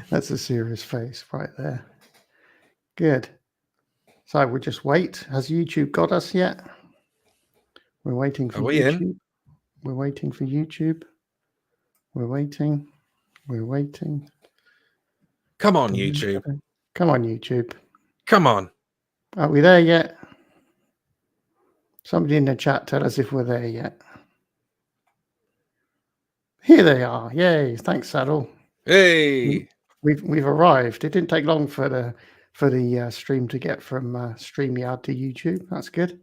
That's a serious face right there. Good. So we'll just wait. Has YouTube got us yet? We're waiting for Are we YouTube. in? We're waiting for YouTube. We're waiting. We're waiting. Come on, YouTube. Come on, YouTube. Come on. Are we there yet? Somebody in the chat tell us if we're there yet. Here they are. Yay. Thanks, Saddle. Hey. We've arrived. It didn't take long for the stream to get from StreamYard to YouTube. That's good.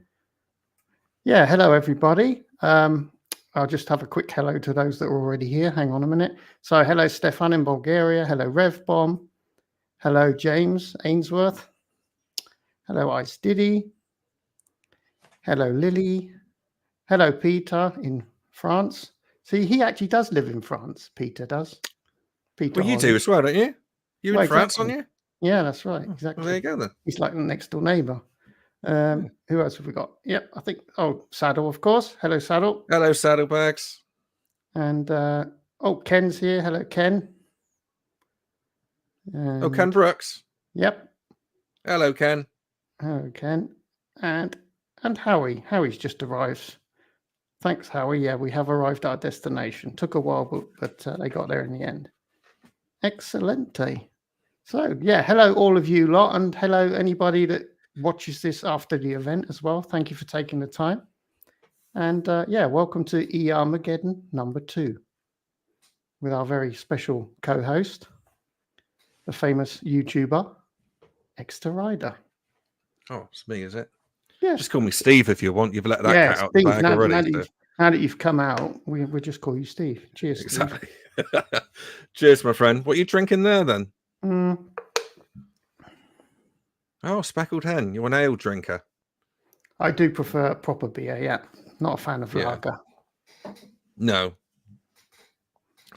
Yeah. Hello, everybody. I'll just have a quick hello to those that are already here. Hang on a minute. So hello, Stefan in Bulgaria. Hello, Revbomb. Hello, James Ainsworth. Hello, Ice Diddy. Hello, Lily. Hello, Peter in France. See, he actually does live in France. Peter does. Peter. Well, you do as well, don't you? You're in France, exactly. aren't you? Yeah, that's right. Exactly. Well, there you go then. He's like the next door neighbour. Who else have we got? Yep, I think. Oh, Saddle, of course. Hello, Saddle. Hello, Saddlebags. And Ken's here. Hello, Ken. And, Ken Brooks. Yep. Hello, Ken. Hello, Ken. And Howie. Howie's just arrived. Thanks, Howie. Yeah, we have arrived at our destination. Took a while, but they got there in the end. Excellente. So, yeah, hello, all of you lot, and hello, anybody that watches this after the event as well. Thank you for taking the time. And, welcome to ER-mageddon II with our very special co-host, the famous YouTuber, Extra Rider. Oh, it's me, is it? Yeah. Just call me Steve if you want. You've let that cat out the bag already. Now that you've come out, we'll just call you Steve. Cheers, exactly. Steve. Cheers, my friend. What are you drinking there, then? Oh, speckled hen. You're an ale drinker. I do prefer proper beer, yeah. Not a fan of lager. No.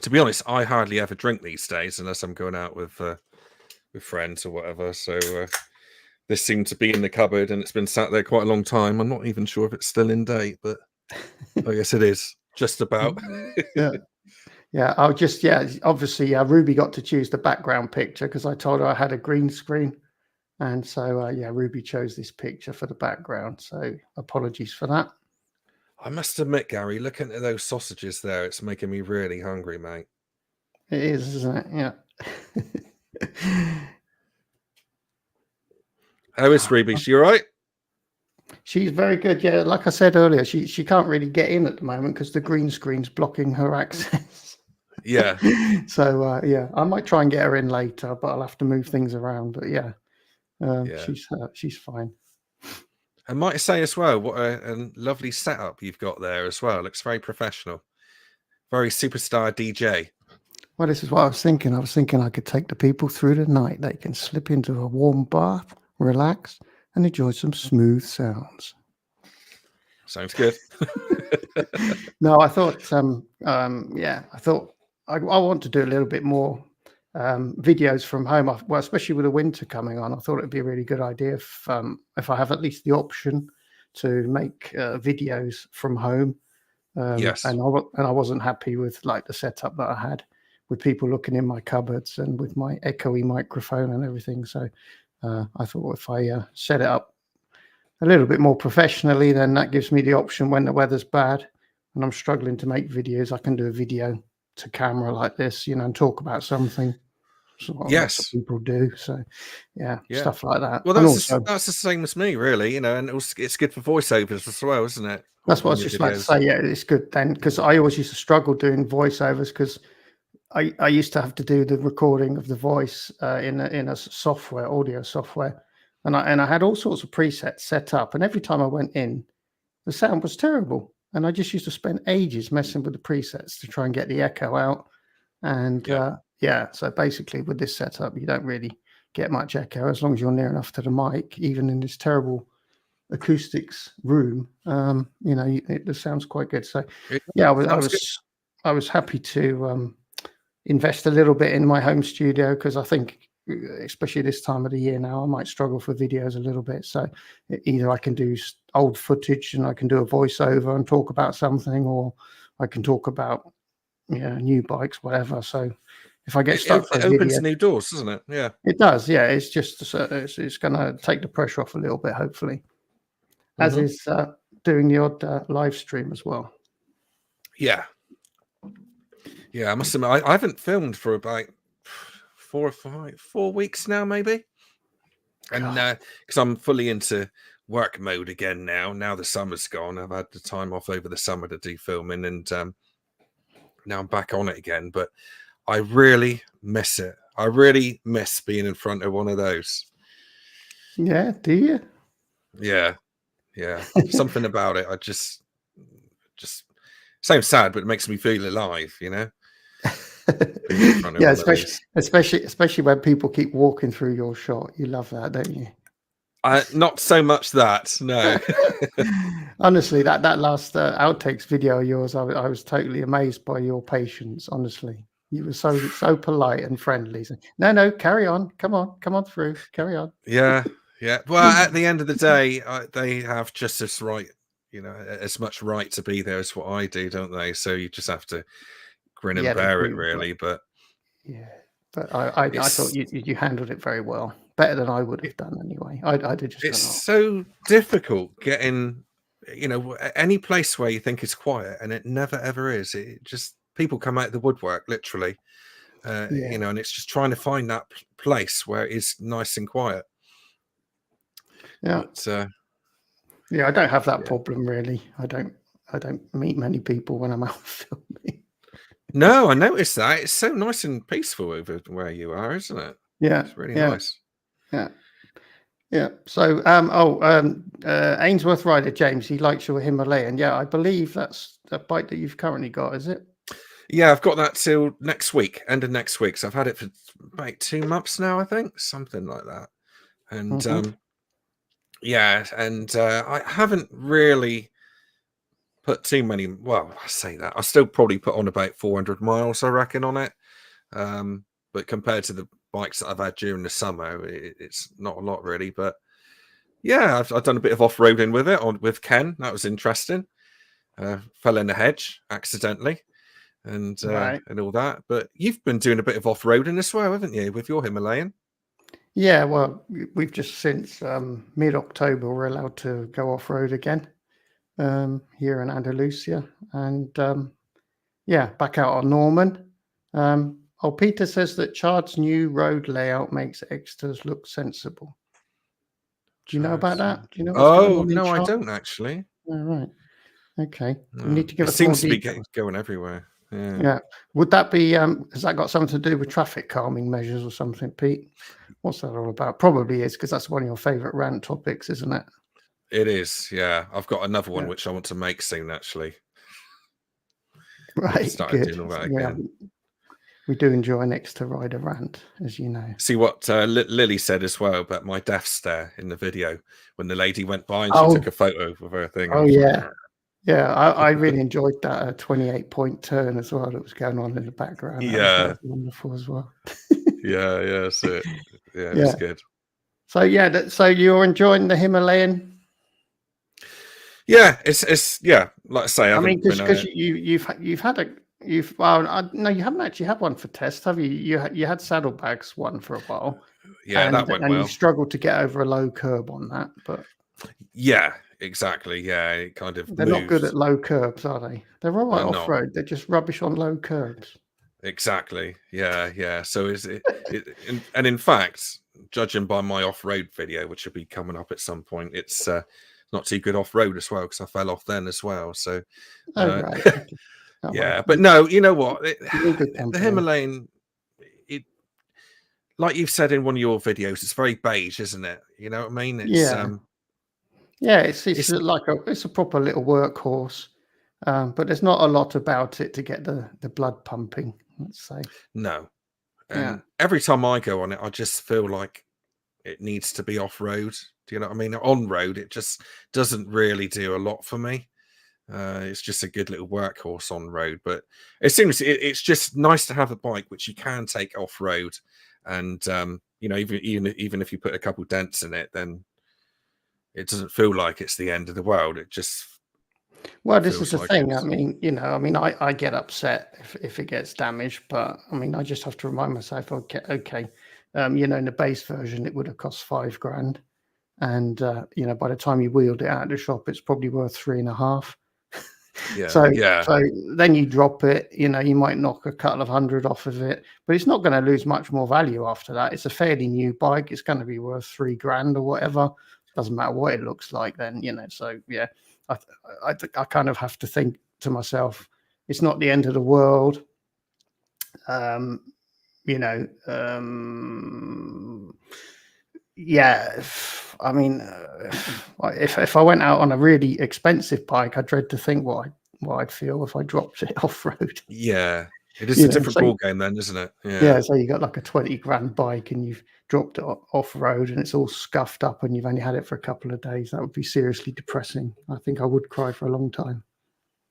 To be honest, I hardly ever drink these days unless I'm going out with friends or whatever. So this seemed to be in the cupboard and it's been sat there quite a long time. I'm not even sure if it's still in date, but I guess it is. Just about. Yeah. Obviously, Ruby got to choose the background picture because I told her I had a green screen. And so, Ruby chose this picture for the background. So apologies for that. I must admit, Gary, looking at those sausages there, it's making me really hungry, mate. It is, isn't it? Yeah. How is Ruby? She all right? She's very good. Yeah, like I said earlier, she can't really get in at the moment because the green screen's blocking her access. Yeah. So, I might try and get her in later, but I'll have to move things around. But she's fine. I might say as well, what a lovely setup you've got there as well. It looks very professional. Very superstar DJ. Well, this is what I was thinking. I was thinking I could take the people through the night. They can slip into a warm bath, relax, and enjoy some smooth sounds. Sounds good. No, I thought, I want to do a little bit more videos from home. Well, especially with the winter coming on, I thought it'd be a really good idea if I have at least the option to make videos from home. Yes. And I wasn't happy with like the setup that I had with people looking in my cupboards and with my echoey microphone and everything. So I thought if I set it up a little bit more professionally, then that gives me the option when the weather's bad and I'm struggling to make videos, I can do a video to camera like this, and talk about something. Yes, what people do. So, stuff like that. Well, that's the same as me, really. And it's good for voiceovers as well, isn't it? That's what I was just like to say. Yeah, it's good then because I always used to struggle doing voiceovers because I used to have to do the recording of the voice in a software, audio software, and I had all sorts of presets set up, and every time I went in, the sound was terrible, and I just used to spend ages messing with the presets to try and get the echo out, and so basically with this setup, you don't really get much echo as long as you're near enough to the mic, even in this terrible acoustics room. It sounds quite good. So I was happy to invest a little bit in my home studio because I think, especially this time of the year now, I might struggle for videos a little bit. So either I can do old footage and I can do a voiceover and talk about something, or I can talk about new bikes, whatever. So If I get It, stuck for it a opens video, new doors, doesn't it? Yeah. it does. Yeah, it's just it's going to take the pressure off a little bit, hopefully. As Mhm. is doing the odd live stream as well. Yeah. Yeah, I must admit, I haven't filmed for about 4 weeks now, maybe. And God. because I'm fully into work mode again now. Now the summer's gone. I've had the time off over the summer to do filming, and now I'm back on it again. But I really miss it. I really miss being in front of one of those. Yeah, do you? Yeah, yeah. Something about it. I just sounds sad, but it makes me feel alive. You know, being in front of Yeah, one of these. especially when people keep walking through your shot. You love that, don't you? Not so much that. No. Honestly, that last outtakes video of yours, I was totally amazed by your patience. Honestly, you were so polite and friendly. So, no, carry on. Come on through. Carry on. Yeah, yeah. Well, at the end of the day, they have just as right, as much right to be there as what I do, don't they? So you just have to grin and Yeah, they bear it, do. really. But Yeah, but I thought it's you handled it very well, better than I would have done anyway. I did just it's gone, so difficult getting, any place where you think it's quiet, and it never ever is. It just people come out of the woodwork, literally. yeah, And it's just trying to find that place where it's nice and quiet. yeah, But yeah. I don't have that yeah. problem really. I don't meet many people when I'm out filming. No, I noticed that. It's so nice and peaceful over where you are, isn't it? Yeah, It's really yeah, nice. yeah, yeah. So, Ainsworth Rider James, he likes your Himalayan. Yeah, I believe that's a bike that you've currently got, is it? Yeah, I've got that till next week, end of next week. So I've had it for about 2 months now, I think, something like that. And Mm-hmm. yeah, and I haven't really put too many. Well, I say that I still probably put on about 400 miles, I reckon, on it. But compared to the bikes that I've had during the summer, it's not a lot really. But yeah, I've done a bit of off-roading with it with Ken. That was interesting. Fell in the hedge accidentally, and Right. all that. But you've been doing a bit of off-roading as well, haven't you, with your Himalayan? Yeah, well, we've just since mid-October we're allowed to go off-road again here in Andalusia, and yeah, back out on Norman. Peter says that Chard's new road layout makes extras look sensible. Do you know about that? Do you know what's going Oh on in no, I Chard? don't actually. Oh, right. Okay. You No. need to give It us more seems to be detail. going everywhere. Yeah. Yeah. Would that be has that got something to do with traffic calming measures or something, Pete? What's that all about? Probably is, because that's one of your favorite rant topics, isn't it? It is. Yeah. I've got another one Yeah. which I want to make soon, actually. I've Right, started good. doing all that Yeah, again. we do enjoy Next to Rider rant, as you know. See what Lily said as well about my death stare in the video when the lady went by and she Oh, took a photo of her thing. I oh was like, yeah. Yeah, I really enjoyed that 28-point turn as well that was going on in the background. That yeah, was wonderful as well. yeah. That's it. Yeah, it was Yeah. good. So yeah, so you're enjoying the Himalayan? Yeah, it's yeah. Like I say, I I mean, haven't been. because you've had a no, you haven't actually had one for test, have you? You had saddlebags one for a while, Yeah, that and went you've well. struggled to get over a low curb on that, but Yeah, exactly. Yeah, it kind of they're not good moves. at low curbs, are they? They're all right They're off not. road. They're just rubbish on low curbs. Exactly. Yeah, yeah. So is it, and in fact, judging by my off-road video, which will be coming up at some point, it's not too good off-road as well because I fell off then as well. So Oh right. Okay. Oh, yeah, well, but no, you know what? you're in good The company. Himalayan, it like you've said in one of your videos, it's very beige, isn't it? You know what I mean? It's Yeah. Yeah, it's it's like it's a proper little workhorse, but there's not a lot about it to get the blood pumping, let's say. no. Yeah. And every time I go on it, I just feel like it needs to be off road. Do you know what I mean? On road, it just doesn't really do a lot for me. It's just a good little workhorse on road, but it seems it's just nice to have a bike which you can take off road, and even if you put a couple dents in it, then it doesn't feel like it's the end of the world. It just Well, this is Feels the like thing. I it's mean, you know, I mean, I get upset if it gets damaged, but I mean, I just have to remind myself, okay, you know, in the base version, it would have cost £5,000, and you know, by the time you wheeled it out of the shop, it's probably worth 3.5. yeah, So, yeah, so then you drop it. You know, you might knock a couple of hundred off of it, but it's not going to lose much more value after that. It's a fairly new bike. It's going to be worth £3,000 or whatever. Doesn't matter what it looks like then, you know. So yeah, I kind of have to think to myself, it's not the end of the world. You know, yeah. I mean, if I went out on a really expensive bike, I dread to think what I'd feel if I dropped it off road. yeah. It is You a know, different so ball game then, isn't it? yeah, Yeah. so you got like a 20 grand bike and you've dropped it off road and it's all scuffed up and you've only had it for a couple of days. That would be seriously depressing. I think I would cry for a long time.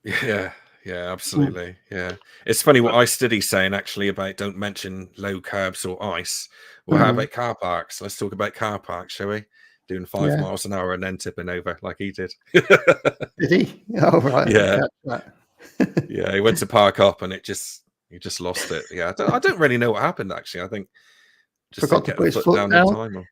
Yeah, yeah, Mm. absolutely. Yeah. It's funny what iStudy's saying actually about don't mention low curbs or ice. Well, how Mm. about car parks? Let's talk about car parks, shall we? Doing 5 Yeah. miles an hour and then tipping over like he did. Did he? Oh, right. I didn't Yeah, catch that. yeah. He went to park up and he just lost it. Yeah, I don't really know what happened actually. I think just Forgot didn't to get the put his foot foot down in down. time. Or...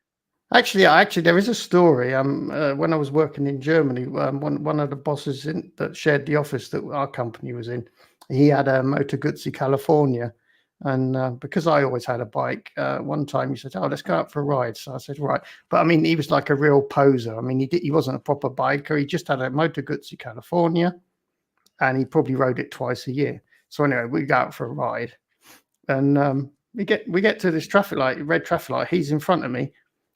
Actually, there is a story. When I was working in Germany, one of the bosses that shared the office that our company was in, he had a Moto Guzzi California, and because I always had a bike, one time he said, "Oh, let's go out for a ride." So I said, "Right," but I mean, he was like a real poser. I mean, he wasn't a proper biker. He just had a Moto Guzzi California, and he probably rode it twice a year. So anyway, we go out for a ride, and we get to this traffic light, red traffic light. He's in front of me.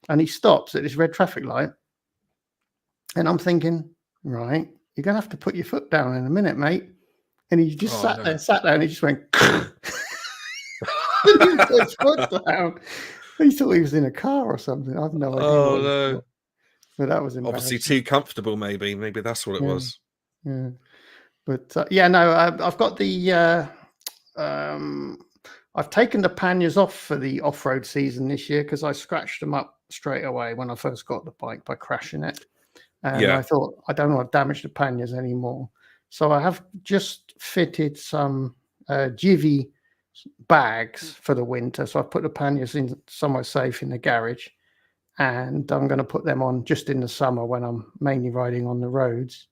And he stops at this red traffic light. And I'm thinking, right, you're going to have to put your foot down in a minute, mate. And he just Oh no! sat there, and he just went, and he put his foot down. He thought he was in a car or something. I've no idea Oh what he no! thought. But that was Obviously embarrassing. too comfortable. Maybe that's what it Yeah. was. Yeah. But yeah, no, I've got the, um, I've taken the panniers off for the off-road season this year because I scratched them up straight away when I first got the bike by crashing it. And I Yeah. thought, I don't want to damage the panniers anymore. So I have just fitted some Jivvy bags for the winter. So I put the panniers in somewhere safe in the garage. And I'm going to put them on just in the summer when I'm mainly riding on the roads.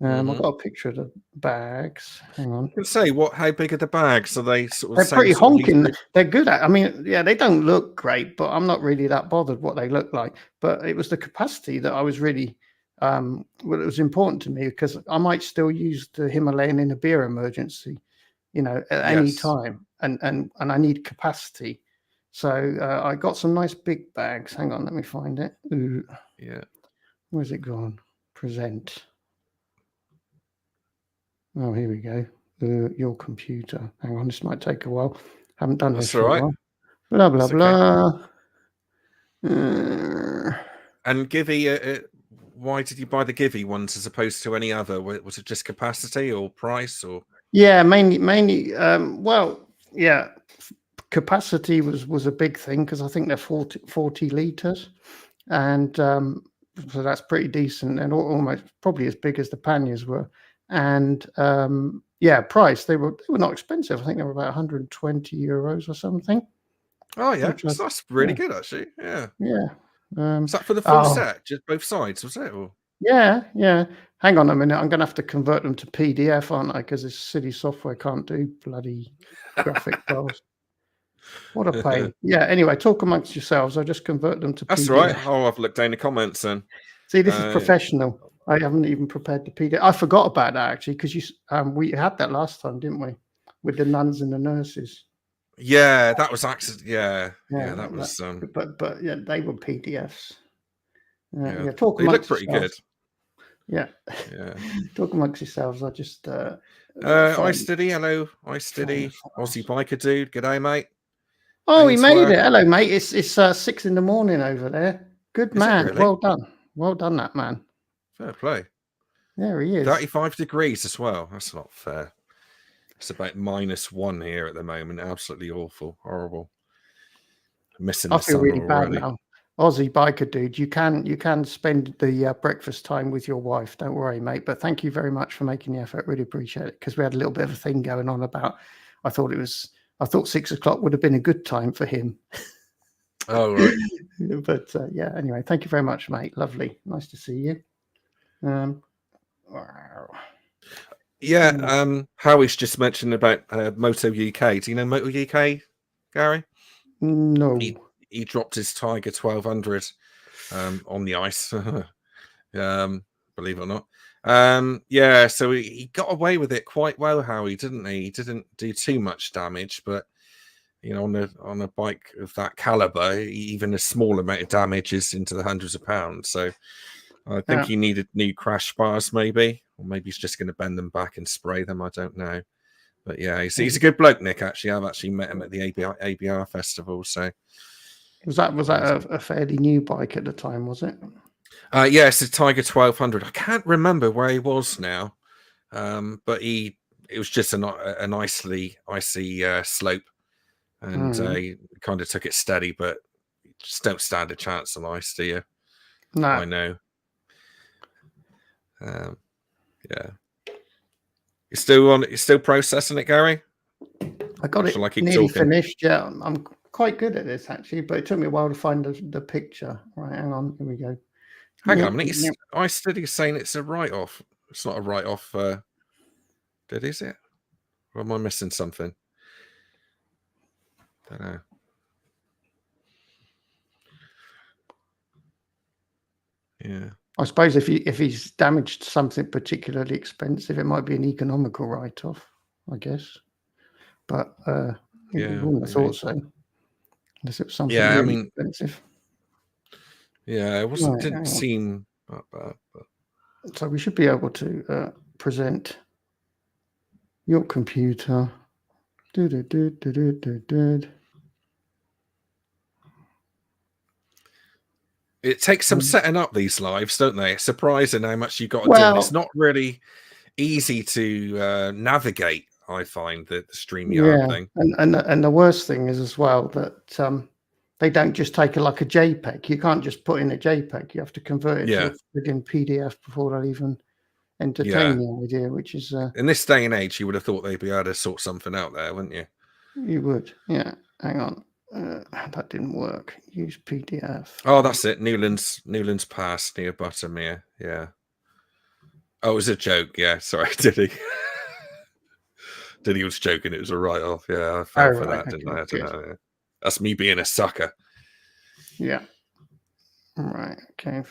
I've got a picture of the bags. Hang on. I can say what? How big are the bags? Are they sort of They're same pretty sort of honking. litre? They're good at. I mean, yeah, they don't look great, but I'm not really that bothered what they look like. But it was the capacity that I was really, well, it was important to me because I might still use the Himalayan in a beer emergency, you know, at any Yes. time, and I need capacity. So I got some nice big bags. Hang on, let me find it. Ooh, Yeah. where's it gone? Present. Oh, here we go. Your computer. Hang on, this might take a while. Haven't done this That's all for a right. while. Blah blah That's okay. blah. And Givy, why did you buy the Givy ones as opposed to any other? Was it just capacity or price or? Yeah, mainly. Well, yeah, capacity was a big thing because I think they're 40 liters, and so that's pretty decent and almost probably as big as the panniers were. And yeah, price they were not expensive. I think they were about 120 euros or something. Oh yeah, Which so was that's really good actually. Yeah. yeah. Is that for the full Oh set, just both sides? Was it? Or? yeah. Hang on a minute. I'm going to have to convert them to PDF, aren't I? Because this silly software can't do bloody graphic files. What a pain. Yeah. Anyway, talk amongst yourselves. I'll just convert them to That's right. PDF. I'll have a look down the comments then. See, this is professional. I haven't even prepared the PDF. I forgot about that actually because we had that last time, didn't we? With the nuns and the nurses. Yeah, that was accident. Yeah, that was. But yeah, they were PDFs. Yeah, talk they look amongst pretty good. yourselves. Yeah. Talk amongst yourselves. I just iStudy, hello, iStudy, Aussie biker dude. G'day, mate. Oh, he made it. Hello, mate. It's 6 a.m. over there. Good man. Really? Well done. Well done, that man. Fair play. There he is. 35 degrees as well. That's not fair. It's about -1 here at the moment. Absolutely awful, horrible. Missing the sun really already. bad now. Aussie biker dude, you can spend the breakfast time with your wife. Don't worry, mate. But thank you very much for making the effort. Really appreciate it, because we had a little bit of a thing going on about. I thought 6 o'clock would have been a good time for him. Oh, right. But yeah, anyway, thank you very much, mate. Lovely, nice to see you. Wow. Yeah, Howie's just mentioned about Moto UK. Do you know Moto UK, Gary? No. He dropped his Tiger 1200 on the ice. Believe it or not. Yeah, so he got away with it quite well, Howie, didn't he? He didn't do too much damage, but you know, on a bike of that caliber, even a small amount of damage is into the hundreds of pounds. So I think he needed new crash bars, maybe, or maybe he's just going to bend them back and spray them. I don't know. But yeah, he's a good bloke, Nick. Actually, I've actually met him at the ABR festival. So was that a fairly new bike at the time? Was it? Yeah, it's a Tiger 1200. I can't remember where he was now, but it was just an icy slope, and he kind of took it steady, but you just don't stand a chance on ice, do you? No, I know. Yeah. You're still processing it, Gary? I got it nearly finished. Yeah, I'm quite good at this actually, but it took me a while to find the picture. Right, hang on, here we go. Hang on a minute. iStudy's saying it's a write-off. It's not a write-off. Is it? Or am I missing something? Don't know. Yeah. I suppose if he's damaged something particularly expensive, it might be an economical write-off, I guess. But yeah, I wouldn't have thought so. Unless it was something really expensive. Yeah, it wasn't. Didn't seem that bad. But... So we should be able to present your computer. It takes some setting up these lives, don't they? It's surprising how much you've got to do. And it's not really easy to navigate, I find, the StreamYard thing. And the worst thing is as well that they don't just take it like a JPEG. You can't just put in a JPEG. You have to convert it to a friggin' PDF before they'll even entertain the idea, which is... in this day and age, you would have thought they'd be able to sort something out there, wouldn't you? You would, yeah. Hang on. That didn't work. Use PDF. Oh, that's it. Newlands Pass near bottom here. Yeah. Oh, it was a joke. Yeah, sorry. Did he was joking. It was a write-off. Yeah, I fell for that, didn't I? I don't know. That's me being a sucker. Yeah. Right. Okay.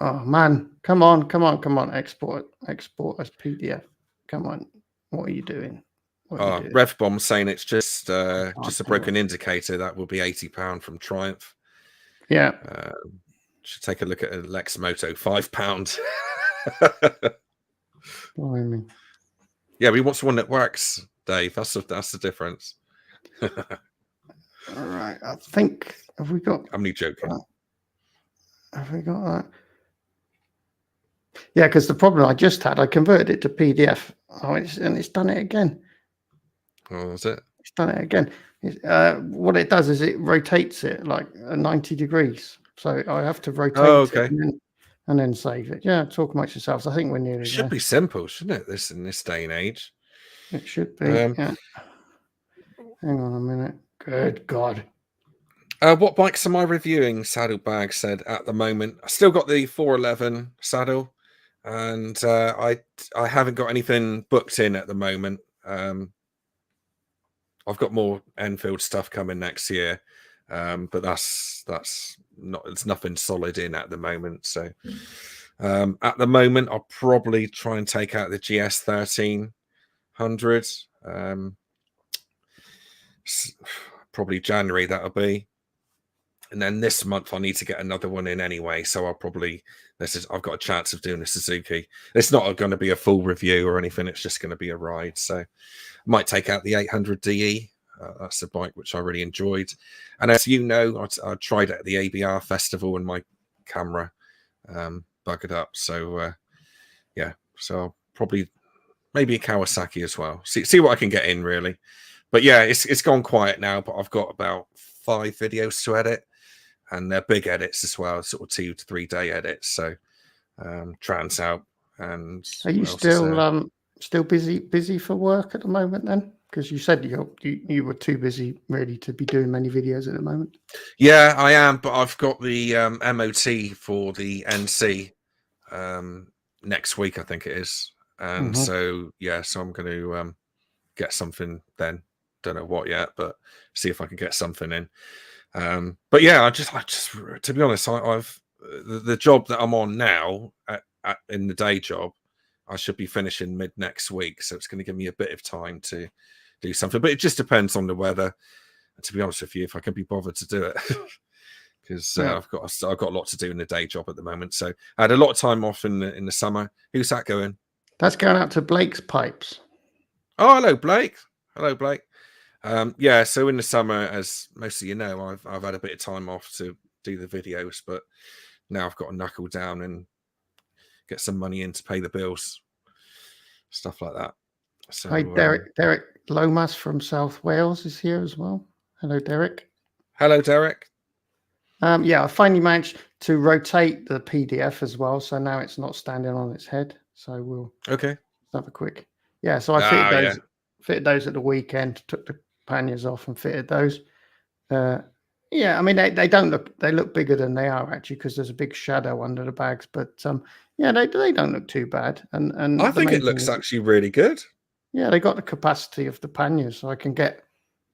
Oh man, come on. Export as PDF. Come on. What are you doing? RevBomb saying it's just a broken indicator. That will be £80 from Triumph. Yeah. Should take a look at a Lex Moto, £5. Blimey. Yeah, we want one that works, Dave. That's the difference. All right. I think have we got? I'm only joking. Have we got that? Yeah, because the problem I just had, I converted it to PDF. And it's done it again. Oh, is it? It's done it again. What it does is it rotates it like 90 degrees. So I have to rotate it and then save it. Yeah, talk amongst yourselves. I think we're nearly there. It should be simple, shouldn't it? In this day and age. It should be. Yeah. Hang on a minute. Good God. What bikes am I reviewing? Saddlebag said at the moment. I still got the 411 saddle, and I haven't got anything booked in at the moment. I've got more Enfield stuff coming next year, but that's not. It's nothing solid in at the moment. So at the moment, I'll probably try and take out the GS 1300. Probably January that'll be. And then this month I need to get another one in anyway. So I've got a chance of doing a Suzuki. It's not going to be a full review or anything. It's just going to be a ride. So I might take out the 800 DE. That's a bike which I really enjoyed. And as you know, I tried it at the ABR festival and my camera buggered up. So yeah, so I'll probably maybe a Kawasaki as well. See what I can get in really. But yeah, it's gone quiet now. But I've got about 5 videos to edit, and they're big edits as well, sort of 2 to 3 day edits. So trans out, and Are you what else is there? still busy for work at the moment then? Because you said you were too busy really to be doing many videos at the moment. Yeah, I am, but I've got the MOT for the NC next week, I think it is, and so yeah, so I'm going to get something then. Don't know what yet, but see if I can get something in. But yeah, I just to be honest, I've the job that I'm on now in the day job, I should be finishing mid next week, so it's going to give me a bit of time to do something. But it just depends on the weather. And to be honest with you, if I can be bothered to do it, because I've got a lot to do in the day job at the moment. So I had a lot of time off in the summer. Who's that going? That's going out to Blake's Pipes. Oh, hello, Blake. Hello, Blake. Yeah, so in the summer, as most of you know, I've had a bit of time off to do the videos, but now I've got to knuckle down and get some money in to pay the bills, stuff like that. So Hi, Derek. Derek Lomas from South Wales is here as well. Hello, Derek. Hello, Derek. Yeah, I finally managed to rotate the PDF as well, so now it's not standing on its head. So we'll have a quick. Yeah, so I fitted those at the weekend. Took the panniers off and fitted those. Yeah, I mean they look bigger than they are actually because there's a big shadow under the bags. But yeah, they don't look too bad. And I think it looks actually really good. Yeah, they got the capacity of the panniers, so I can get,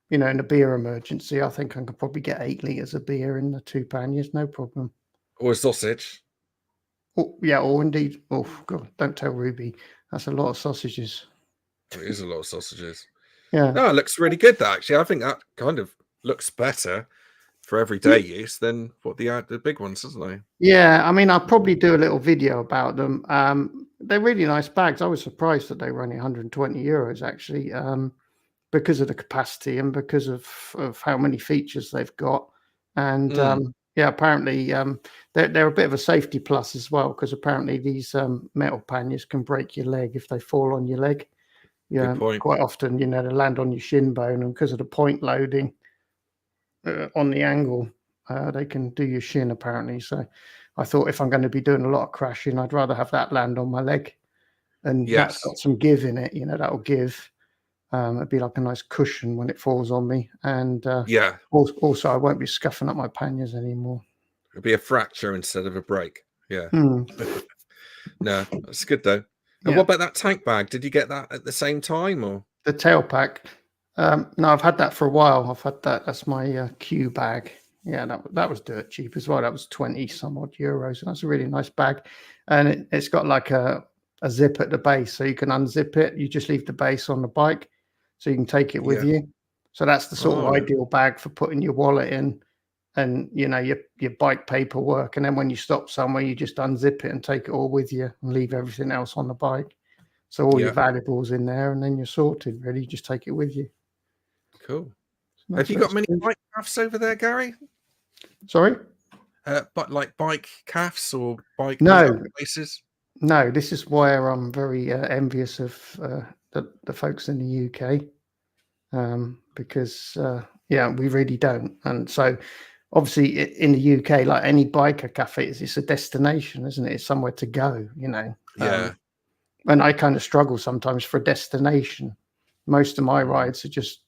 in a beer emergency, I think I could probably get 8 liters of beer in the 2 panniers, no problem. Or a sausage. Oh, yeah, or indeed. Oh God, don't tell Ruby. That's a lot of sausages. It is a lot of sausages. Yeah. No, it looks really good. That actually, I think that kind of looks better for everyday use than what the big ones, doesn't it? Yeah, I mean, I'll probably do a little video about them. They're really nice bags. I was surprised that they were only 120 euros actually, because of the capacity and because of how many features they've got. And yeah, apparently they're a bit of a safety plus as well, because apparently these metal panniers can break your leg if they fall on your leg. Yeah, quite often, they land on your shin bone, and because of the point loading on the angle, they can do your shin apparently. So I thought if I'm going to be doing a lot of crashing, I'd rather have that land on my leg, and that's got some give in it. That'll give. It'd be like a nice cushion when it falls on me, and yeah. Also, I won't be scuffing up my panniers anymore. It'll be a fracture instead of a break. Yeah. No, that's good though. And what about that tank bag? Did you get that at the same time, or the tail pack? No, I've had that for a while. I've had that. That's my Q bag. Yeah, that was dirt cheap as well. That was 20 some odd euros, and that's a really nice bag. And it's got like a zip at the base, so you can unzip it. You just leave the base on the bike, so you can take it with you. So that's the sort of ideal bag for putting your wallet in, and your bike paperwork. And then when you stop somewhere, you just unzip it and take it all with you, and leave everything else on the bike. So all your valuables in there, and then you're sorted. Really, you just take it with you. Cool. Have you got many bike calves over there, Gary? Sorry? But like bike calves or bike places? No, this is where I'm very envious of the folks in the UK, because we really don't. And so obviously in the UK, like any biker cafe, it's a destination, isn't it? It's somewhere to go, Yeah. And I kind of struggle sometimes for a destination. Most of my rides are just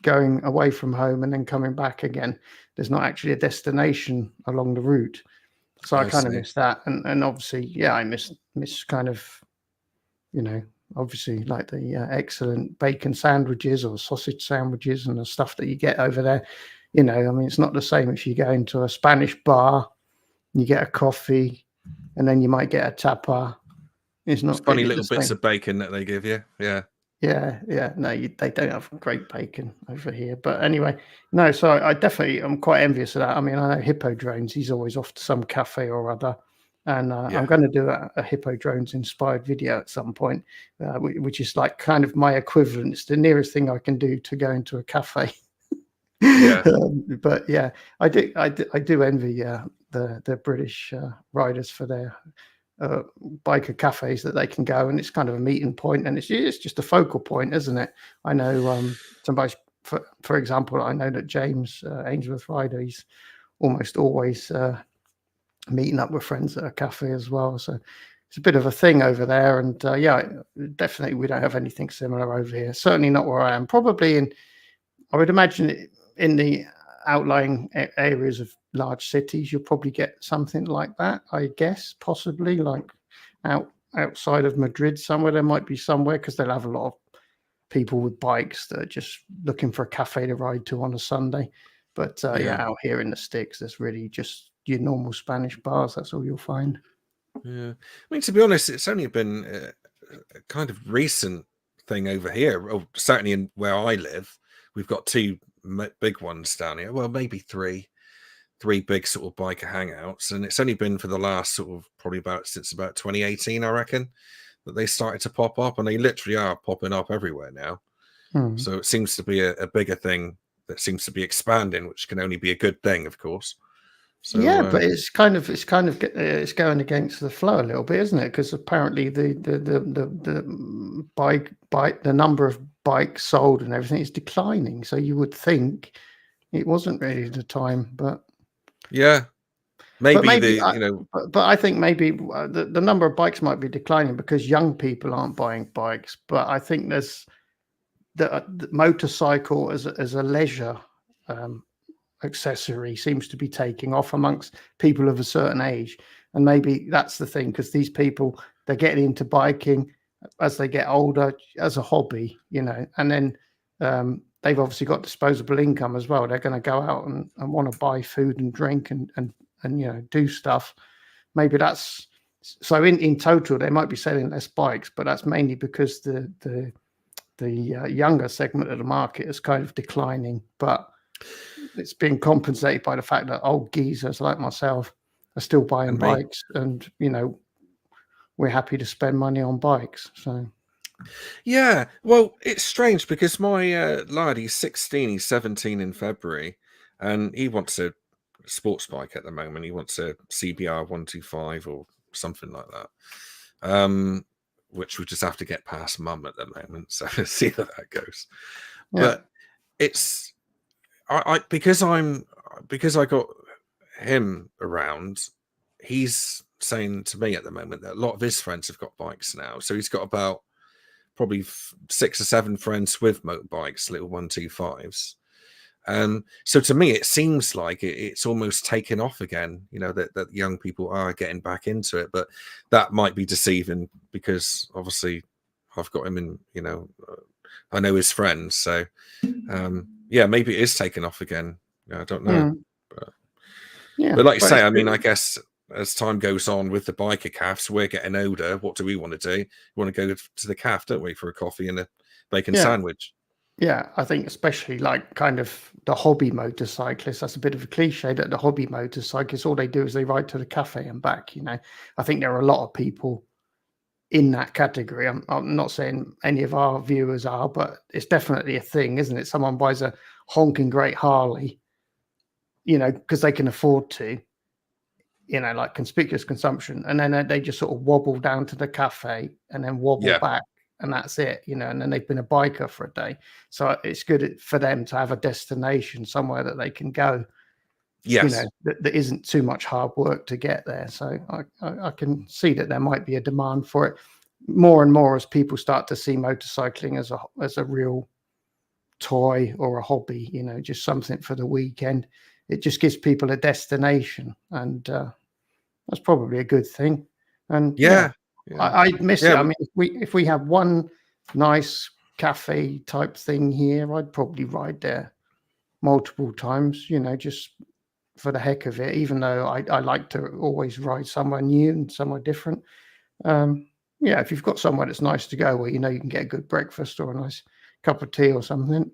going away from home and then coming back again. There's not actually a destination along the route. So I kind of miss that. And obviously, I miss kind of, obviously like the excellent bacon sandwiches or sausage sandwiches and the stuff that you get over there. I mean, it's not the same if you go into a Spanish bar, you get a coffee, and then you might get a tapa. It's not funny little bits of bacon that they give you. Yeah. Yeah. No, they don't have great bacon over here. But anyway, no. So I'm quite envious of that. I mean, I know Hippo Drones. He's always off to some cafe or other, and I'm going to do a Hippo Drones inspired video at some point, which is like kind of my equivalent. It's the nearest thing I can do to go into a cafe. Yeah. But yeah, I do envy the British riders for their biker cafes that they can go, and it's kind of a meeting point, and it's just a focal point, isn't it? I know somebody, for example, I know that James Ainsworth Rider, he's almost always meeting up with friends at a cafe as well. So it's a bit of a thing over there, and yeah, definitely we don't have anything similar over here. Certainly not where I am. Probably I would imagine in the outlying areas of large cities, you'll probably get something like that. I guess possibly like outside of Madrid somewhere. There might be somewhere because they'll have a lot of people with bikes that are just looking for a cafe to ride to on a Sunday. But yeah, out here in the sticks, there's really just your normal Spanish bars. That's all you'll find. Yeah, I mean, to be honest, it's only been a kind of recent thing over here. Well, certainly in where I live, we've got two big ones down here. Well, maybe three big sort of biker hangouts, and it's only been for the last sort of probably since about 2018, I reckon, that they started to pop up, and they literally are popping up everywhere now. So it seems to be a bigger thing that seems to be expanding, which can only be a good thing, of course. So, yeah, but it's going against the flow a little bit, isn't it? Because apparently the number of bikes sold and everything is declining. So you would think it wasn't really the time, but yeah, maybe but I think maybe the number of bikes might be declining because young people aren't buying bikes. But I think there's the motorcycle as a leisure accessory seems to be taking off amongst people of a certain age, and maybe that's the thing, because these people, they're getting into biking as they get older as a hobby, and then they've obviously got disposable income as well. They're going to go out and want to buy food and drink and do stuff. Maybe that's so in total they might be selling less bikes, but that's mainly because the younger segment of the market is kind of declining, but it's being compensated by the fact that old geezers like myself are still buying bikes, and we're happy to spend money on bikes. So yeah, well, it's strange because my lad, he's 16, he's 17 in February, and he wants a sports bike at the moment. He wants a CBR 125 or something like that, which we just have to get past mum at the moment, so see how that goes. Yeah. But it's because I got him around, he's saying to me at the moment that a lot of his friends have got bikes now. So he's got about probably 6 or 7 friends with motorbikes, little 125s. So to me, it seems like it's almost taken off again, that young people are getting back into it, but that might be deceiving because obviously I've got him in, I know his friends. So, yeah, maybe it is taken off again. I don't know. But like you say, I mean, I guess as time goes on with the biker cafes, we're getting older. What do we want to do? We want to go to the caf, don't we, for a coffee and a bacon sandwich? Yeah, I think especially like kind of the hobby motorcyclists, that's a bit of a cliche, that the hobby motorcyclists, all they do is they ride to the cafe and back, I think there are a lot of people in that category. I'm not saying any of our viewers are, but it's definitely a thing, isn't it? Someone buys a honking great Harley, because they can afford to, like conspicuous consumption, and then they just sort of wobble down to the cafe and then wobble back, and that's it, and then they've been a biker for a day. So it's good for them to have a destination somewhere that they can go. Yes. That isn't too much hard work to get there. So I can see that there might be a demand for it more and more as people start to see motorcycling as a real toy or a hobby, just something for the weekend. It just gives people a destination, and that's probably a good thing. And I miss it. I mean, if we have one nice cafe type thing here, I'd probably ride there multiple times, just for the heck of it, even though I like to always ride somewhere new and somewhere different. If you've got somewhere that's nice to go where you can get a good breakfast or a nice cup of tea or something,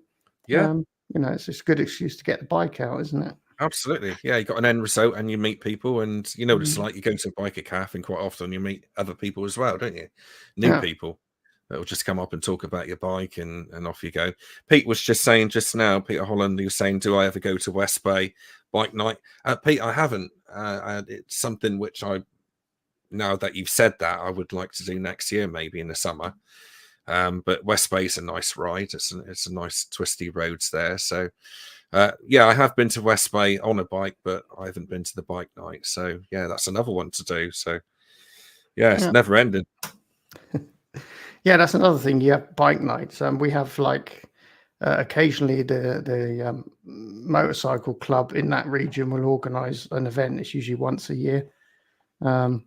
it's just a good excuse to get the bike out, isn't it? Absolutely. Yeah, you got an end result and you meet people, and it's like you go to a biker cafe and quite often you meet other people as well, don't you? New people that will just come up and talk about your bike, and off you go. Pete was just saying just now, Peter Holland, he was saying, do I ever go to West Bay bike night? Pete, I haven't. It's something which I now that you've said that, I would like to do next year, maybe in the summer. But West Bay's a nice ride. It's a nice twisty roads there. So yeah, I have been to West Bay on a bike, but I haven't been to the bike night. So yeah, that's another one to do. So yeah, it's never ending. Yeah, that's another thing. You have bike nights. We have like occasionally the motorcycle club in that region will organise an event. It's usually once a year. And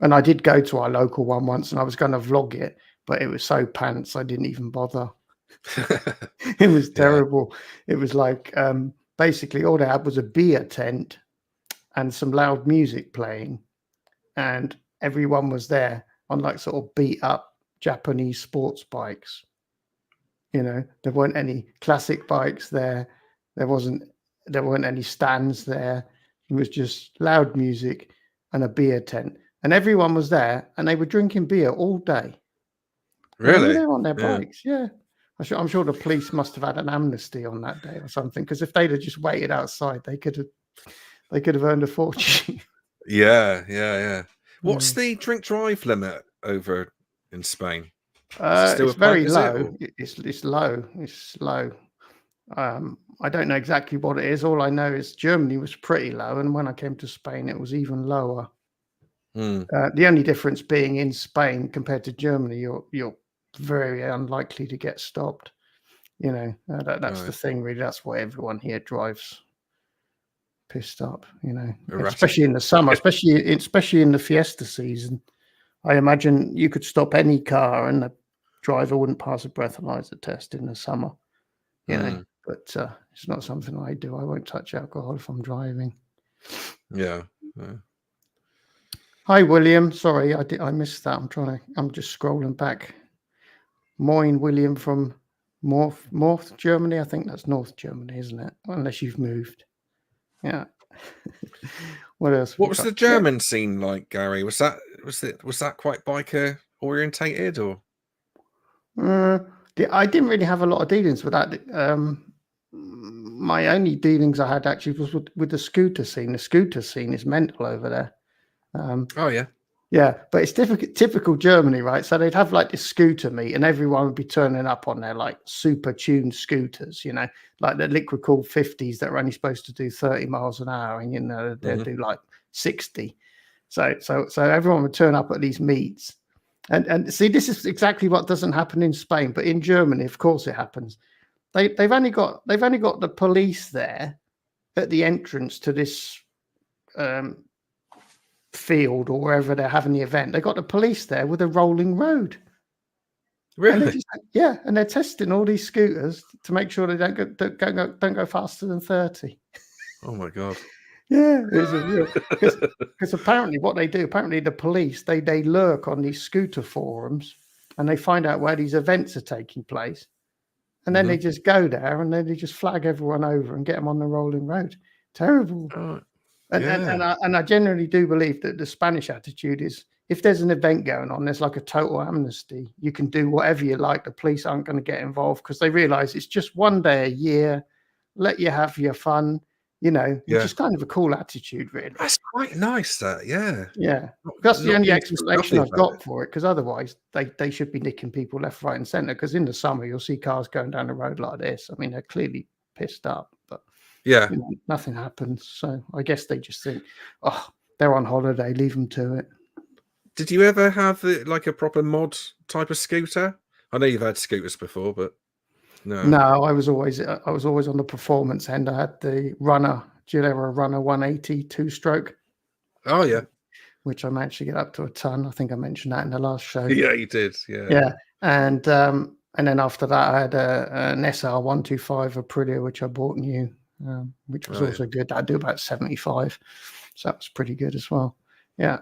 I did go to our local one once, and I was going to vlog it, but it was so pants I didn't even bother. It was terrible. It was like basically all they had was a beer tent and some loud music playing, and everyone was there on like sort of beat up Japanese sports bikes. You know, there weren't any classic bikes there. There weren't any stands there. It was just loud music and a beer tent, and everyone was there, and they were drinking beer all day. Really? They were there on their bikes. Yeah. I'm sure the police must have had an amnesty on that day or something, because if they'd have just waited outside, they could have earned a fortune. Yeah. What's the drink drive limit over in Spain? It's very low. It's low. It's low. I don't know exactly what it is. All I know is Germany was pretty low, and when I came to Spain, it was even lower. The only difference being in Spain compared to Germany, you're very unlikely to get stopped. You know, that's the thing, really. That's why everyone here drives pissed up, you know, especially in the summer, especially in the fiesta season. I imagine you could stop any car and the driver wouldn't pass a breathalyzer test in the summer, you know, but it's not something I do. I won't touch alcohol if I'm driving. Yeah. Hi, William. Sorry, I missed that. I'm just scrolling back. Moin, William from North Germany. I think that's North Germany, isn't it? Unless you've moved. Yeah. What else? What was the German scene like, Gary? Was that quite biker orientated, or? I didn't really have a lot of dealings with that. My only dealings I had actually was with the scooter scene. The scooter scene is mental over there. Oh yeah. Yeah, but it's typical Germany, right? So they'd have like this scooter meet, and everyone would be turning up on their like super tuned scooters, you know, like the liquid cooled 50s that are only supposed to do 30 miles an hour, and you know they'll do like 60. So everyone would turn up at these meets, and see, this is exactly what doesn't happen in Spain, but in Germany, of course, it happens. They've only got the police there at the entrance to this field or wherever they're having the event. They got the police there with a rolling road. Really? And they're testing all these scooters to make sure they don't go faster than 30. Oh my god. Yeah, it's a real, because apparently what they do, the police they lurk on these scooter forums, and they find out where these events are taking place, and then they just go there and then they just flag everyone over and get them on the rolling road. Terrible. Oh. And I generally do believe that the Spanish attitude is, if there's an event going on, there's like a total amnesty. You can do whatever you like. The police aren't going to get involved because they realize it's just one day a year. Let you have your fun, you know, which is kind of a cool attitude, really. That's quite nice, that. Yeah. That's the only explanation I've got for it, because otherwise they should be nicking people left, right, and center. Because in the summer, you'll see cars going down the road like this. I mean, they're clearly pissed up, but you know, nothing happens. So I guess they just think, oh, they're on holiday, leave them to it. Did you ever have like a proper mod type of scooter? I know you've had scooters before, but no, I was always on the performance end. I had the Runner. Do you ever a Runner 180 2-stroke? Oh yeah, which I managed to get up to a ton. I think I mentioned that in the last show. Yeah, you did. Yeah, and then after that, I had an SR125 Aprilia, which I bought new, which was also good. I do about 75, so that was pretty good as well. Yeah,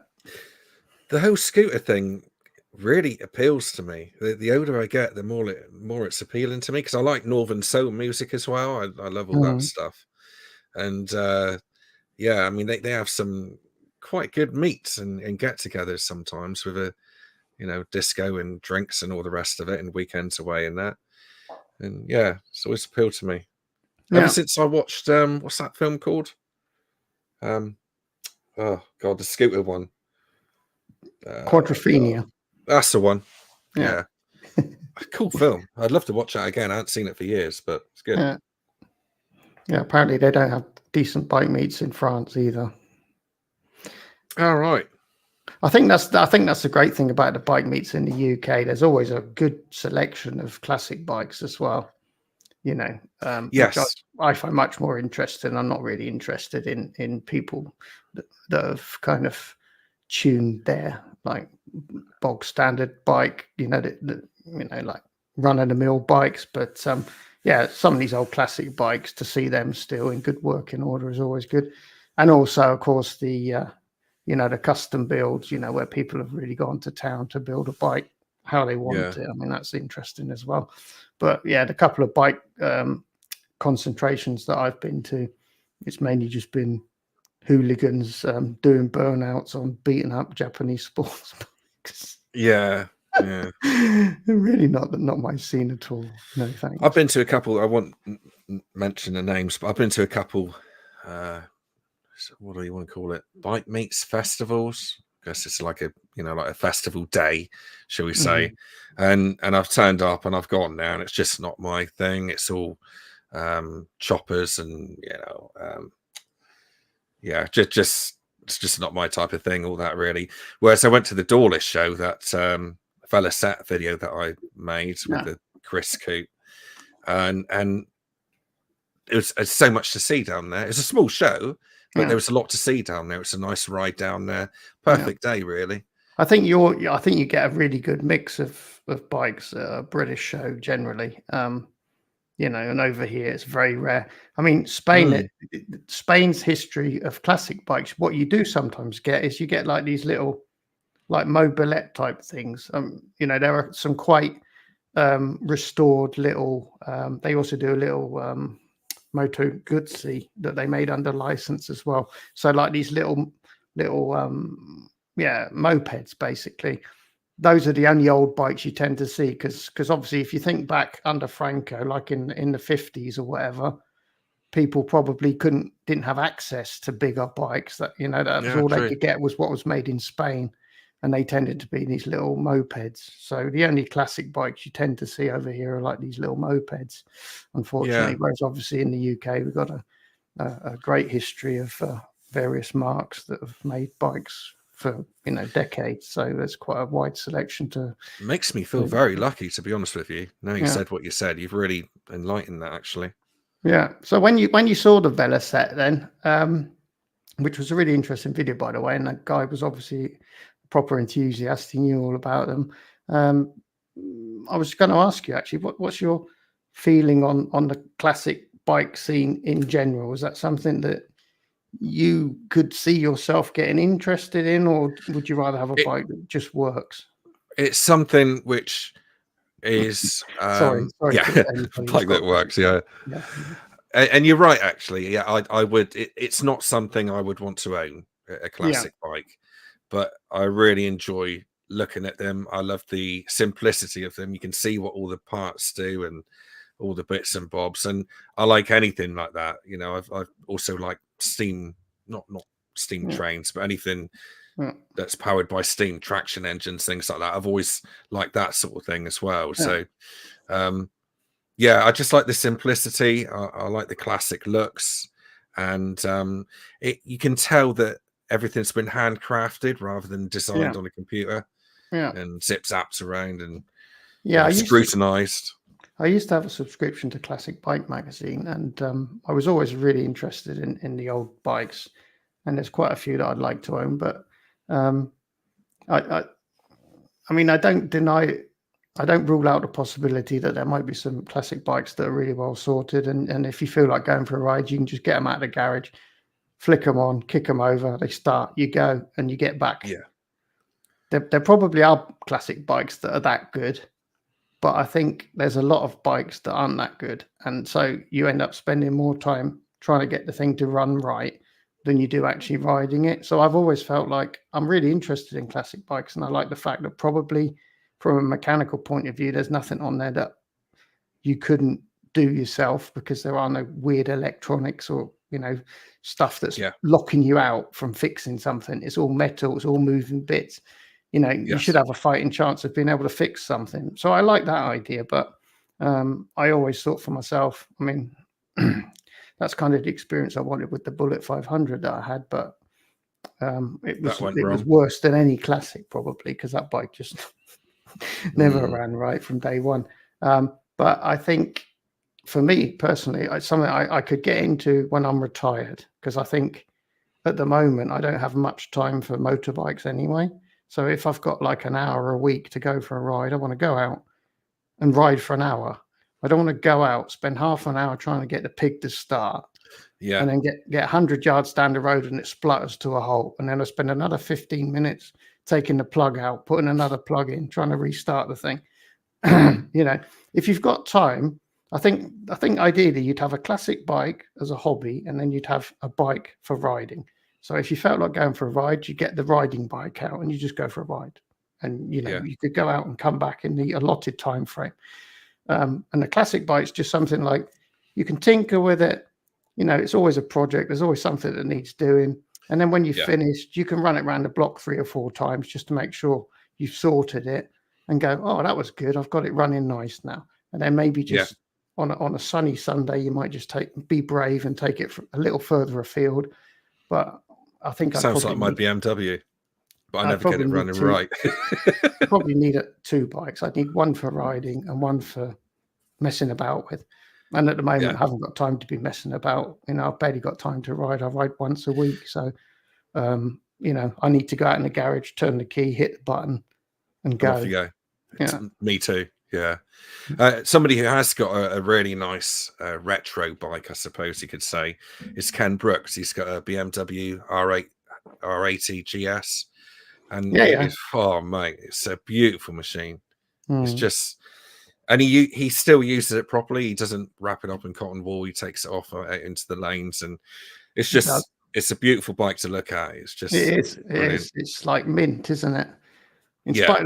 the whole scooter thing really appeals to me. The older I get, the more it's appealing to me, because I like Northern soul music as well. I love all that stuff, and yeah, I mean they have some quite good meets and get-togethers sometimes with a, you know, disco and drinks and all the rest of it, and weekends away and that. And yeah, it's always appealed to me. Ever since I watched what's that film called? Oh god, the scooter one. Quadrophenia. That's the one. Yeah. Yeah. Cool film. I'd love to watch that again. I haven't seen it for years, but it's good. Yeah. Yeah. Apparently, they don't have decent bike meets in France either. All right. I think that's the great thing about the bike meets in the UK. There's always a good selection of classic bikes as well. You know, Yes. which I find much more interesting. I'm not really interested in people that have kind of tuned their like bog standard bike. You know, like run of the mill bikes. But yeah, some of these old classic bikes, to see them still in good working order is always good. And also, of course, the the custom builds, where people have really gone to town to build a bike how they want it. I mean, that's interesting as well. But yeah, the couple of bike concentrations that I've been to, it's mainly just been hooligans doing burnouts on beaten up Japanese sports bikes. Yeah. Yeah. Really not my scene at all. No, thanks. I've been to a couple. I won't mention the names, but I've been to a couple. What do you want to call it? Bike meets festivals. I guess it's like a festival day, shall we say? And I've turned up and I've gone there, and it's just not my thing. It's all choppers and it's just not my type of thing. All that really. Whereas I went to the Doorless show, that fella set video that I made with the Chris Coupe, and it's so much to see down there. It's a small show, but there was a lot to see down there. It's a nice ride down there. Perfect day, really. I think you get a really good mix of bikes at a British show generally. And over here it's very rare. I mean, Spain's history of classic bikes, what you do sometimes get is you get like these little like mobilette type things. There are some quite restored little they also do a little Moto Guzzi that they made under license as well. So like these little mopeds basically. Those are the only old bikes you tend to see because obviously if you think back under Franco, like in the 50s or whatever, people probably didn't have access to bigger bikes. That was all they could get was what was made in Spain, and they tended to be these little mopeds. So the only classic bikes you tend to see over here are like these little mopeds, unfortunately. Whereas obviously in the UK we've got a great history of various marques that have made bikes for decades, so there's quite a wide selection to. Makes me feel very lucky, to be honest with you. Now you said what you said, you've really enlightened that actually. Yeah. So when you saw the Vela set then, which was a really interesting video by the way, and that guy was obviously a proper enthusiast, he knew all about them. I was going to ask you actually, what's your feeling on the classic bike scene in general? Is that something that you could see yourself getting interested in, or would you rather have a bike that just works? It's something which is sorry bike that works. And you're right, actually. I would. It's not something I would want to own, a classic bike, but I really enjoy looking at them. I love the simplicity of them. You can see what all the parts do and all the bits and bobs, and I like anything like that. I've also like steam, not steam trains, but anything that's powered by steam, traction engines, things like that. I've always liked that sort of thing as well. So I just like the simplicity. I like the classic looks, and you can tell that everything's been handcrafted rather than designed on a computer and zip-zapped around and scrutinized. I used to have a subscription to Classic Bike Magazine, and I was always really interested in the old bikes, and there's quite a few that I'd like to own, but I mean, I don't rule out the possibility that there might be some classic bikes that are really well sorted, and if you feel like going for a ride, you can just get them out of the garage, flick them on, kick them over, they start, you go, and you get back. There probably are classic bikes that are that good, but I think there's a lot of bikes that aren't that good. And so you end up spending more time trying to get the thing to run right than you do actually riding it. So I've always felt like I'm really interested in classic bikes. And I like the fact that probably from a mechanical point of view, there's nothing on there that you couldn't do yourself because there are no weird electronics or, stuff that's locking you out from fixing something. It's all metal, it's all moving bits. you should Yes. have a fighting chance of being able to fix something. So I like that idea, but I always thought for myself, I mean, that's kind of the experience I wanted with the Bullet 500 that I had, but it That went was wrong. worse than any classic probably, because that bike just never Mm. ran right from day one. But I think for me personally, it's something I could get into when I'm retired, because I think at the moment I don't have much time for motorbikes anyway. So if I've got like an hour a week to go for a ride, I want to go out and ride for an hour. I don't want to go out, spend half an hour trying to get the pig to start, Yeah. and then get 100 yards down the road and it splutters to a halt. And then I spend another 15 minutes taking the plug out, putting another plug in, trying to restart the thing. If you've got time, I think ideally you'd have a classic bike as a hobby, and then you'd have a bike for riding. So if you felt like going for a ride, you get the riding bike out and you just go for a ride. And you could go out and come back in the allotted time frame. And the classic bike's just something like you can tinker with it. It's always a project. There's always something that needs doing. And then when you've finished, you can run it around the block 3 or 4 times just to make sure you've sorted it and go, oh, that was good. I've got it running nice now. And then maybe just on a sunny Sunday, you might just be brave and take it a little further afield. But I think sounds like my BMW, but I never get it running right. I probably need 2 bikes. I'd need one for riding and one for messing about with. And at the moment, I haven't got time to be messing about. I've barely got time to ride. I ride once a week. So, I need to go out in the garage, turn the key, hit the button, and go. Off you go. Yeah. Me too. Yeah. Somebody who has got a really nice retro bike, I suppose you could say, is Ken Brooks. He's got a BMW R80 GS. And oh, mate, it's a beautiful machine. It's just... And he still uses it properly. He doesn't wrap it up in cotton wool. He takes it off out into the lanes, and it's just it's a beautiful bike to look at. It's just it's like mint, isn't it? In spite of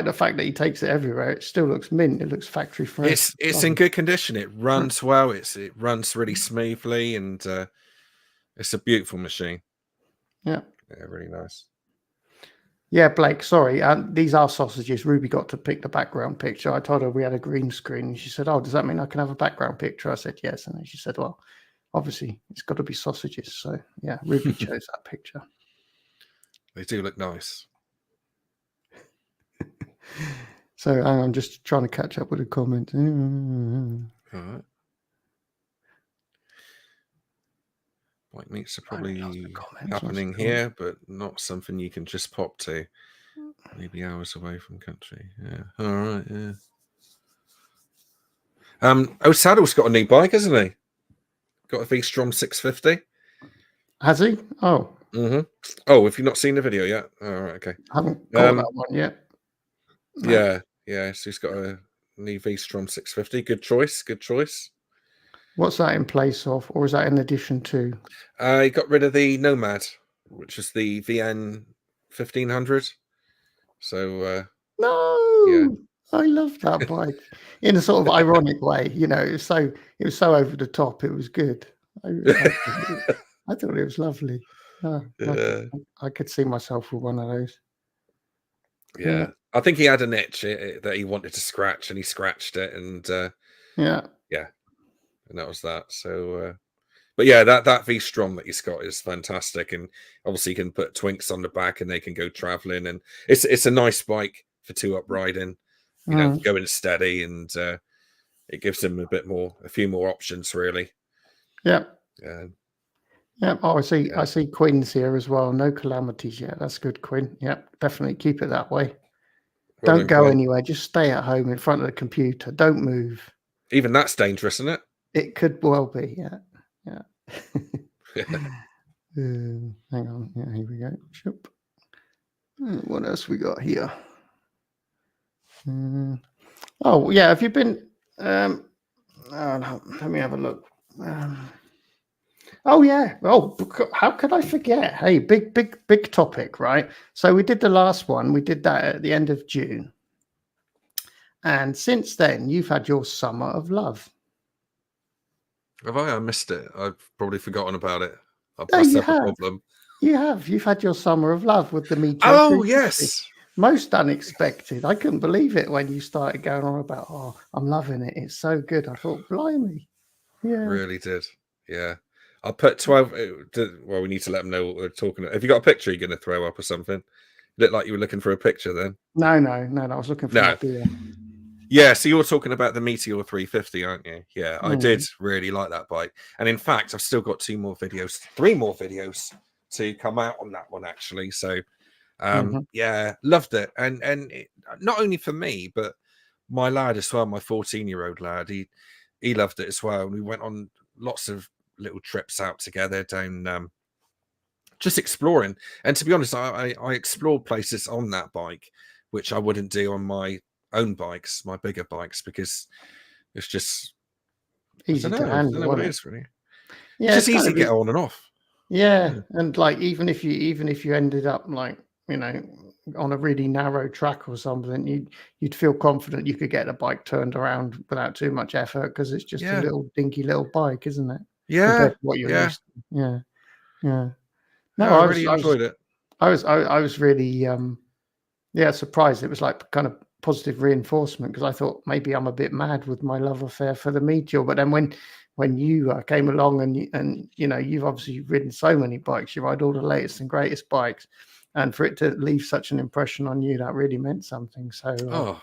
the fact that he takes it everywhere, it still looks mint. It looks factory fresh. It's in good condition. It runs well. It runs really smoothly, and it's a beautiful machine. Yeah, really nice. Yeah, Blake, sorry. These are sausages. Ruby got to pick the background picture. I told her we had a green screen. And she said, oh, does that mean I can have a background picture? I said, yes. And then she said, well, obviously, it's got to be sausages. So, yeah, Ruby chose that picture. They do look nice. So I'm just trying to catch up with the comments. All right. Bike meets are probably happening here, but not something you can just pop to. Maybe hours away from country. Yeah. All right. Yeah. Saddle's got a new bike, hasn't he? Got a V-Strom 650. Has he? Oh. Mm-hmm. Oh, have you not seen the video yet? All right. Okay. I haven't got that one yet. No. Yeah. So he's got a new V-Strom 650. Good choice. Good choice. What's that in place of, or is that in addition to? He got rid of the Nomad, which is the VN 1500. So no, I love that bike in a sort of ironic way. It was so over the top. It was good. I thought it was lovely. I could see myself with one of those. Yeah. I think he had an itch that he wanted to scratch, and he scratched it, and and that was that. So, but yeah, that V-Strom that he's got is fantastic, and obviously you can put twinks on the back, and they can go traveling, and it's a nice bike for 2-up riding, going steady, and it gives him a few more options, really. Yeah. Oh, I see Quinn's here as well. No calamities yet. That's good, Quinn. Yeah, definitely keep it that way. Don't go anywhere. Just stay at home in front of the computer. Don't move. Even that's dangerous, isn't it? It could well be. Yeah. Hang on. Yeah, here we go. Shoop. What else we got here? Oh, yeah. Have you been? Let me have a look. Oh yeah. Oh, how could I forget? Hey, big topic, right? So we did the last one. We did that at the end of June, and since then you've had your summer of love. Have I? I missed it. I've probably forgotten about it. That's a problem. You've had your summer of love with the Meteor Oh 350. yes, Most unexpected. I couldn't believe it when you started going on about, oh, I'm loving it. It's so good. I thought, blimey. Yeah. really did. Yeah, I'll put 12. Well, we need to let them know what we're talking about. Have you got a picture you're going to throw up or something? Looked like you were looking for a picture then. No. I was looking for my No. beer. Yeah, so you're talking about the Meteor 350, aren't you? Yeah, I did Mm. really like that bike. And in fact, I've still got 3 more videos to come out on that one actually. So Mhm. yeah, loved it. And not only for me, but my lad as well, my 14-year-old lad, he loved it as well. And we went on lots of little trips out together down just exploring. And to be honest, I explored places on that bike which I wouldn't do on my own bikes, my bigger bikes, because it's just Easy to I don't handle, know what it wasn't it? is really. Yeah, It's it's just kind easy of to get on and off. yeah, Yeah. and like even if you ended up like, you know, on a really narrow track or something, you'd feel confident you could get the bike turned around without too much effort because it's just a Yeah. little dinky little bike, isn't it? Compared Yeah. to what you're Yeah. used to. Yeah. Yeah. Yeah, No, I really enjoyed it. I was really yeah, surprised. It was like kind of positive reinforcement because I thought maybe I'm a bit mad with my love affair for the Meteor. But then when you came along and you know you've obviously ridden so many bikes, you ride all the latest and greatest bikes, and for it to leave such an impression on you, that really meant something. So Oh,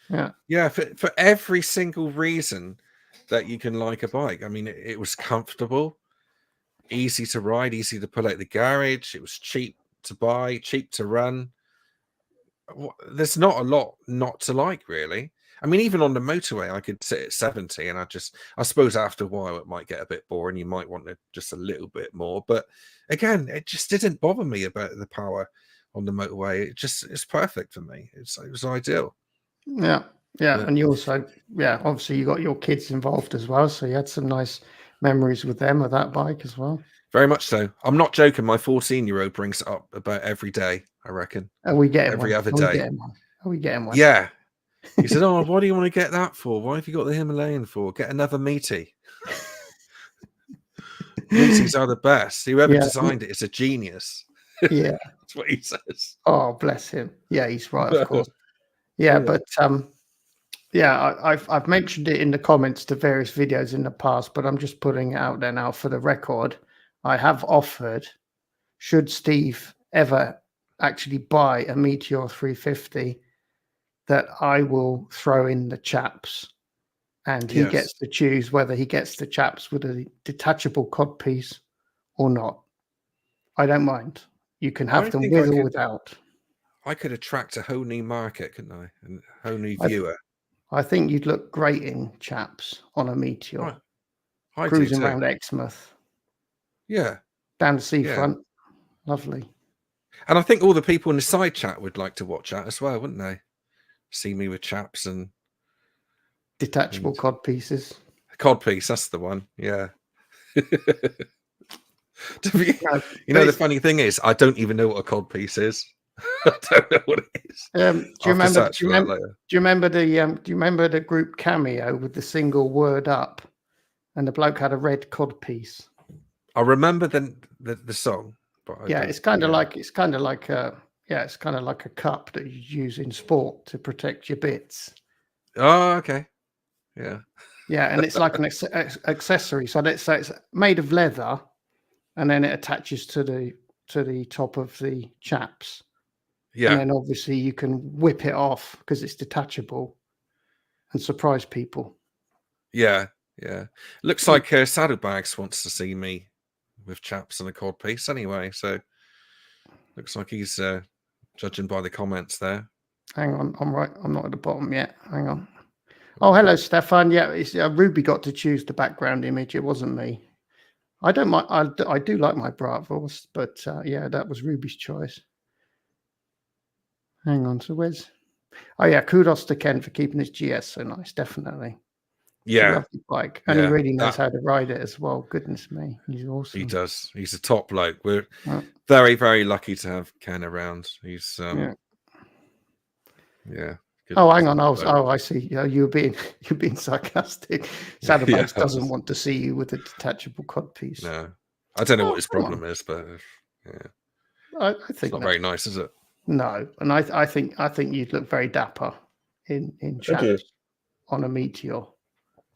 yeah, yeah, for every single reason that you can like a bike. I mean, it was comfortable, easy to ride, easy to pull out the garage. It was cheap to buy, cheap to run. There's not a lot not to like, really. I mean, even on the motorway, I could sit at 70, and I suppose after a while it might get a bit boring. You might want it just a little bit more, but again, it just didn't bother me about the power on the motorway. It's perfect for me. It was ideal. yeah, yeah. But And you also obviously you got your kids involved as well, so you had some nice memories with them of that bike as well. very much so. I'm not joking. My 14-year-old brings it up about every day. I reckon Are we getting every one? other Are we day. getting one? Are we getting one? Yeah, he said, "Oh, what do you want to get that for? Why have you got the Himalayan for? Get another meaty." Meaties are the best. Whoever Yeah, designed it is a genius. yeah. That's what he says. Oh, bless him. Yeah, he's right, of course. Yeah, Yeah. but yeah, I've mentioned it in the comments to various videos in the past, but I'm just putting it out there now for the record. I have offered, should Steve ever actually buy a Meteor 350, that I will throw in the chaps, and he Yes. gets to choose whether he gets the chaps with a detachable codpiece or not. I don't mind. You can have I them think with or without. I could attract a whole new market, couldn't I? And a whole new I th- viewer. I think you'd look great in chaps on a Meteor, I do cruising too. around Exmouth, Yeah. down the Yeah. seafront. Lovely. And I think all the people in the side chat would like to watch that as well, wouldn't they? See me with chaps and Detachable cod pieces. codpiece. That's the one. Yeah. No, You but know, the funny thing is, I don't even know what a codpiece is. I don't know what it is. do you I'll have to remember? search for that later. Do you remember the? Do you remember the group Cameo with the single word up, and the bloke had a red cod piece? I remember the song, but I Yeah, don't. it's kind of like it's kind of like a cup that you use in sport to protect your bits. Oh, okay. Yeah. Yeah, and it's like an accessory. So it's made of leather, and then it attaches to the top of the chaps. And Yeah. then obviously you can whip it off because it's detachable and surprise people. Yeah. Yeah. Looks like Saddlebags wants to see me with chaps and a cod piece anyway. So looks like he's judging by the comments there. Hang on, I'm right. I'm not at the bottom yet. Hang on. Oh, hello, Stefan. Yeah, it's, Ruby got to choose the background image. It wasn't me. I don't mind. I do like my Bratwurst, but yeah, that was Ruby's choice. Hang on. So where's? Oh yeah, kudos to Ken for keeping his GS so nice. Definitely. Yeah. Lovely bike, and he Yeah, really knows how to ride it as well. Goodness me, he's awesome. He does. He's a top bloke. We're Yeah. very, very lucky to have Ken around. He's Yeah. good, Oh, hang on. good bloke. Oh, I see. You're being sarcastic. Saddlebags doesn't want to see you with a detachable codpiece. No, I don't know Oh, what his hang problem on. is, but I It's think not that's very nice, is it? no, and I think you'd look very dapper in Thank you. chaps on a meteor,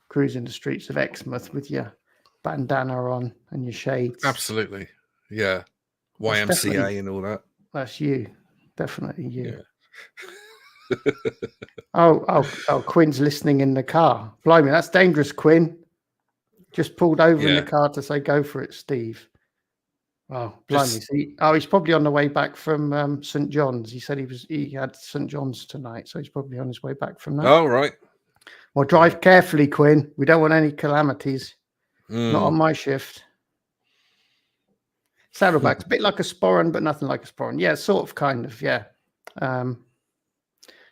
cruising the streets of Exmouth with your bandana on and your shades. Absolutely. Yeah. That's definitely YMCA and all that. that's you, definitely you. Yeah. Oh, Quinn's listening in the car. Blimey, that's dangerous, Quinn. Just pulled over in the Yeah. car to say, "Go for it, Steve." Oh, blimey! Just He's probably on the way back from St John's. He said he had St John's tonight, so he's probably on his way back from that. oh right. Well, drive carefully, Quinn. We don't want any calamities. Not on my shift. Saddleback's a bit like a sporran, but nothing like a sporran. Yeah, sort of, kind of. Yeah.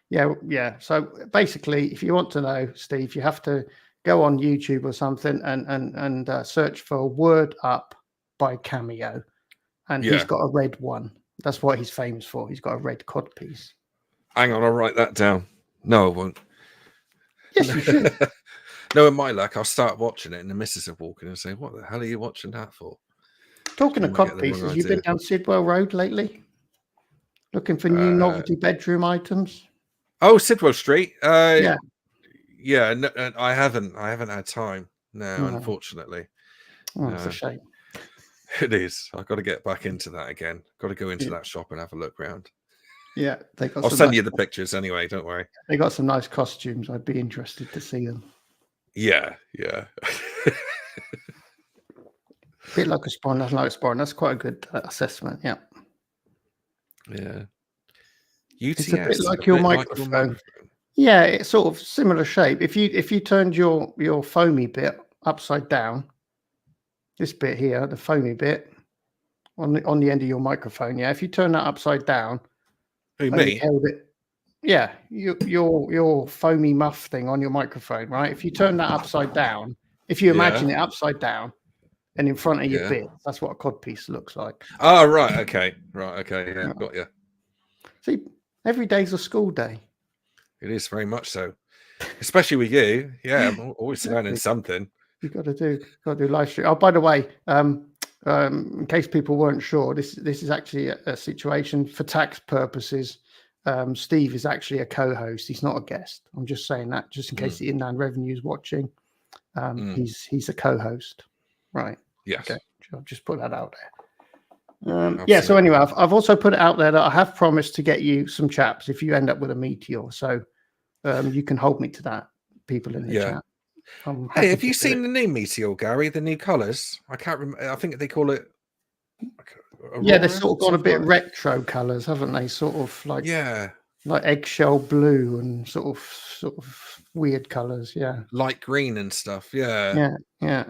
Yeah. So basically, if you want to know, Steve, you have to go on YouTube or something and search for "Word Up" by Cameo, and he's got a red one. That's what he's famous for. He's got a red codpiece. Hang on, I'll write that down. No, I won't. Yes, you should. No, in my luck, I'll start watching it, and the missus will walk in and say, "What the hell are you watching that for?" Talking of You might get the wrong codpieces, you've been idea. down Sidwell Road lately, looking for new novelty bedroom items. Oh, Sidwell Street. Yeah. Yeah. No, I haven't had time. No, unfortunately. Oh, it's a shame. It is. I've got to get back into that again. Got to go into that shop and have a look around. Yeah, I'll send you the pictures anyway. Don't worry. They got some nice costumes. I'd be interested to see them. Yeah. A bit like a spawn, nothing like a spawn. That's quite a good assessment. Yeah. Yeah. UTS, it's a bit like your microphone. Yeah, it's sort of similar shape. If you turned your foamy bit upside down, this bit here, the foamy bit on the end of your microphone. Yeah, if you turn that upside down, me held it. Yeah, your foamy muff thing on your microphone, right? If you turn that upside down, if you imagine it upside down and in front of your bit, that's what a codpiece looks like. Oh, right. Okay. Yeah, got you. See, every day's a school day. It is very much so, especially with you. Yeah, I'm always learning something. You've got to do live stream. Oh, by the way, in case people weren't sure, this is actually a situation for tax purposes. Steve is actually a co-host. He's not a guest. I'm just saying that just in case the Inland Revenue is watching. He's a co-host, right? Yes. Okay. I'll just put that out there. Yeah. So anyway, I've also put it out there that I have promised to get you some chaps if you end up with a meteor. So you can hold me to that, people in the chat. Hey, have you seen the new meteor, Gary? The new colours? I can't remember. I think they call it. Yeah, they've sort of got a bit retro colours, haven't they? Sort of like like eggshell blue and sort of weird colours. Yeah, light green and stuff. Yeah.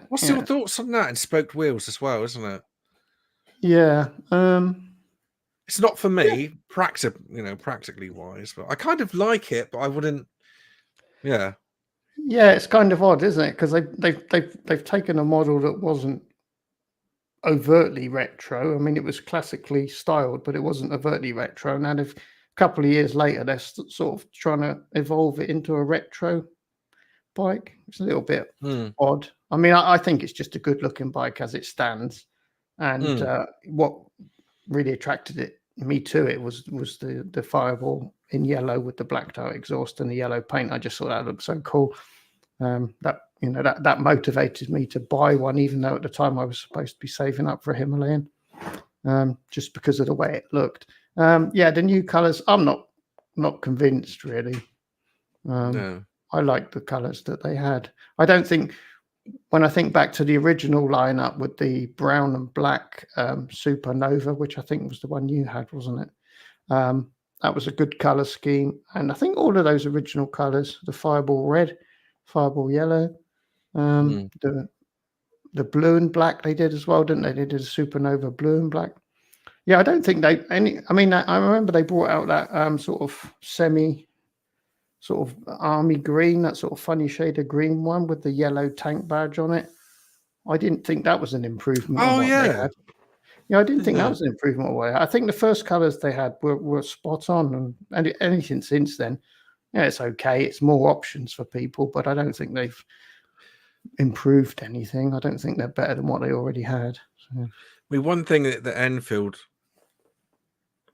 What's your thoughts on that? And spoked wheels as well, isn't it? Yeah. It's not for me, practically wise, but I kind of like it, but I wouldn't. Yeah. Yeah, it's kind of odd, isn't it? Because they've taken a model that wasn't overtly retro. I mean, it was classically styled, but it wasn't overtly retro. And then a couple of years later, they're sort of trying to evolve it into a retro bike. It's a little bit odd. I mean, I think it's just a good-looking bike as it stands. And what really attracted me to it was the Fireball in yellow with the blacked out exhaust and the yellow paint. I just thought that looked so cool. That motivated me to buy one, even though at the time I was supposed to be saving up for a Himalayan, just because of the way it looked. The new colours, I'm not convinced really. No. I like the colours that they had. I don't think, when I think back to the original lineup with the brown and black Supernova, which I think was the one you had, wasn't it? That was a good colour scheme. And I think all of those original colours, the Fireball red, Fireball yellow, the blue and black they did as well, didn't they? They did a Supernova blue and black. Yeah, I don't think I remember they brought out that sort of army green, that sort of funny shade of green one with the yellow tank badge on it. I didn't think that was an improvement. Oh, they had. Yeah, I didn't think that was an improvement. I think the first colours they had were spot on, and anything since then, it's okay. It's more options for people, but I don't think they've improved anything. I don't think they're better than what they already had. So. I mean, one thing that the Enfield,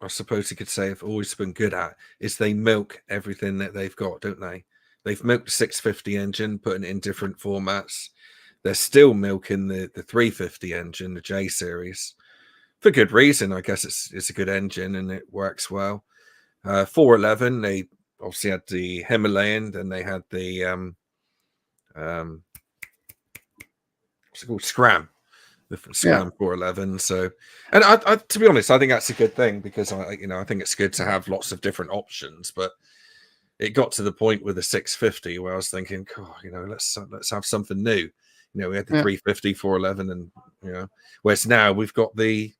I suppose you could say, have always been good at is they milk everything that they've got, don't they? They've milked the 650 engine, putting it in different formats. They're still milking the 350 engine, the J series, for good reason. I guess it's a good engine and it works well. 411, they obviously had the Himalayan, then they had the what's it called, Scram. The Scram 411. So, and I, to be honest, I think that's a good thing, because I think it's good to have lots of different options. But it got to the point with the 650 where I was thinking, oh, let's have something new. We had the 350, 411, and whereas now we've got the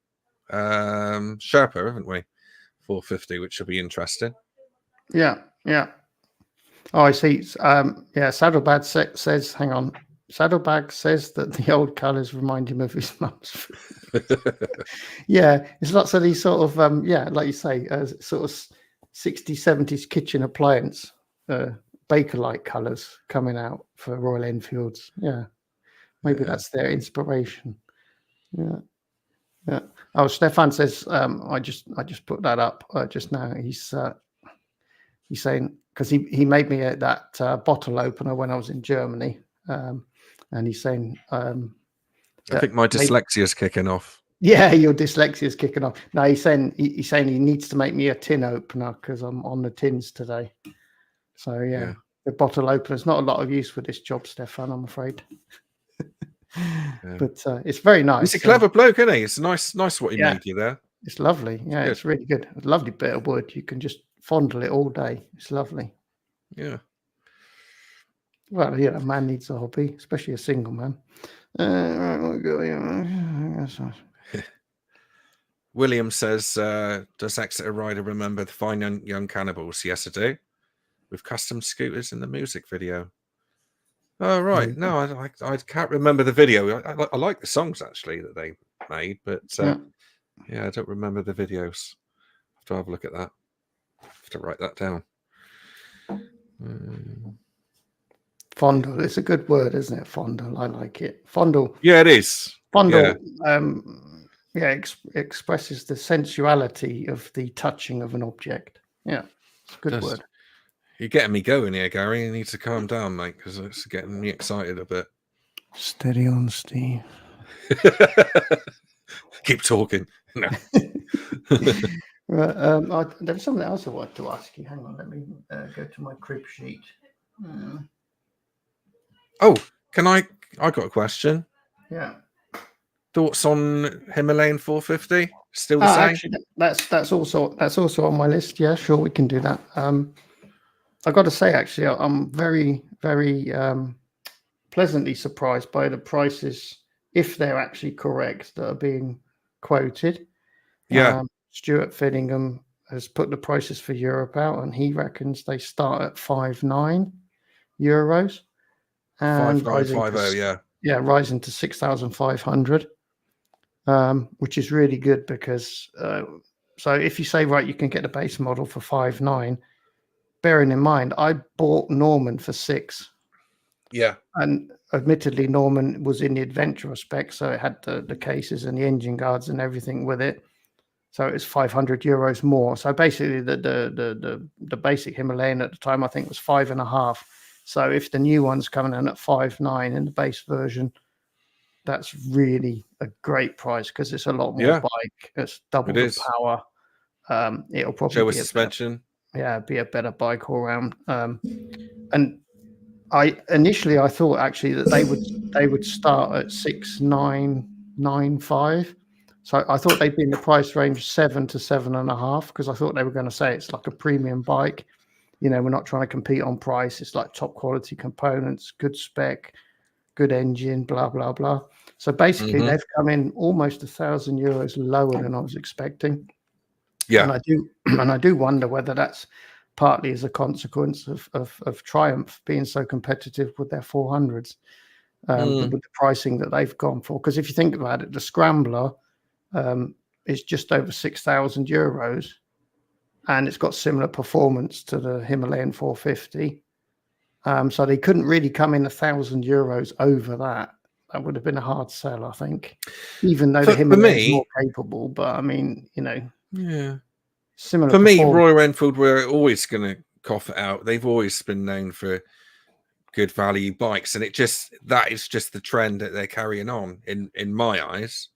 Sherpa, haven't we? 450, which will be interesting. Yeah. Oh, I see. Saddlebag says, hang on. Saddlebag says that the old colours remind him of his mum's. Yeah, it's lots of these sort of like you say, sort of 60s, 70s kitchen appliance Bakelite colours coming out for Royal Enfields. Yeah, maybe that's their inspiration. Yeah. Oh, Stefan says I just put that up just now. He's saying, because he made me that bottle opener when I was in Germany. And he's saying, I think my dyslexia is kicking off. Yeah, your dyslexia is kicking off. No, he's saying he needs to make me a tin opener because I'm on the tins today. So the bottle opener is not a lot of use for this job, Stefan, I'm afraid. But it's very nice. He's a clever bloke, isn't he? It's nice what he made you there. It's lovely. Yeah, it's really good. A lovely bit of wood. You can just fondle it all day. It's lovely. Yeah. Well, a man needs a hobby, especially a single man. William says, does Exeter Rider remember the Fine Young Cannibals? Yes, I do. With custom scooters in the music video. Oh, right. No, I can't remember the video. I like the songs, actually, that they made, but I don't remember the videos. I have to have a look at that. I have to write that down. Fondle. It's a good word, isn't it? Fondle. I like it. Fondle. Yeah, it is. Fondle. Yeah. Expresses the sensuality of the touching of an object. Yeah, it's a good word. You're getting me going here, Gary. You need to calm down, mate, because it's getting me excited a bit. Steady on, Steve. Keep talking. No. There was something else I wanted to ask you. Hang on, let me go to my crib sheet. Oh, I got a question. Yeah. Thoughts on Himalayan 450? Still the same? Actually, that's also on my list. Yeah, sure, we can do that. I got to say, actually, I'm very, very pleasantly surprised by the prices, if they're actually correct, that are being quoted. Yeah. Stuart Fidingham has put the prices for Europe out, and he reckons they start at €5,900. And 5950, rising to 6,500, which is really good because so if you say, right, you can get the base model for 5,900, bearing in mind I bought Norman for 6,000. Yeah. And admittedly, Norman was in the adventurer spec, so it had the cases and the engine guards and everything with it. So it was €500 more. So basically, the basic Himalayan at the time, I think, was 5,500. So if the new one's coming in at 5,900 in the base version, that's really a great price because it's a lot more bike. It's double the power. It'll probably show a suspension. Be a better bike all around. And I initially thought actually that they would start at 6,995. So I thought they'd be in the price range 7 to 7.5 because I thought they were going to say it's like a premium bike. We're not trying to compete on price. It's like top quality components, good spec, good engine, blah, blah, blah. So basically they've come in almost €1,000 lower than I was expecting. Yeah. And I do wonder whether that's partly as a consequence of Triumph being so competitive with their 400s, with the pricing that they've gone for. Because if you think about it, the Scrambler is just over €6,000, and it's got similar performance to the Himalayan 450. So they couldn't really come in €1,000 over that. That would have been a hard sell, I think, even though the Himalayan is more capable. But I mean, yeah. similar For me, performance. Royal Enfield were always going to cough it out. They've always been known for good value bikes, and that is just the trend that they're carrying on in my eyes.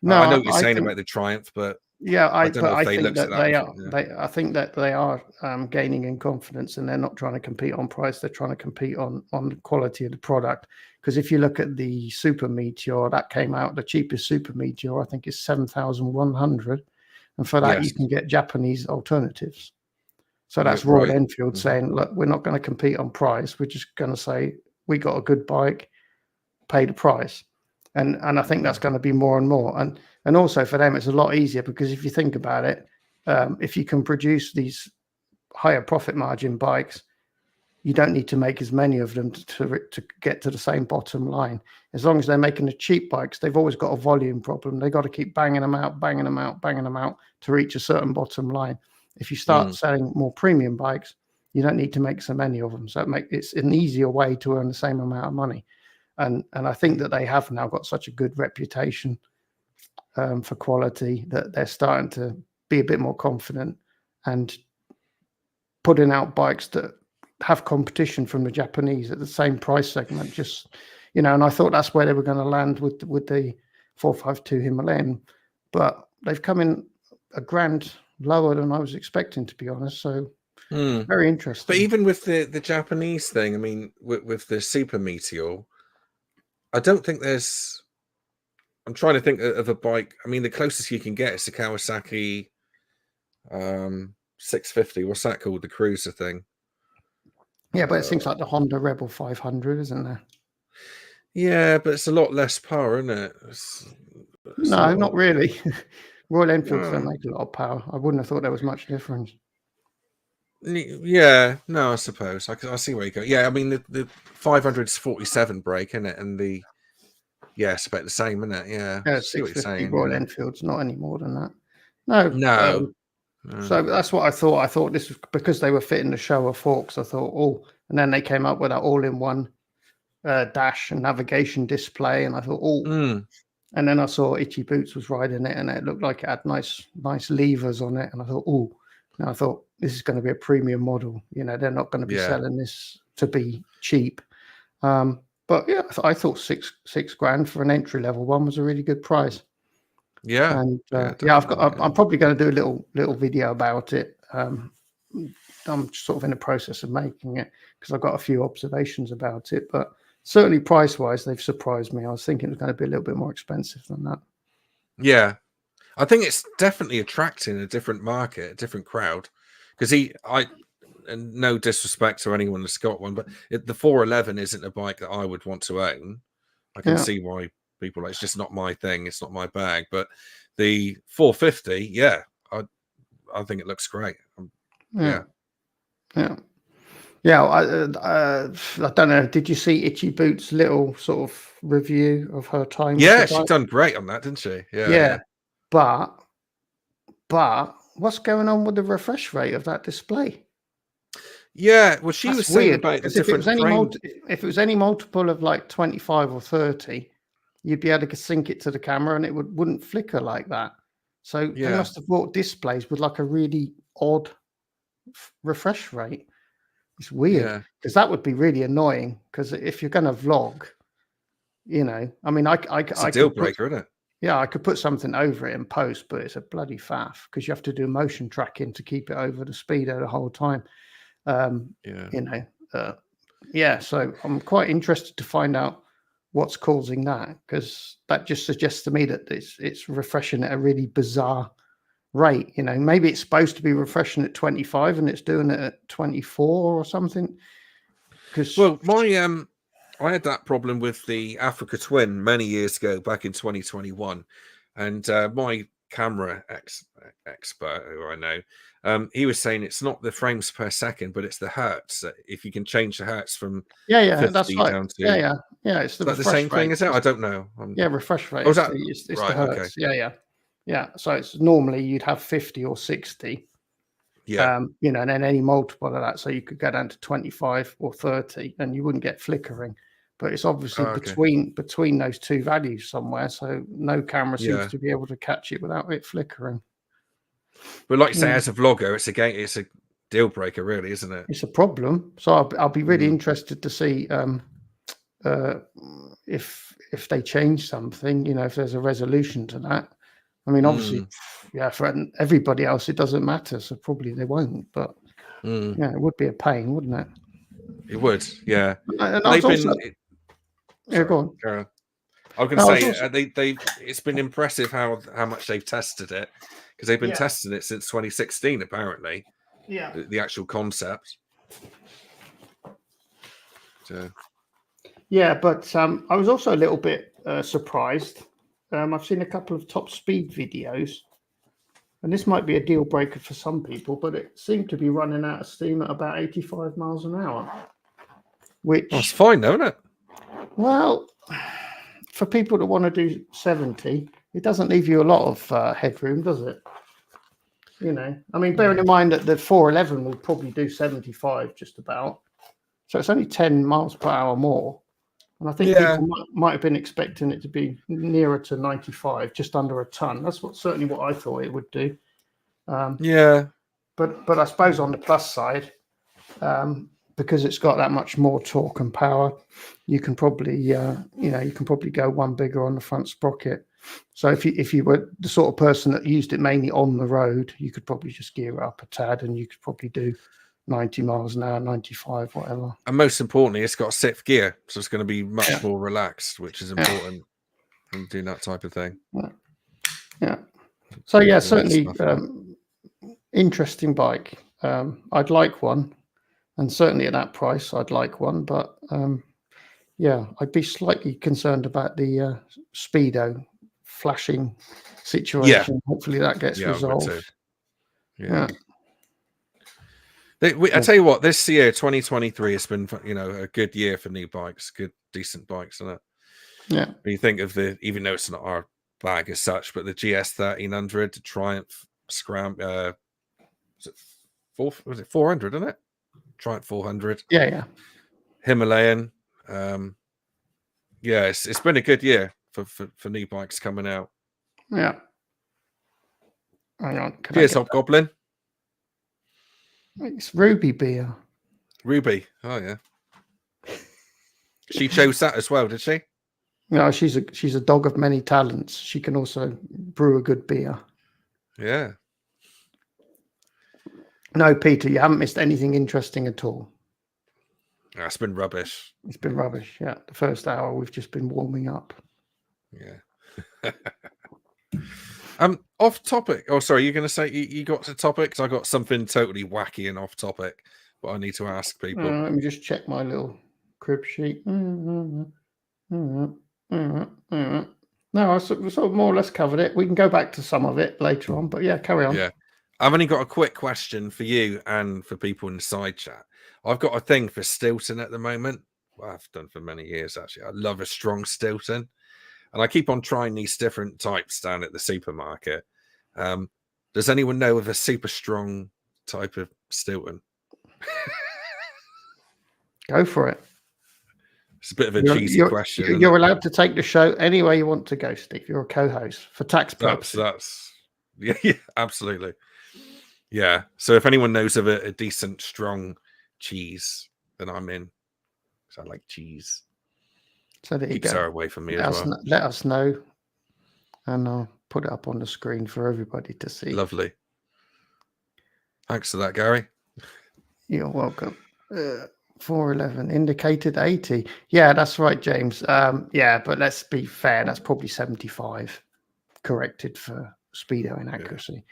No, I know what you're saying think, about the Triumph, but yeah, I don't know if they think looked at that that they are. differently. I think that they are gaining in confidence, and they're not trying to compete on price. They're trying to compete on the quality of the product. Because if you look at the Super Meteor, that came out, the cheapest Super Meteor, I think, is 7,100, and for that you can get Japanese alternatives. So that's Royal Enfield saying, look, we're not going to compete on price. We're just going to say we got a good bike, pay the price. And I think that's going to be more and more. And also for them, it's a lot easier because if you think about it, if you can produce these higher profit margin bikes, you don't need to make as many of them to get to the same bottom line. As long as they're making the cheap bikes, they've always got a volume problem. They've got to keep banging them out to reach a certain bottom line. If you start selling more premium bikes, you don't need to make so many of them. So it's an easier way to earn the same amount of money. And I think that they have now got such a good reputation for quality that they're starting to be a bit more confident and putting out bikes that have competition from the Japanese at the same price segment. Just and I thought that's where they were going to land with the 452 Himalayan, but they've come in $1,000 lower than I was expecting, to be honest. So very interesting. But even with the Japanese thing, I mean, with the Super Meteor, I don't think there's. I'm trying to think of a bike. I mean, the closest you can get is the Kawasaki 650. What's that called? The cruiser thing. Yeah, but it seems like the Honda Rebel 500, isn't there? Yeah, but it's a lot less power, isn't it? No, not really. Royal Enfields don't make a lot of power. I wouldn't have thought there was much difference. Yeah, no, I suppose. I see where you go. Yeah, I mean, the 500 is 47 brake, isn't it? And it's about the same, isn't it? Yeah, Yeah, see what you're 650 saying. Royal Enfields, not any more than that. No. So that's what I thought. I thought this was because they were fitting the Showa forks. I thought, and then they came up with that all-in-one dash and navigation display, and I thought, and then I saw Itchy Boots was riding it, and it looked like it had nice levers on it, and I thought, and I thought this is going to be a premium model. They're not going to be selling this to be cheap. But yeah, I thought $6,000 for an entry level one was a really good price. Yeah, and I'm probably going to do a little video about it. I'm sort of in the process of making it because I've got a few observations about it, but certainly price wise, they've surprised me. I was thinking it was going to be a little bit more expensive than that. Yeah, I think it's definitely attracting a different market, a different crowd. Because and no disrespect to anyone that's got one, but the 411 isn't a bike that I would want to own. I can see why people it's just not my thing. It's not my bag. But the 450, I think it looks great. Yeah. I don't know. Did you see Itchy Boots' little sort of review of her time? Yeah, she's done great on that, didn't she? Yeah. But what's going on with the refresh rate of that display? Yeah, well, she was saying about the different if it was any multiple of like 25 or 30, you'd be able to sync it to the camera and it wouldn't flicker like that. So they must have bought displays with like a really odd refresh rate. It's weird because that would be really annoying. Because if you're going to vlog, I mean, it's a deal breaker, isn't it? Yeah, I could put something over it in post, but it's a bloody faff because you have to do motion tracking to keep it over the speedo the whole time. So I'm quite interested to find out what's causing that, because that just suggests to me that it's refreshing at a really bizarre rate. Maybe it's supposed to be refreshing at 25 and it's doing it at 24 or something. Well, I had that problem with the Africa Twin many years ago, back in 2021, and my camera expert, who I know, he was saying it's not the frames per second, but it's the hertz. If you can change the hertz from 50 that's right. down to it's the same rate. thing as that. I don't know. Refresh rate. Oh, is that it's right? The hertz. Okay. Yeah. So it's normally you'd have 50 or 60, Yeah. You know, and then any multiple of that, so you could go down to 25 or 30, and you wouldn't get flickering. But it's obviously Okay. between those two values somewhere, so no camera seems Yeah. to be able to catch it without it flickering. But like you say, Yeah. as a vlogger, it's a deal breaker, really, isn't it? It's a problem. So I'll be really Mm. interested to see if they change something. You know, if there's a resolution to that. I mean, obviously, yeah, for everybody else, it doesn't matter. So probably they won't. But yeah, it would be a pain, wouldn't it? It would, yeah. And But I was they've also, been. yeah, go on. Carry on. I was going No, I to was say also, they've. It's been impressive how much they've tested it, because they've been Yeah. testing it since 2016, apparently. yeah, The actual concept. So, yeah, but I was also a little bit surprised. I've seen a couple of top speed videos, and this might be a deal breaker for some people, but it seemed to be running out of steam at about 85 miles an hour. Which, it's fine, though, isn't it? well, for people that want to do 70, it doesn't leave you a lot of headroom, does it? You know, I mean, bearing in mind that the 411 will probably do 75 just about. So it's only 10 miles per hour more. And I think people might have been expecting it to be nearer to 95, just under a ton. That's certainly what I thought it would do. Yeah. But I suppose on the plus side, because it's got that much more torque and power, you can probably go one bigger on the front sprocket. So if you were the sort of person that used it mainly on the road, you could probably just gear it up a tad, and you could probably do 90 miles an hour, 95, whatever. And most importantly, it's got a sixth gear, so it's going to be much more relaxed, which is important when doing that type of thing. Yeah. So yeah, certainly interesting bike. I'd like one, and certainly at that price, I'd like one. But yeah, I'd be slightly concerned about the speedo flashing situation. Hopefully that gets resolved. Yeah. I tell you what, this year 2023 has been, a good year for new bikes, good decent bikes, isn't it? Yeah. When you think of even though it's not our bag as such, but the GS 1300, the Triumph Scram, was it 400, isn't it? Triumph 400. Yeah. Himalayan. Yeah, it's been a good year for new bikes coming out. Yeah. Hang on. Cheers, Hobgoblin. It's Ruby beer. Ruby. Oh yeah. She chose that as well, did she? No, she's a dog of many talents. She can also brew a good beer. Yeah. No, Peter, you haven't missed anything interesting at all. It's been rubbish. It's been rubbish. Yeah. The first hour we've just been warming up. Yeah. Off topic. Oh, sorry, you're going to say you got to topics? I got something totally wacky and off topic, but I need to ask people. Let me just check my little crib sheet. No, I sort of more or less covered it. We can go back to some of it later on, but yeah, carry on. Yeah. I've only got a quick question for you and for people in the side chat. I've got a thing for Stilton at the moment. Well, I've done for many years, actually. I love a strong Stilton. And I keep on trying these different types down at the supermarket. Does anyone know of a super strong type of Stilton? Go for it. It's a bit of a cheesy question. You're allowed to take the show any way you want to go, Steve. You're a co-host for tax purposes. Yeah, absolutely. Yeah. So if anyone knows of a decent, strong cheese, then I'm in. Because I like cheese. So there you go. Keeps her away from me as well. Let us know, and I'll put it up on the screen for everybody to see. Lovely. Thanks for that, Gary. You're welcome. 411 indicated 80. Yeah, that's right, James. Yeah, but let's be fair. That's probably 75 corrected for speedo inaccuracy.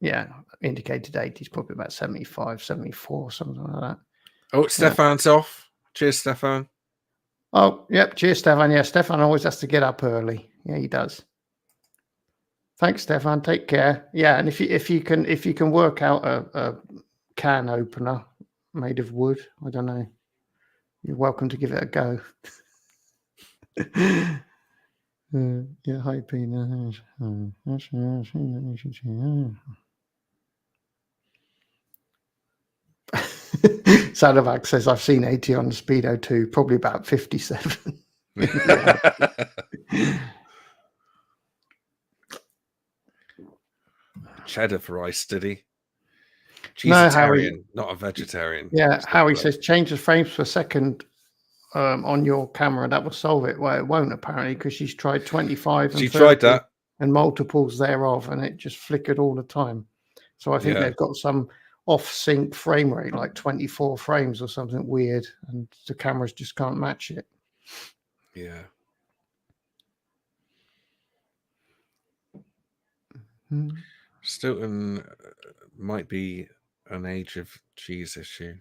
Yeah, indicated 80 is probably about 75, 74, something like that. Oh, Stefan's off. Cheers, Stefan. Oh, yep. Cheers, Stefan. Yeah, Stefan always has to get up early. Yeah, he does. Thanks, Stefan. Take care. Yeah, and if you can work out a can opener made of wood, I don't know, you're welcome to give it a go. Yeah, hi, Peter. Saddleback says, I've seen 80 on the Speedo too, probably about 57. Cheddar for ice, did he? No, Cheesetarian, not a vegetarian. Yeah, Howie says, change the frames per second on your camera. That will solve it. Well, it won't, apparently, because she's tried 25 and 30 tried that. and multiples thereof, and it just flickered all the time. So I think they've got some off-sync frame rate, like 24 frames or something weird, and the cameras just can't match it. Yeah. Stilton might be an age of cheese issue.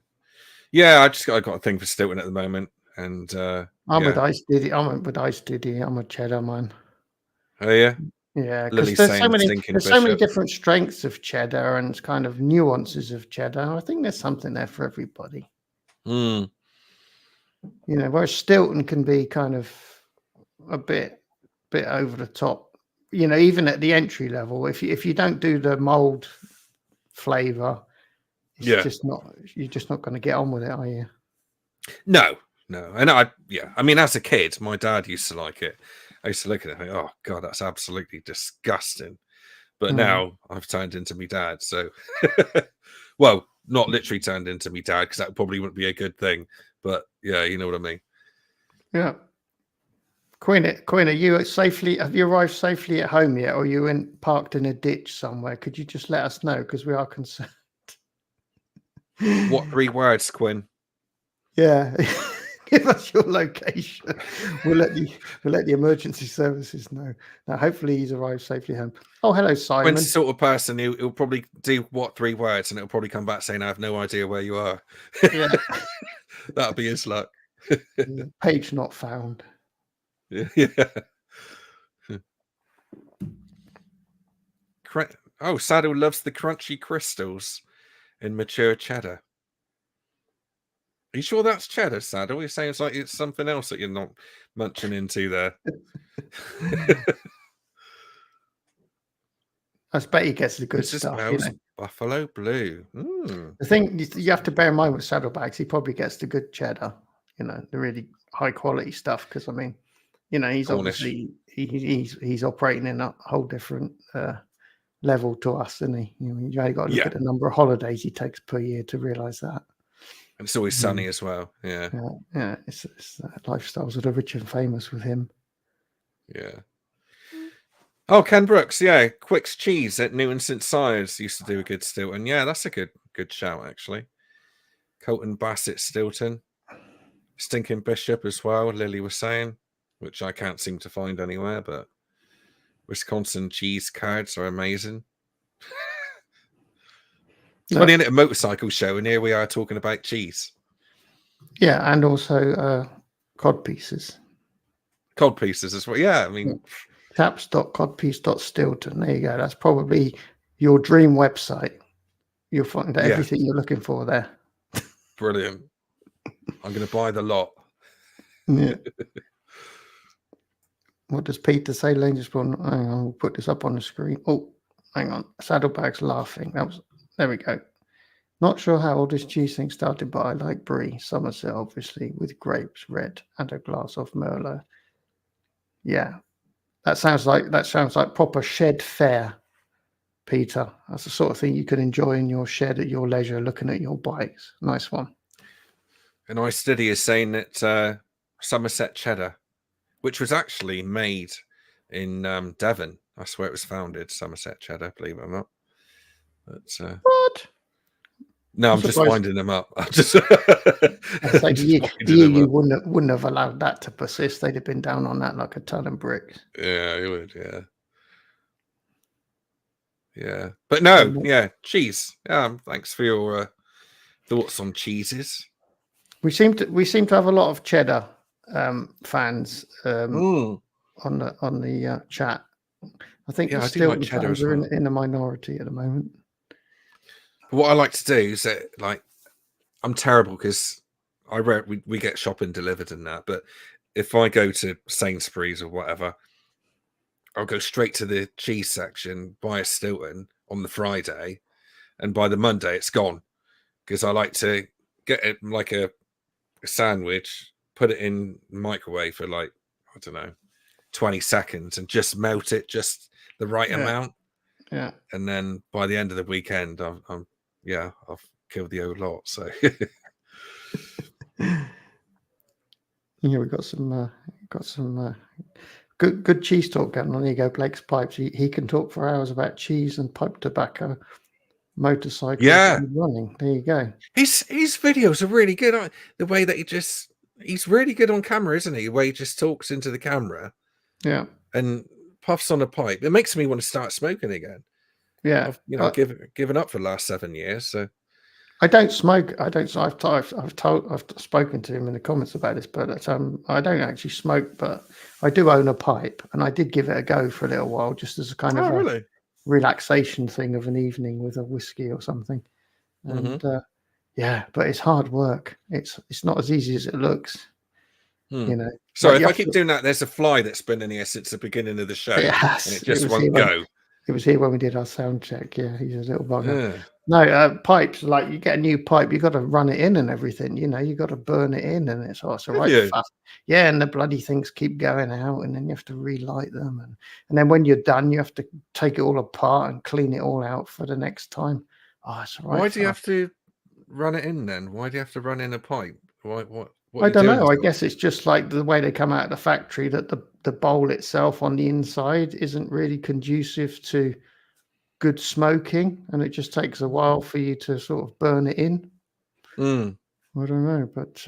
Yeah, I got a thing for Stilton at the moment, and I'm with Ice Diddy. I'm a cheddar man. Oh yeah, yeah, because there's so many different strengths of cheddar and kind of nuances of cheddar. I think there's something there for everybody. You know, whereas Stilton can be kind of a bit over the top. You know, even at the entry level, if you don't do the mold flavor, it's just not. You're just not going to get on with it, are you? No. And I mean, as a kid, my dad used to like it. I used to look at it and think, oh God, that's absolutely disgusting. But now I've turned into me dad. So, well, not literally turned into me dad, because that probably wouldn't be a good thing. But yeah, you know what I mean. Yeah. Quinn, have you arrived safely at home yet, or are you parked in a ditch somewhere? Could you just let us know, because we are concerned. What 3 words, Quinn? Yeah. Give us your location. We'll let the emergency services know. Now, hopefully he's arrived safely home. Oh, hello, Simon. Quinn's the sort of person who'll probably do what 3 words, and it'll probably come back saying, I have no idea where you are. Yeah. That'll be his luck. Page not found. Yeah. Oh, Saddle loves the crunchy crystals in mature cheddar. Are you sure that's cheddar, Saddle? You're saying it's something else that you're not munching into there. I bet he gets the good stuff. You know? Buffalo blue. The thing you have to bear in mind with Saddlebags, he probably gets the good cheddar. You know, the really high quality stuff. Because I mean, you know, he's Cornish. Obviously he's operating in a whole different level to us, isn't he? You know, you only got to look at the number of holidays he takes per year to realize that. And it's always sunny as well. Yeah. It's lifestyles that are rich and famous with him. Yeah. Oh, Ken Brooks, yeah. Quick's Cheese at Newton St. Sides used to do a good Stilton. Yeah, that's a good shout, actually. Colton Bassett Stilton. Stinking Bishop as well, Lily was saying, which I can't seem to find anywhere, but Wisconsin cheese cards are amazing. Funny, isn't it? A motorcycle show, and here we are talking about cheese. Yeah, and also cod pieces. Cod pieces as well. Yeah, I mean, taps.codpiece.stilton. There you go. That's probably your dream website. You'll find everything you're looking for there. Brilliant. I'm going to buy the lot. Yeah. What does Peter say? Hang on, we'll put this up on the screen. Oh, hang on. Saddlebags laughing. There we go. Not sure how all this cheese thing started, but I like brie. Somerset, obviously, with grapes, red, and a glass of Merlot. Yeah. That sounds like proper shed fare, Peter. That's the sort of thing you can enjoy in your shed at your leisure, looking at your bikes. Nice one. And I study is saying that Somerset cheddar, which was actually made in Devon. That's where it was founded, Somerset cheddar, believe it or not. But, what? No, I'm just winding them up. You wouldn't have allowed that to persist. They'd have been down on that like a ton of bricks. Yeah, it would. Yeah. Yeah, but no, cheese. Thanks for your thoughts on cheeses. We seem to have a lot of cheddar fans on the chat. I think the Stilton fans are in the minority at the moment. What I like to do is I'm terrible because we get shopping delivered and that, but if I go to Sainsbury's or whatever, I'll go straight to the cheese section, buy a Stilton on the Friday, and by the Monday it's gone, because I like to get it like a sandwich, put it in the microwave for like, I don't know, 20 seconds and just melt it just the right amount. Yeah. And then by the end of the weekend, I've killed the old lot. So Yeah, we've got some good cheese talk going on. Here you go, Blake's Pipes. He can talk for hours about cheese and pipe tobacco, motorcycles, and running. There you go. His videos are really good. The way that he's really good on camera, isn't he? The way he just talks into the camera, Yeah, and puffs on a pipe. It makes me want to start smoking again. Yeah, I've given up for the last 7 years. So I don't smoke. I've spoken to him in the comments about this, but I don't actually smoke, but I do own a pipe, and I did give it a go for a little while, just as a kind of a relaxation thing of an evening with a whiskey or something. And yeah, but it's hard work. It's not as easy as it looks. You know. So if I keep doing that, there's a fly that's been in here since the beginning of the show, and it just won't go. It was here when we did our sound check. Yeah, he's a little bugger. Yeah. No, pipes, like you get a new pipe, you got to run it in and everything. You got to burn it in, and it's a right fast. Yeah, and the bloody things keep going out, and then you have to relight them, and then when you're done, you have to take it all apart and clean it all out for the next time. Oh, it's right. Why do you have to run it in then? Why do you have to run in a pipe? What I don't know. I guess it's just like the way they come out of the factory, that the bowl itself on the inside isn't really conducive to good smoking, and it just takes a while for you to sort of burn it in. I don't know, but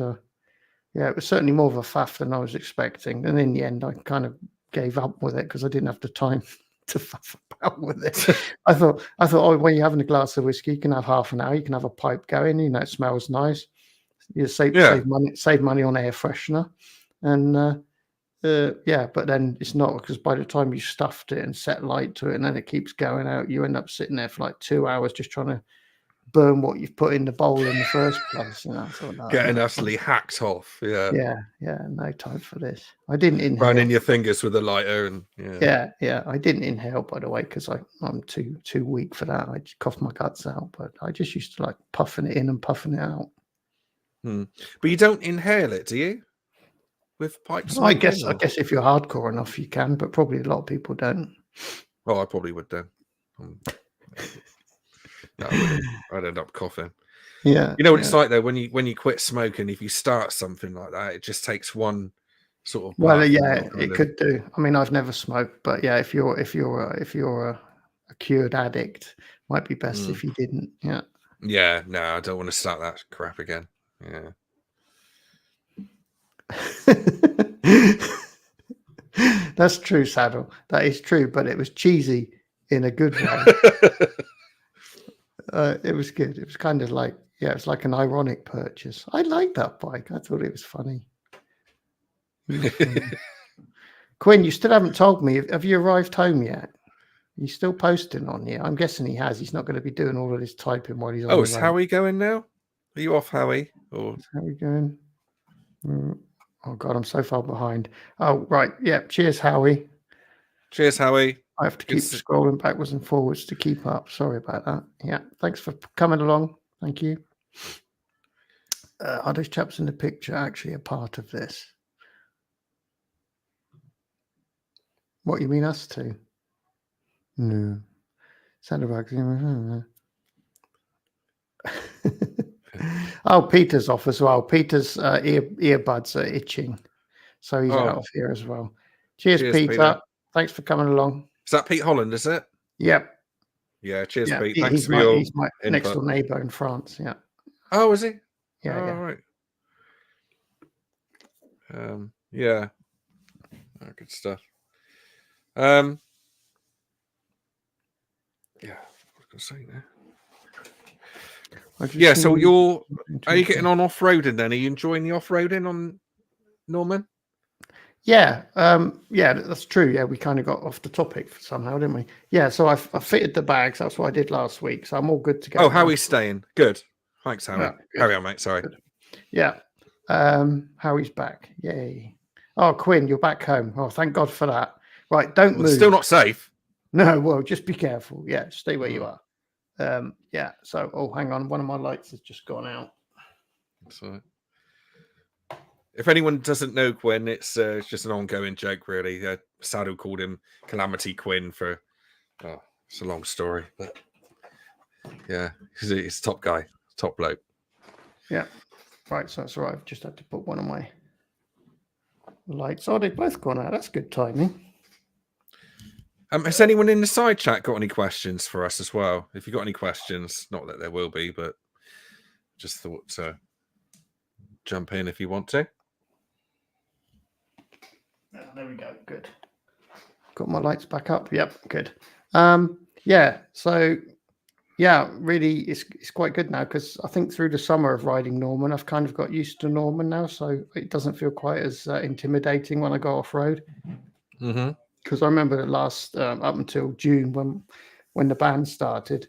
yeah, it was certainly more of a faff than I was expecting. And in the end, I kind of gave up with it because I didn't have the time to faff about with it. I thought, oh, when you're having a glass of whiskey, you can have half an hour, you can have a pipe going, it smells nice. You save money on air freshener, and yeah, but then it's not, because by the time you stuffed it and set light to it, and then it keeps going out, you end up sitting there for like 2 hours just trying to burn what you've put in the bowl in the first place. Getting utterly hacked off. Yeah, no time for this. I didn't inhale. Running your fingers with a lighter, and yeah. I didn't inhale, by the way, because I'm too weak for that. I just coughed my guts out, but I just used to like puffing it in and puffing it out. But you don't inhale it, do you? With pipes? I guess if you're hardcore enough, you can, but probably a lot of people don't. Oh, I probably would do. I'd end up coughing. Yeah, you know what it's like though when you quit smoking. If you start something like that, it just takes one sort of. Well, yeah, it could do. I mean, I've never smoked, but yeah, if you're a cured addict, might be best if you didn't. Yeah. Yeah, no, I don't want to start that crap again. Yeah. That's true, Saddle. That is true, but it was cheesy in a good way. It was good. It was kind of like, it was like an ironic purchase. I liked that bike. I thought it was funny. Quinn, you still haven't told me. Have you arrived home yet? He's still posting on here. I'm guessing he has. He's not going to be doing all of this typing while he's on. Oh, is Howie going now? Are you off, Howie? Or is Howie going? Oh God, I'm so far behind. Oh right, yeah. Cheers, Howie. Cheers, Howie. I have to keep scrolling backwards and forwards to keep up. Sorry about that. Yeah, thanks for coming along. Thank you. Are those chaps in the picture actually a part of this? What, you mean us two? No. Oh, Peter's off as well. Peter's earbuds are itching, so he's out of here as well. Cheers, Peter. Thanks for coming along. Is that Pete Holland, is it? Yep. Yeah, cheers, Pete. Thanks for your He's my next door neighbour in France, yeah. Oh, is he? Yeah, yeah. Right. Yeah. Oh, good stuff. Yeah, what was I going to say now? Yeah, so are you getting on off-roading then? Are you enjoying the off-roading on Norman? Yeah, yeah, that's true. Yeah, we kind of got off the topic somehow, didn't we? Yeah, so I fitted the bags. That's what I did last week. So I'm all good to go. Oh, Howie's staying. Good. Thanks, Howie. Yeah, Carry on, mate. Sorry. Good. Yeah. Howie's back. Yay. Oh, Quinn, you're back home. Oh, thank God for that. Right, don't move. Still not safe. No, well, just be careful. Yeah, stay where you are. Yeah, so, hang on. One of my lights has just gone out. So, if anyone doesn't know Quinn, it's just an ongoing joke, really. Saddle called him Calamity Quinn for. Oh, it's a long story, but yeah, he's top guy, top bloke. Yeah. Right. So that's right. I've just had to put one of my lights. Oh, they've both gone out. That's good timing. Has anyone in the side chat got any questions for us as well? If you've got any questions, not that there will be, but just thought to jump in if you want to. There we go. Good. Got my lights back up. Yep. Good. Yeah. So, yeah, really, it's quite good now because I think through the summer of riding Norman, I've kind of got used to Norman now, so it doesn't feel quite as intimidating when I go off road. Mm-hmm. Because I remember the last up until June when the band started,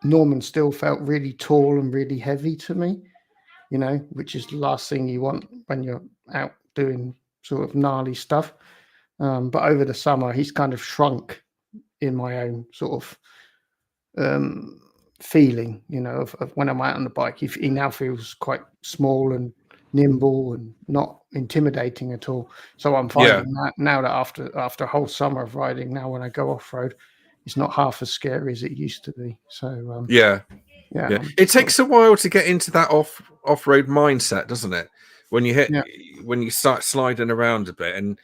Norman still felt really tall and really heavy to me, which is the last thing you want when you're out doing sort of gnarly stuff. But over the summer, he's kind of shrunk in my own sort of feeling, of when I'm out on the bike. He now feels quite small and nimble and not intimidating at all. So I'm finding that now that after a whole summer of riding, now when I go off road, it's not half as scary as it used to be. So yeah. It takes a while to get into that off-road mindset, doesn't it? When you start sliding around a bit, and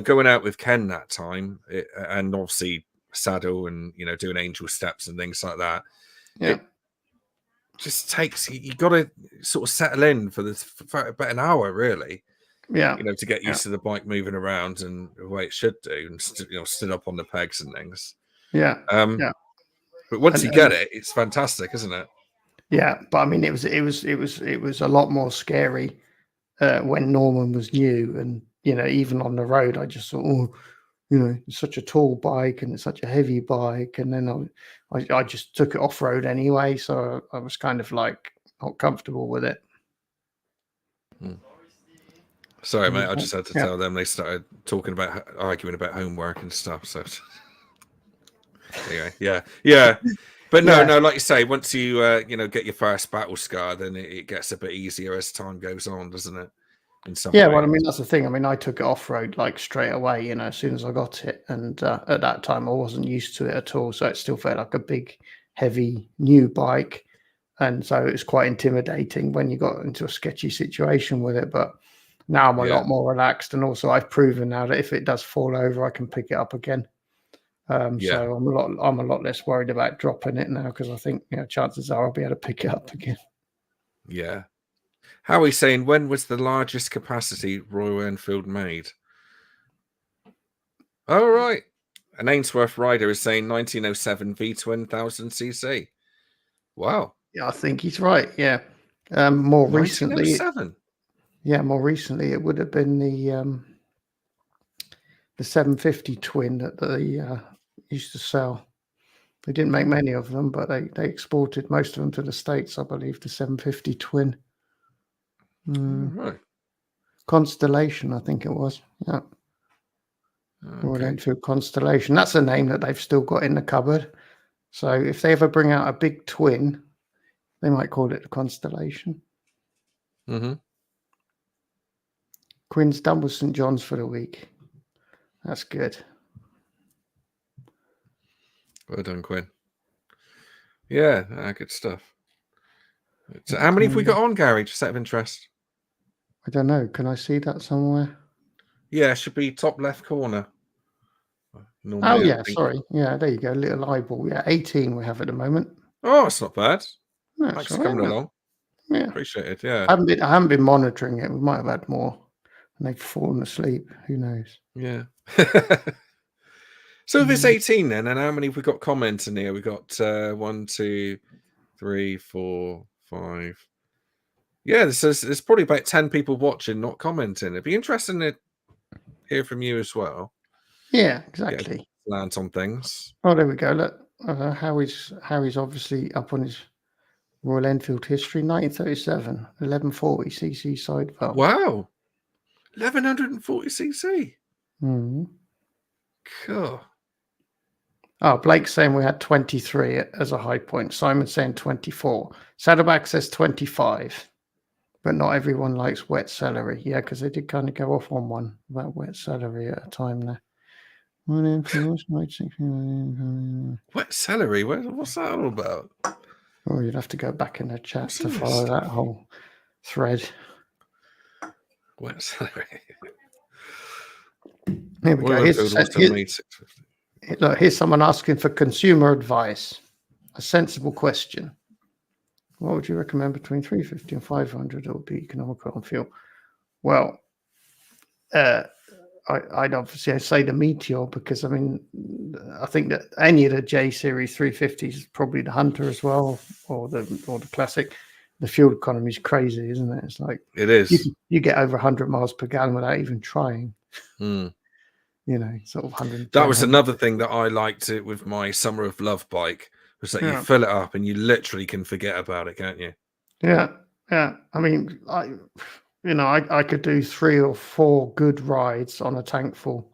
going out with Ken that time, and obviously saddle and doing angel steps and things like that. Yeah. It just takes you got to sort of settle in for about an hour, really. Yeah. To get used to the bike moving around and the way it should do, and stood up on the pegs and things. Yeah. But once you get it, it's fantastic, isn't it? Yeah, but I mean, it was a lot more scary when Norman was new, and even on the road, I just thought, it's such a tall bike and it's such a heavy bike, and then I just took it off road anyway, so I was kind of like not comfortable with it. Sorry, mate. I just had to tell them they started arguing about homework and stuff. So anyway, yeah. But no, like you say, once you get your first battle scar, then it gets a bit easier as time goes on, doesn't it? In some ways. Well, I mean, that's the thing. I mean, I took it off road like straight away, as soon as I got it, and at that time I wasn't used to it at all, so it still felt like a big, heavy new bike, and so it was quite intimidating when you got into a sketchy situation with it. But now I'm a lot more relaxed, and also I've proven now that if it does fall over, I can pick it up again. So I'm a lot less worried about dropping it now, because I think chances are I'll be able to pick it up again. Yeah. Howie's saying, when was the largest capacity Royal Enfield made? Oh, right. An Ainsworth rider is saying 1907 V-twin 1000cc. Wow. Yeah, I think he's right. Yeah. More recently, 1907. More recently it would have been the 750 twin that they used to sell. They didn't make many of them, but they exported most of them to the States, I believe, the 750 twin. Right. Constellation, I think it was. Yeah. Royal Enfield Constellation. That's a name that they've still got in the cupboard. So if they ever bring out a big twin, they might call it the Constellation. Mm-hmm. Quinn's done with St. John's for the week. That's good. Well done, Quinn. Yeah, good stuff. So how many have we got on, Gary? Just out of interest. I don't know. Can I see that somewhere? Yeah, it should be top left corner. Normally, sorry. Yeah, there you go. Little eyeball. Yeah, 18 we have at the moment. Oh, it's not bad. No, thanks for coming along. Yeah, appreciate it. Yeah, I haven't been monitoring it. We might have had more, and they've fallen asleep. Who knows? Yeah. So if it's 18 then, and how many have we got comments in here? We got 1, 2, 3, 4, 5. Yeah, there's probably about 10 people watching, not commenting. It'd be interesting to hear from you as well. Yeah, exactly. Land on things. Oh, there we go. Look, Harry's obviously up on his Royal Enfield history. 1937, 1140cc side valve. Wow, 1140cc. Mm-hmm. Cool. Oh, Blake's saying we had 23 as a high point. Simon's saying 24. Saddleback says 25. But not everyone likes wet celery. Yeah, because they did kind of go off on one about wet celery at a time there. Wet celery? What's that all about? Oh, you'd have to go back in the chat to follow that whole thread. Wet celery. Here we go. Here's someone asking for consumer advice. A sensible question. What would you recommend between 350 and 500 that would be economical on fuel? Well, I'd obviously say the Meteor, because I mean, I think that any of the J series 350s, probably the Hunter as well, or the Classic. The fuel economy is crazy, isn't it? It's like it is. You get over 100 miles per gallon without even trying. Mm. You know, sort of 100. That was another thing that I liked it with my Summer of Love bike, was that you fill it up and you literally can forget about it, can't you? Yeah, yeah. I mean, I could do 3 or 4 good rides on a tank full.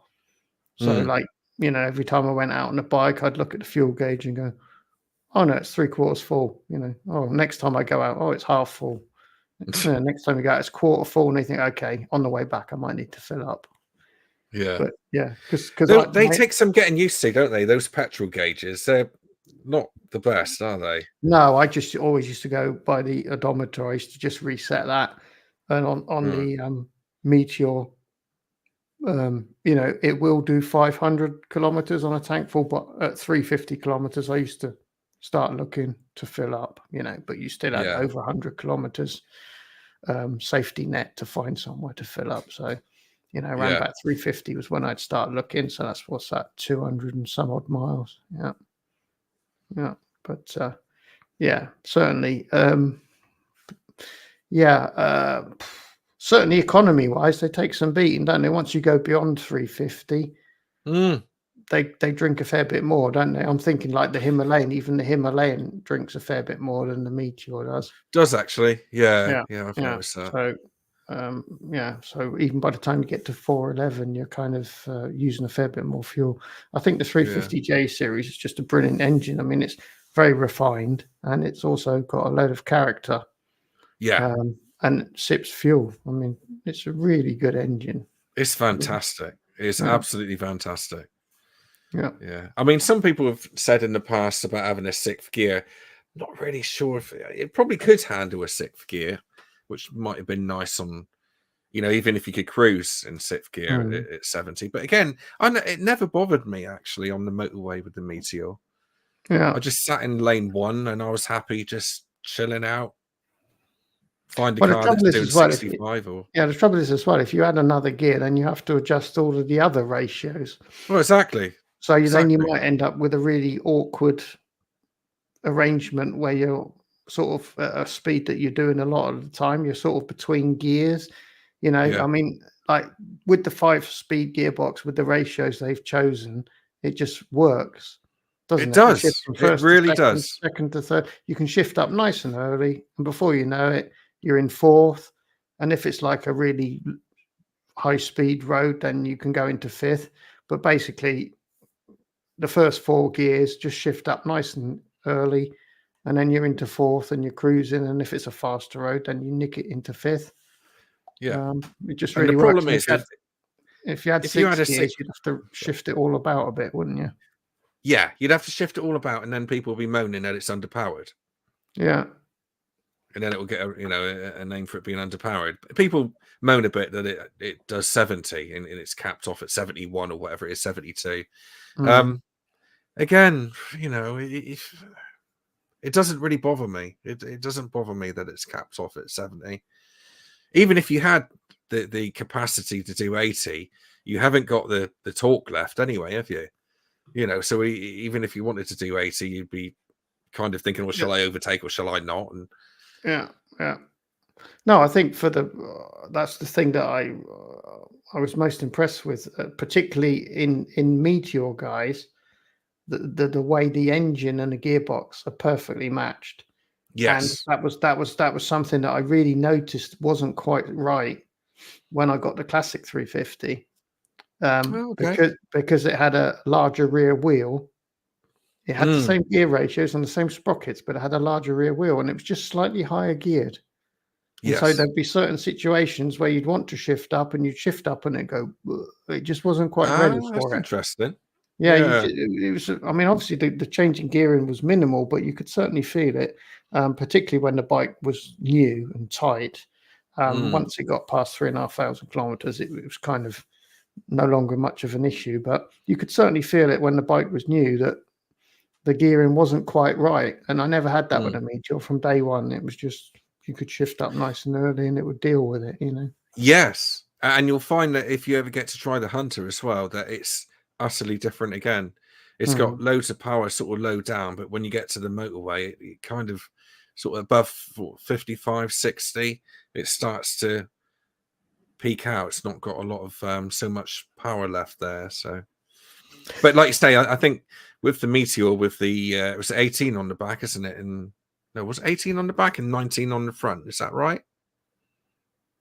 So like, every time I went out on a bike, I'd look at the fuel gauge and go, oh no, it's 3/4 full. Oh, next time I go out, oh, it's half full. Next time you go out, it's quarter full, and you think, okay, on the way back, I might need to fill up. Yeah, but yeah, because they take some getting used to, don't they? Those petrol gauges, they're not the best, are they? No, I just always used to go by the odometer. I used to just reset that, and on the Meteor, it will do 500 kilometers on a tank full, but at 350 kilometers, I used to start looking to fill up. But you still had over 100 kilometers safety net to find somewhere to fill up. So, around about 350 was when I'd start looking. So that's what's that, 200 and some odd miles. Yeah, but certainly, certainly economy wise, they take some beating, don't they? Once you go beyond 350, they drink a fair bit more, don't they? I'm thinking like the Himalayan. Even the Himalayan drinks a fair bit more than the Meteor does. Does actually, yeah, I've noticed that. So, so even by the time you get to 411, you're kind of using a fair bit more fuel. I think the 350J series is just a brilliant engine. I mean, it's very refined, and it's also got a load of character. Yeah. And it sips fuel. I mean, it's a really good engine. It's fantastic. It's absolutely fantastic. Yeah. I mean, some people have said in the past about having a 6th gear. Not really sure if it probably could handle a 6th gear, which might have been nice on, even if you could cruise in 6th gear at 70. But again, it never bothered me actually on the motorway with the Meteor. Yeah. I just sat in lane 1 and I was happy just chilling out. Find a car that's doing 65 or... Yeah, the trouble is as well, if you add another gear, then you have to adjust all of the other ratios. Well, exactly. So then you might end up with a really awkward arrangement where you're sort of at a speed that you're doing a lot of the time. You're sort of between gears, I mean, like with the 5-speed gearbox, with the ratios they've chosen, it just works. Doesn't it? It does. It really does. Second to third. You can shift up nice and early, and before you know it, you're in 4th. And if it's like a really high-speed road, then you can go into 5th. But basically, the first 4 gears just shift up nice and early, and then you're into 4th and you're cruising. And if it's a faster road, then you nick it into 5th. Yeah, it just really works. Problem is, if you had 6 gears, you'd have to shift it all about a bit, wouldn't you? Yeah, you'd have to shift it all about, and then people will be moaning that it's underpowered. Yeah. And then it will get a name for it being underpowered. People moan a bit that it does 70 and it's capped off at 71 or whatever it is, 72. Again, it doesn't really bother me. It doesn't bother me that it's capped off at 70. Even if you had the capacity to do 80, you haven't got the torque left anyway, have you? So even if you wanted to do 80, you'd be kind of thinking, well, shall I overtake or shall I not? And yeah. No, I think that's the thing that I was most impressed with, particularly in Meteor, guys. The way the engine and the gearbox are perfectly matched. Yes, and that was something that I really noticed wasn't quite right when I got the Classic 350. Because it had a larger rear wheel, It had the same gear ratios and the same sprockets, but it had a larger rear wheel, and it was just slightly higher geared. And so Yes. there'd be certain situations where you'd want to shift up, and you'd shift up, and it'd go. "Ugh." It just wasn't quite ready That's for it. interesting. Yeah, Yeah. it was. I mean, obviously the change in gearing was minimal, but you could certainly feel it, particularly when the bike was new and tight. Once it got past 3,500 kilometers, it was kind of no longer much of an issue. But you could certainly feel it when the bike was new that the gearing wasn't quite right. And I never had that with a Meteor from day one. It was just you could shift up nice and early, and it would deal with it. Yes. And you'll find that if you ever get to try the Hunter as well, that it's utterly different again. It's got loads of power sort of low down, but when you get to the motorway, it kind of sort of above 55, 60, it starts to peak out. It's not got a lot of so much power left there. So, but like you say, I think with the Meteor, with the it was 18 on the back, isn't it? And no, it was 18 on the back and 19 on the front. Is that right?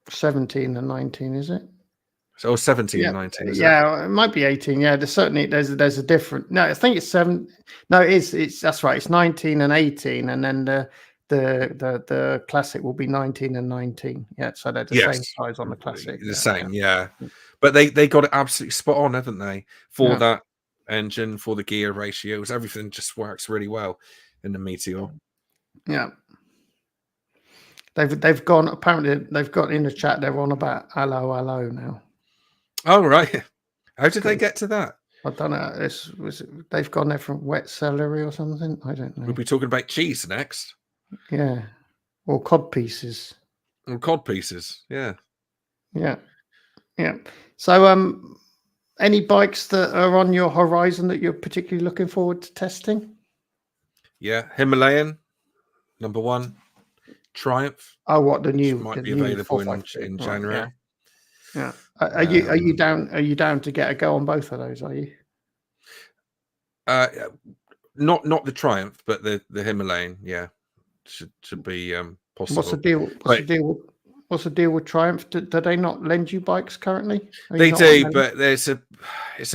17 and 19, is it? So 17 Yeah, and 19, is it? yeah, it might be 18. Yeah, there's a different. No, I think it's 7. No, it's that's right. It's 19 and 18, and then the classic will be 19 and 19. Yeah, so they're the same size on the classic. The same, yeah. But they got it absolutely spot on, haven't they? For that engine, for the gear ratios, everything just works really well in the Meteor. Yeah. They've gone. Apparently, they've got in the chat. They're on about hello now. Oh right. How did they get to that? I don't know. They've gone there from wet celery or something. I don't know. We'll be talking about cheese next. Yeah, or cod pieces. Or cod pieces. Yeah. Yeah. So, any bikes that are on your horizon that you're particularly looking forward to testing? Yeah, Himalayan, number 1. Triumph. Oh, what the new might be new available in January. Right, yeah. Are you down? Are you down to get a go on both of those? Are you? Not the Triumph, but the Himalayan. Yeah, should be possible. What's the deal? What's the deal with Triumph? Do they not lend you bikes currently? They do, but it's a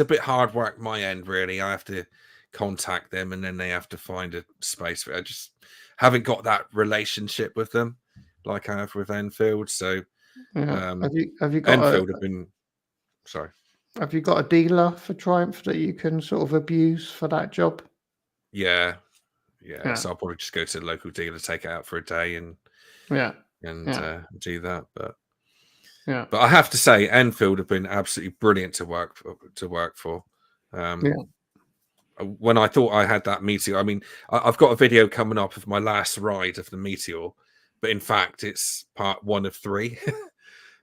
bit hard work my end, really. I have to contact them, and then they have to find a space for it. I just haven't got that relationship with them like I have with Enfield. So have you got Enfield have been sorry. Have you got a dealer for Triumph that you can sort of abuse for that job? Yeah. So I'll probably just go to the local dealer, take it out for a day, and do that. But I have to say, Enfield have been absolutely brilliant to work for. When I thought I had that Meteor, I mean, I've got a video coming up of my last ride of the Meteor, but in fact, it's part 1 of 3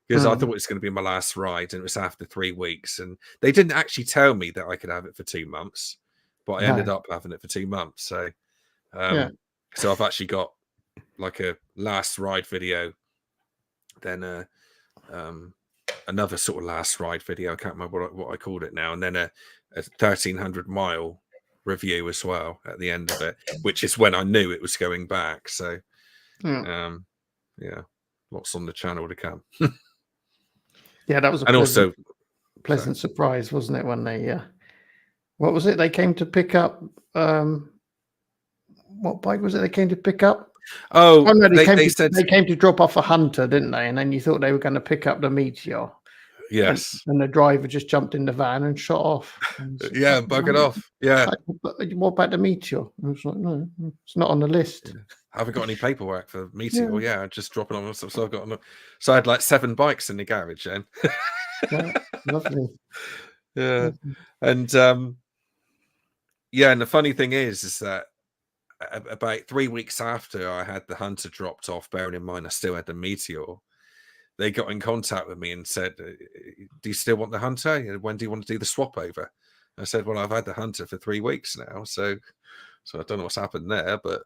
because I thought it was going to be my last ride, and it was after 3 weeks, and they didn't actually tell me that I could have it for 2 months, but I ended up having it for 2 months. So, so I've actually got like a last ride video, then another sort of last ride video. I can't remember what I called it now, and then a 1,300 mile review as well at the end of it, which is when I knew it was going back. So, lots on the channel to come. Yeah, that was a pleasant surprise, wasn't it? When they, what was it? They came to pick up. What bike was it? They came to pick up. Oh no, they came to drop off a Hunter, didn't they? And then you thought they were going to pick up the Meteor. Yes. And the driver just jumped in the van and shot off. Yeah, buggered off. Yeah. What about the Meteor? I was like, no, it's not on the list. I haven't got any paperwork for Meteor. Yeah, just dropping on. So I've got. So I had like 7 bikes in the garage then. Lovely. Yeah, and and the funny thing is that about 3 weeks after I had the Hunter dropped off, bearing in mind I still had the Meteor, they got in contact with me and said, "Do you still want the Hunter? When do you want to do the swap over?" I said, "Well, I've had the Hunter for 3 weeks now, so I don't know what's happened there, but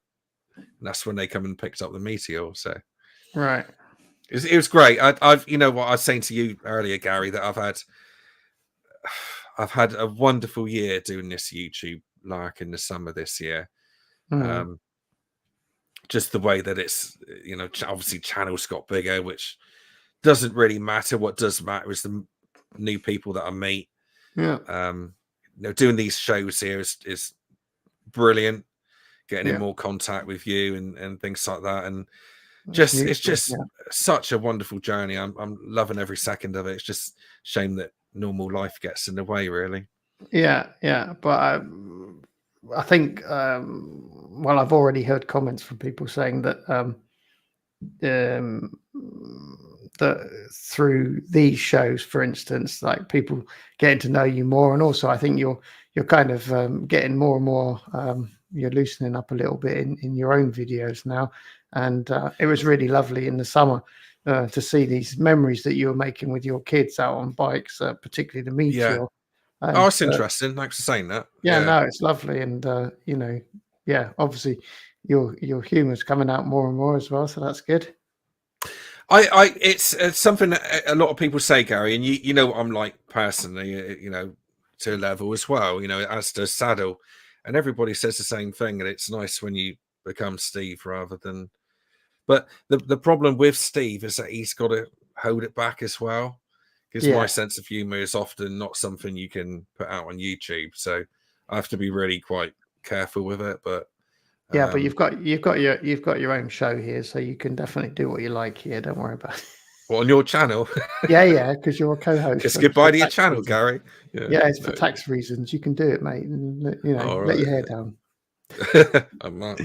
that's when they come and picked up the Meteor." So, right, it was great. I've what I was saying to you earlier, Gary, that I've had a wonderful year doing this YouTube lark in the summer this year. Just the way that it's, obviously channels got bigger, which doesn't really matter. What does matter is the new people that I meet. Yeah. Doing these shows here is brilliant. Getting in Yeah. more contact with you and things like that, and It's it's mutual. just Yeah. such a wonderful journey. I'm loving every second of it. It's just shame that normal life gets in the way, really. Yeah. But I think, well, I've already heard comments from people saying that um, that through these shows, for instance, like people getting to know you more, and also I think you're kind of getting more and more. You're loosening up a little bit in your own videos now, and it was really lovely in the summer to see these memories that you were making with your kids out on bikes, particularly the Yeah. meteor. Oh, And it's interesting. Thanks for saying that. yeah, Yeah. no, it's lovely, and yeah, obviously your humour's coming out more and more as well, so that's good. It's something that a lot of people say, Gary, and you know what I'm like personally, to a level as well, as does Saddle, and everybody says the same thing, and it's nice when you become Steve rather than. But the problem with Steve is that he's got to hold it back as well, because my Yeah, sense of humor is often not something you can put out on YouTube, so I have to be really quite careful with it. But yeah, but um, you've got your own show here, so you can definitely do what you like here. Don't worry about it. well, on your channel, Yeah, because you're a co-host just for goodbye to your tax channel, reasons. Gary. Yeah, Yeah, it's for no, tax reasons. You can do it, mate, and all let right. your hair down. I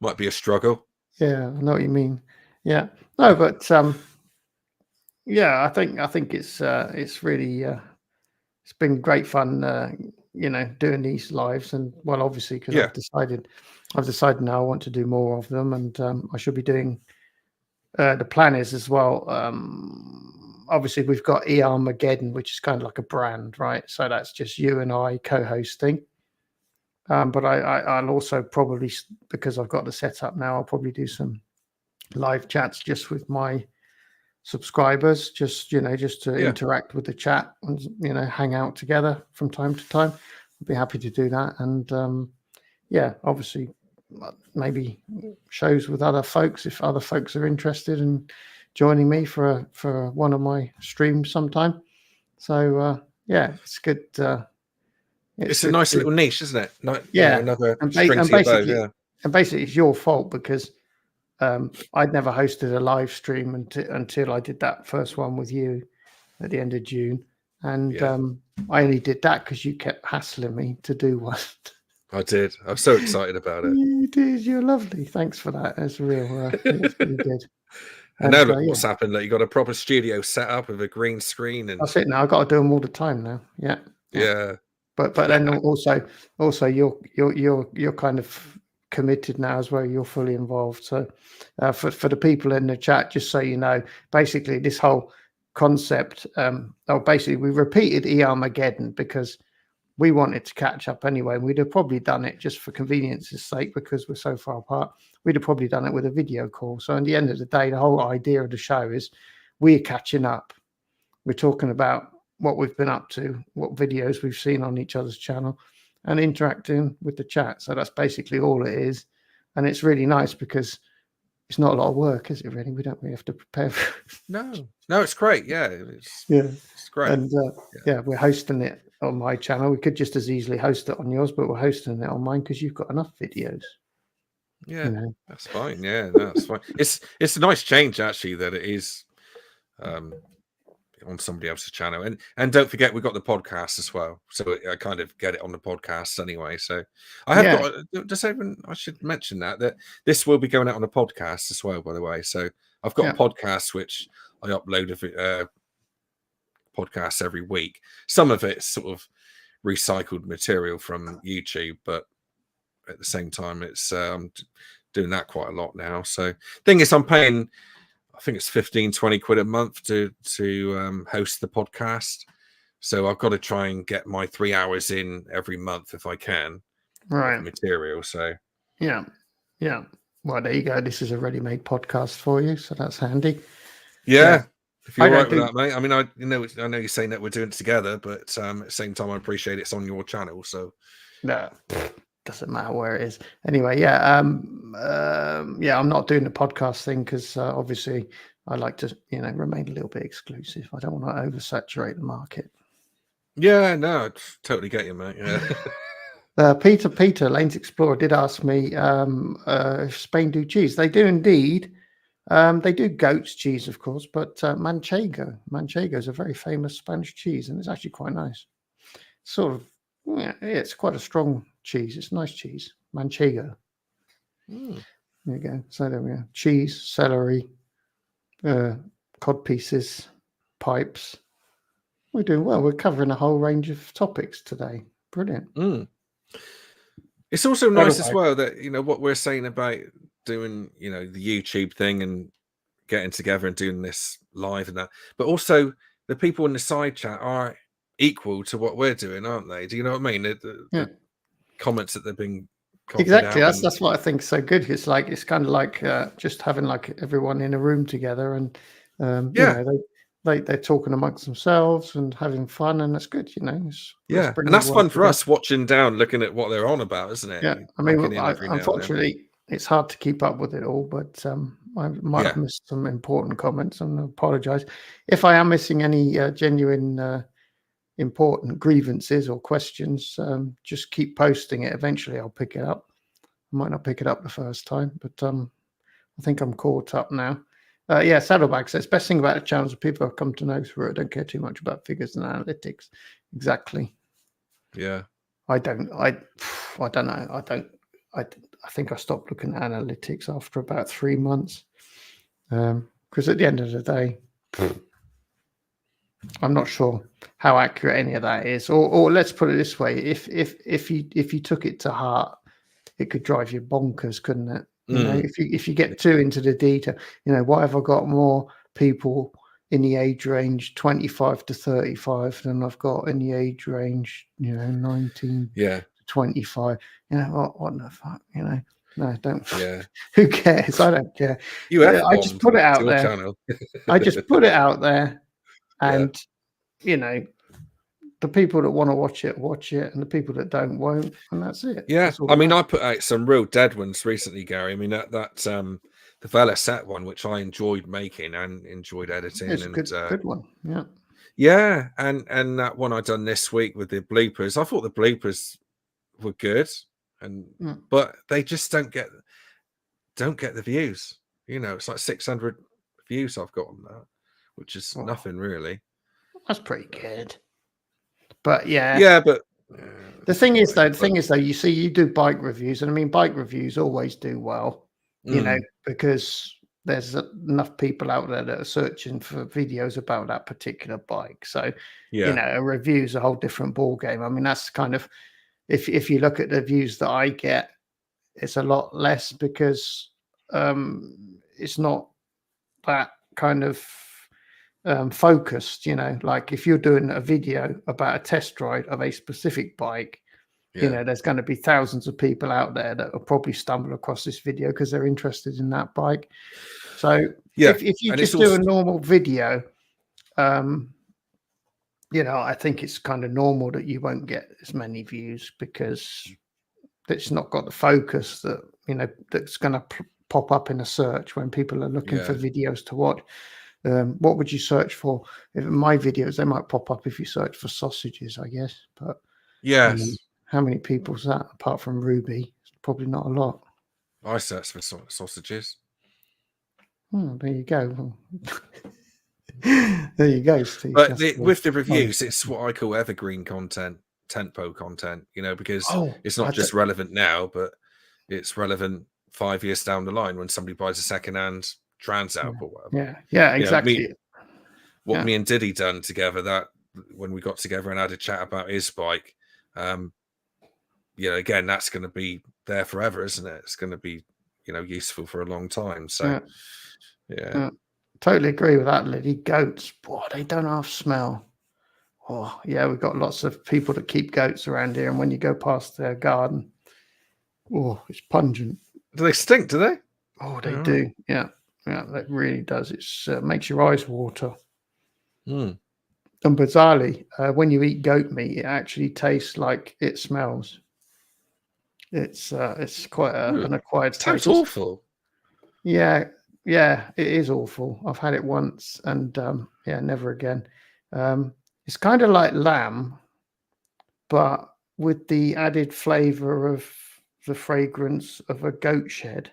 might be a struggle. Yeah, I know what you mean. Yeah, no, but yeah, I think it's really it's been great fun, doing these lives, and well, obviously because Yeah, I've decided now I want to do more of them, and I should be doing. The plan is as well. Obviously, we've got ER-mageddon, which is kind of like a brand, right? So that's just you and I co-hosting. But I'll also probably, because I've got the setup now, I'll probably do some live chats just with my subscribers, just to yeah. interact with the chat and hang out together from time to time. I'd be happy to do that, and yeah, obviously maybe shows with other folks if other folks are interested in joining me for one of my streams sometime. So yeah, it's good. It's It's a good nice to little niche, isn't it? Not, yeah, another and, string to your bow. Yeah, basically it's your fault because I'd never hosted a live stream until I did that first one with you at the end of June, and yeah. I only did that because you kept hassling me to do one. I did. I'm so excited about it. You did. You're lovely. Thanks for that. It's real. It's really good. And now And look yeah, what's happened. Like you got a proper studio set up with a green screen, and that's it. Now I've got to do them all the time now. Yeah. yeah, But then also you're kind of committed now as well. You're fully involved. So for the people in the chat, just so you know, basically this whole concept. Basically we repeated ER-mageddon because we wanted to catch up anyway. We'd have probably done it just for convenience's sake because we're so far apart. We'd have probably done it with a video call. So at the end of the day, the whole idea of the show is we're catching up. We're talking about what we've been up to, what videos we've seen on each other's channel, and interacting with the chat. So that's basically all it is. And it's really nice because it's not a lot of work, is it really? We don't really have to prepare for no, it's great. Yeah, yeah. it's great. And yeah, we're hosting it on my channel. We could just as easily host it on yours, but we're hosting it on mine because you've got enough videos. Yeah, that's fine. Yeah, no, that's fine. It's a nice change actually that it is on somebody else's channel, and don't forget we've got the podcast as well. So I kind of get it on the podcast anyway. So I have got just even I should mention that this will be going out on a podcast as well, by the way. So I've got a podcast which I upload podcasts every week. Some of it's sort of recycled material from YouTube, but at the same time it's doing that quite a lot now. So thing is I'm paying I think it's 15-20 quid a month to host the podcast, so I've got to try and get my 3 hours in every month if I can, of material. So yeah well, there you go. This is a ready-made podcast for you, so that's handy. Yeah. If you're I all don't right with do- that, mate. I mean, I know you're saying that we're doing it together, but at the same time, I appreciate it's on your channel. So No, doesn't matter where it is. Anyway, yeah, I'm not doing the podcast thing because obviously I like to, remain a little bit exclusive. I don't want to oversaturate the market. yeah, no, I totally get you, mate. Yeah. Peter, Lane's Explorer did ask me if Spain do cheese. They do indeed. They do goat's cheese, of course, but Manchego is a very famous Spanish cheese, and it's actually quite nice. Sort of, yeah, it's quite a strong cheese. It's nice cheese. Manchego. Mm. There you go. So there we go. Cheese, celery, cod pieces, pipes. We're doing well. We're covering a whole range of topics today. Brilliant. Mm. It's also nice as well that, you know, what we're saying about doing, you know, the YouTube thing and getting together and doing this live and that, but also the people in the side chat are equal to what we're doing, aren't they? Do you know what I mean? The comments that they've been exactly. That's what I think is so good. It's kind of like just having like everyone in a room together, and you know, they're talking amongst themselves and having fun, and that's good. You know, and that's fun for us watching down, looking at what they're on about, isn't it? Yeah, I mean, unfortunately, it's hard to keep up with it all, but I might have missed some important comments, and I apologize if I am missing any genuine important grievances or questions. Just keep posting it. Eventually I'll pick it up. I might not pick it up the first time, but I think I'm caught up now. Saddlebag says best thing about the channel is people have come to know through it. Don't care too much about figures and analytics. Exactly. I don't know. I think I stopped looking at analytics after about 3 months. Because at the end of the day, I'm not sure how accurate any of that is. Or let's put it this way: if you took it to heart, it could drive you bonkers, couldn't it? You know, if you get too into the detail, you know, why have I got more people in the age range 25 to 35 than I've got in the age range, you know, 19 to 25? You know, what the fuck? You know, no, don't. Yeah. Who cares? I don't care. I just put it out there. I just put it out there. And, you know, the people that want to watch it, and the people that don't won't, and that's it. Yeah, I mean, I put out some real dead ones recently, Gary. I mean, that the Velocet one, which I enjoyed making and enjoyed editing. It's a good one, yeah. Yeah, and that one I done this week with the bloopers. I thought the bloopers were good, but they just don't get the views. You know, it's like 600 views I've got on that, which is nothing really. That's pretty good. But but the thing is though, you see, you do bike reviews, and I mean, bike reviews always do well, you know, because there's enough people out there that are searching for videos about that particular bike. So, you know, a review is a whole different ball game. I mean, that's kind of, if you look at the views that I get, it's a lot less because it's not that kind of focused, you know. Like if you're doing a video about a test ride of a specific bike, you know, there's going to be thousands of people out there that will probably stumble across this video because they're interested in that bike. So if you just do a normal video, you know, I think it's kind of normal that you won't get as many views because it's not got the focus that, you know, that's going to pop up in a search when people are looking for videos to watch. What would you search for? If my videos, they might pop up if you search for sausages, I guess. But how many people's that apart from Ruby? It's probably not a lot. I search for sausages. There you go. There you go, Steve. But with the reviews, it's what I call evergreen content, tentpole content, you know, because it's not just relevant now, but it's relevant 5 years down the line when somebody buys a secondhand Trans Alp or whatever. Yeah, exactly. Me and Diddy done together, that when we got together and had a chat about his bike, you know, again, that's going to be there forever, isn't it? It's going to be, you know, useful for a long time. So totally agree with that, Liddy. Goats, boy, they don't half smell. Oh yeah, we've got lots of people that keep goats around here, and when you go past their garden, oh, it's pungent. Do they stink? Do they? Oh, they do. Yeah, that really does. It makes your eyes water. And bizarrely, when you eat goat meat, it actually tastes like it smells. It's quite an acquired taste. Sounds awful. Yeah, it is awful. I've had it once, and never again. It's kind of like lamb, but with the added flavour of the fragrance of a goat shed.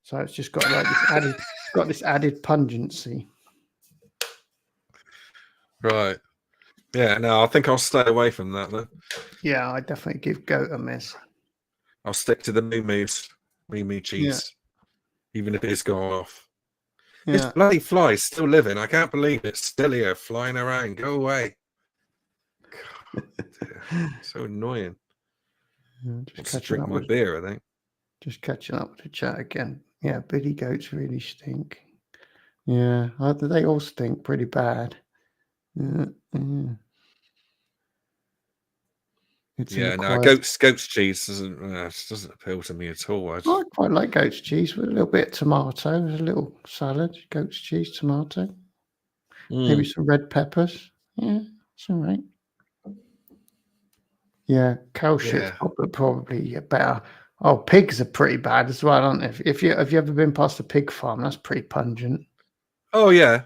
So it's just got like this added pungency. Right. Yeah, no, I think I'll stay away from that then. Yeah, I definitely give goat a miss. I'll stick to the moo cheese, even if it's gone off. This bloody fly is still living. I can't believe it's still here, flying around. Go away. God, so annoying. Just to drink my beer, I think. Just catching up with the chat again. Yeah, billy goats really stink. Yeah, they all stink pretty bad. Yeah, no, goat's cheese doesn't appeal to me at all. I quite like goat's cheese with a little bit of tomato, a little salad, goat's cheese, tomato, maybe some red peppers. Yeah, it's all right. Yeah, cow shit's probably better. Oh, pigs are pretty bad as well, aren't they? Have you ever been past a pig farm? That's pretty pungent. Oh yeah,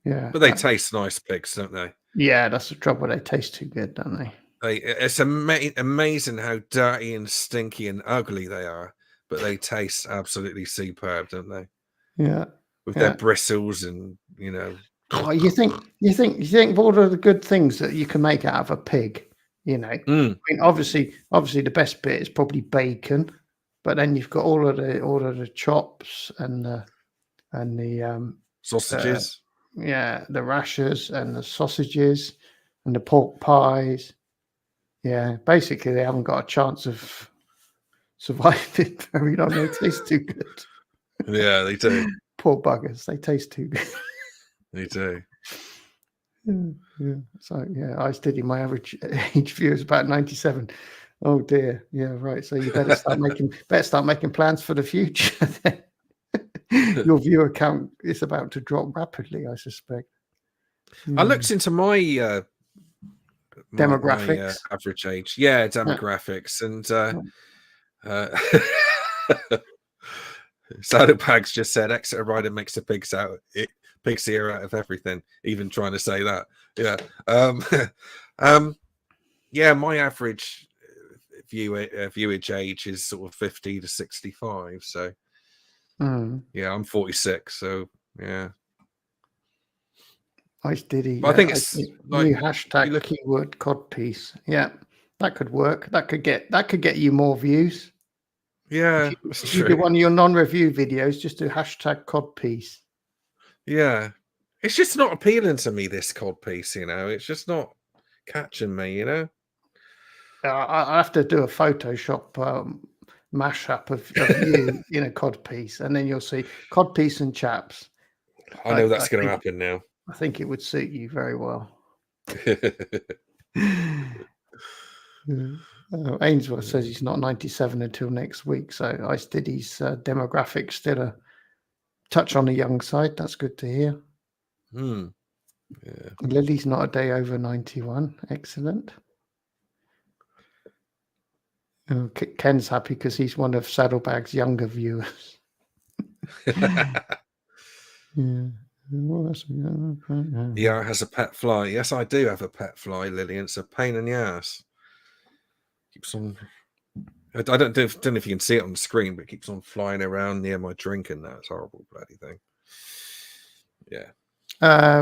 yeah, but they taste nice, pigs, don't they? Yeah, that's the trouble. They taste too good, don't they? It's amazing how dirty and stinky and ugly they are, but they taste absolutely superb, don't they? Yeah, with their bristles and Oh, you think of all of the good things that you can make out of a pig? I mean, obviously, the best bit is probably bacon, but then you've got all of the chops and the sausages. The rashers and the sausages and the pork pies. Yeah, basically, they haven't got a chance of surviving very long. They taste too good. Yeah, they do. Poor buggers. They taste too good. They do. Yeah. So I study my average age view is about 97. Oh dear. Yeah, right. So you better start making plans for the future. Your viewer count is about to drop rapidly, I suspect. I looked into my demographics, my, average age. Yeah, demographics, and Saddlebags just said Exeter Rider makes the pig's ear out of everything, even trying to say that. Yeah. My average viewage age is sort of 50 to 65. So yeah, I'm 46. So yeah. I did. But I think it's like new hashtag keyword codpiece. Yeah, that could work. That could get you more views. Yeah, if you do one of your non-review videos, just do hashtag codpiece. Yeah, it's just not appealing to me, this codpiece. It's just not catching me. I have to do a Photoshop mashup of you in a codpiece, and then you'll see codpiece and chaps. I know that's going to happen now. I think it would suit you very well. Ainsworth says he's not 97 until next week, so I did his demographics still a touch on the young side. That's good to hear. Yeah. Lily's not a day over 91. Excellent. Ken's happy because he's one of Saddlebag's younger viewers. Yeah. Yeah, has a pet fly. Yes, I do have a pet fly, Lily. It's a pain in the ass. Keeps on. I don't know if you can see it on the screen, but it keeps on flying around near my drink, and that's horrible bloody thing. Yeah.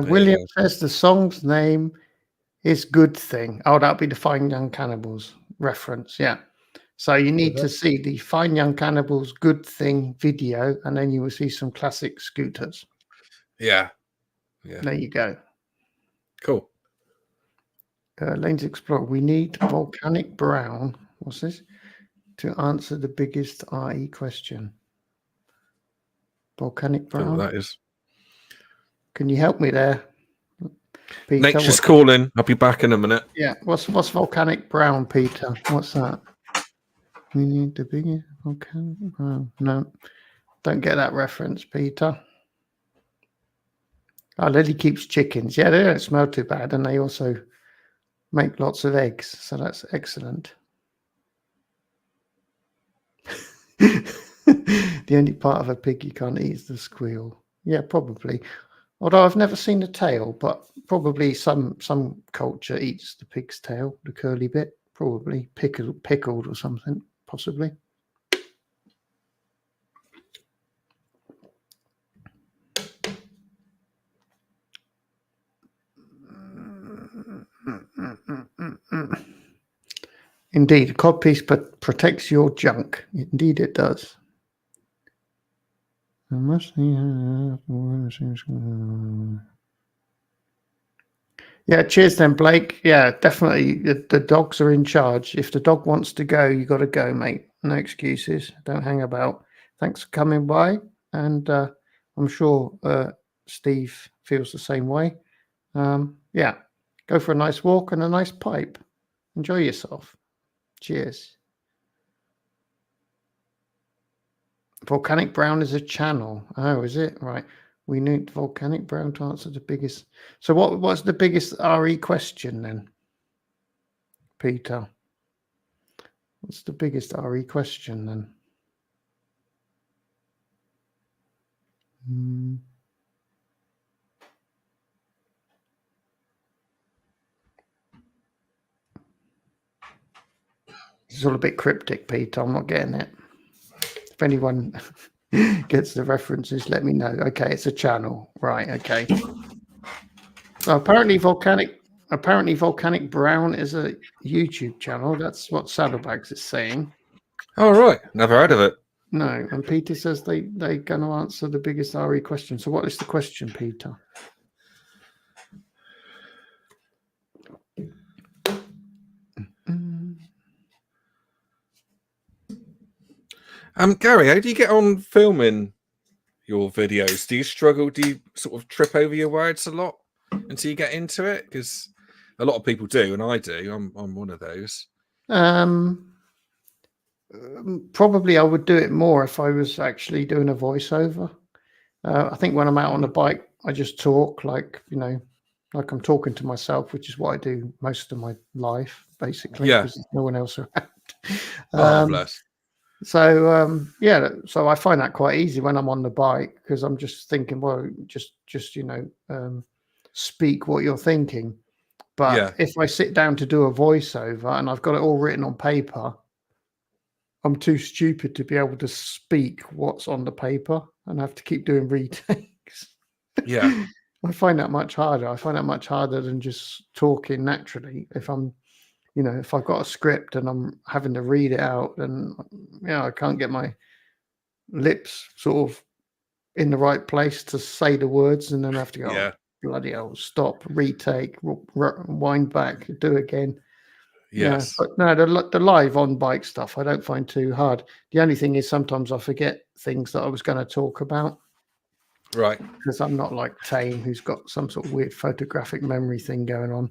William says the song's name is Good Thing. Oh, that'll be the Fine Young Cannibals reference. Yeah. So you need to see the Fine Young Cannibals Good Thing video, and then you will see some classic scooters. Yeah. There you go. Cool. Lanes Explorer. We need volcanic brown. What's this? To answer the biggest RE question. Volcanic brown. I don't know what that is. Can you help me there, Peter? Nature's calling. I'll be back in a minute. Yeah. What's volcanic brown, Peter? What's that? We need the biggest volcanic brown. No, don't get that reference, Peter. Oh, Lily keeps chickens. Yeah, they don't smell too bad, and they also make lots of eggs, so that's excellent. The only part of a pig you can't eat is the squeal. Yeah, probably. Although I've never seen the tail, but probably some culture eats the pig's tail, the curly bit. probably pickled or something, possibly. Indeed, a codpiece protects your junk. Indeed, it does. Yeah, cheers then, Blake. Yeah, definitely. The dogs are in charge. If the dog wants to go, you got to go, mate. No excuses. Don't hang about. Thanks for coming by, and I'm sure Steve feels the same way. Yeah, go for a nice walk and a nice pipe. Enjoy yourself. Cheers. Volcanic Brown is a channel. Oh, is it? Right. We need Volcanic Brown to answer the biggest. So what's the biggest RE question then, Peter? What's the biggest RE question then? It's all a bit cryptic, Peter. I'm not getting it. If anyone gets the references, let me know. Okay, it's a channel. Right, okay. So apparently Volcanic Brown is a YouTube channel. That's what Saddlebags is saying. Oh, right. Never heard of it. No, and Peter says they're going to answer the biggest RE question. So what is the question, Peter? Gary, how do you get on filming your videos? Do you struggle? Do you sort of trip over your words a lot until you get into it? Because a lot of people do, and I do. I'm one of those. Probably I would do it more if I was actually doing a voiceover. I think when I'm out on the bike, I just talk like I'm talking to myself, which is what I do most of my life, basically. Yeah. Because there's no one else around. Bless. So so I find that quite easy when I'm on the bike, because I'm just thinking, well, just speak what you're thinking. But if I sit down to do a voiceover and I've got it all written on paper, I'm too stupid to be able to speak what's on the paper, and I have to keep doing retakes. Yeah. I find that much harder. I find that much harder than just talking naturally. If I'm, if I've got a script and I'm having to read it out, then I can't get my lips sort of in the right place to say the words, and then I have to go, oh, bloody hell, stop, retake, wind back, do again. Yes. Yeah, but no, the live on bike stuff I don't find too hard. The only thing is sometimes I forget things that I was going to talk about. Right. Because I'm not like Tame, who's got some sort of weird photographic memory thing going on.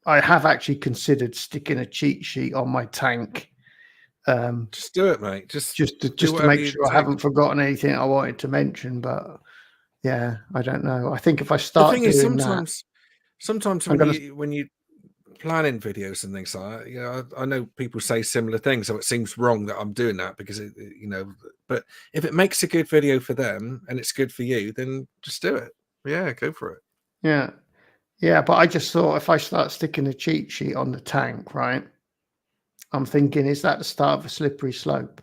I have actually considered sticking a cheat sheet on my tank. Just do it, mate. Just to make sure I haven't forgotten anything I wanted to mention. But yeah, I don't know. I think if I start doing sometimes when you planning videos and things like that, I know people say similar things, so it seems wrong that I'm doing that because but if it makes a good video for them and it's good for you, then just do it. Yeah, go for it. Yeah, but I just thought if I start sticking a cheat sheet on the tank, right, I'm thinking, is that the start of a slippery slope?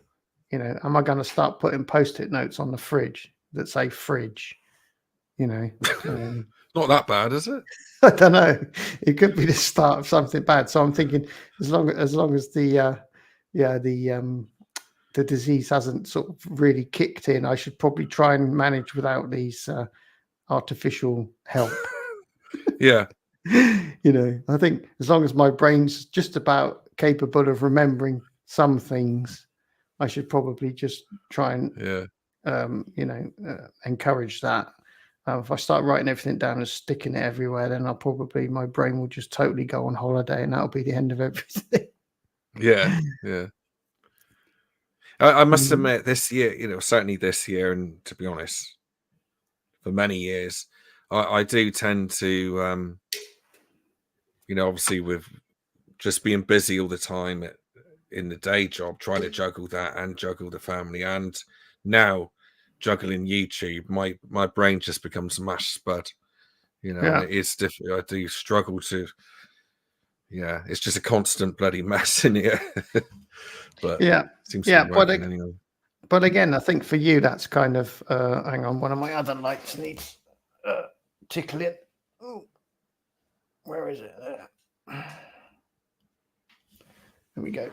Am I going to start putting post-it notes on the fridge that say fridge? Not that bad, is it? I don't know. It could be the start of something bad. So I'm thinking, as long as the disease hasn't sort of really kicked in, I should probably try and manage without these artificial help. Yeah. I think as long as my brain's just about capable of remembering some things, I should probably just try and encourage that. If I start writing everything down and sticking it everywhere, then my brain will just totally go on holiday, and that'll be the end of everything. Yeah. I must admit, this year, certainly this year, and to be honest, for many years, I do tend to, obviously with just being busy all the time in the day job, trying to juggle that and juggle the family, and now juggling YouTube, my brain just becomes mash spud, and it is difficult. I do struggle to Yeah, it's just a constant bloody mess in here. But Yeah, seems to yeah, be working anyway. but again, I think for you that's kind of hang on, one of my other lights needs tickling. Ooh, where is it? There we go.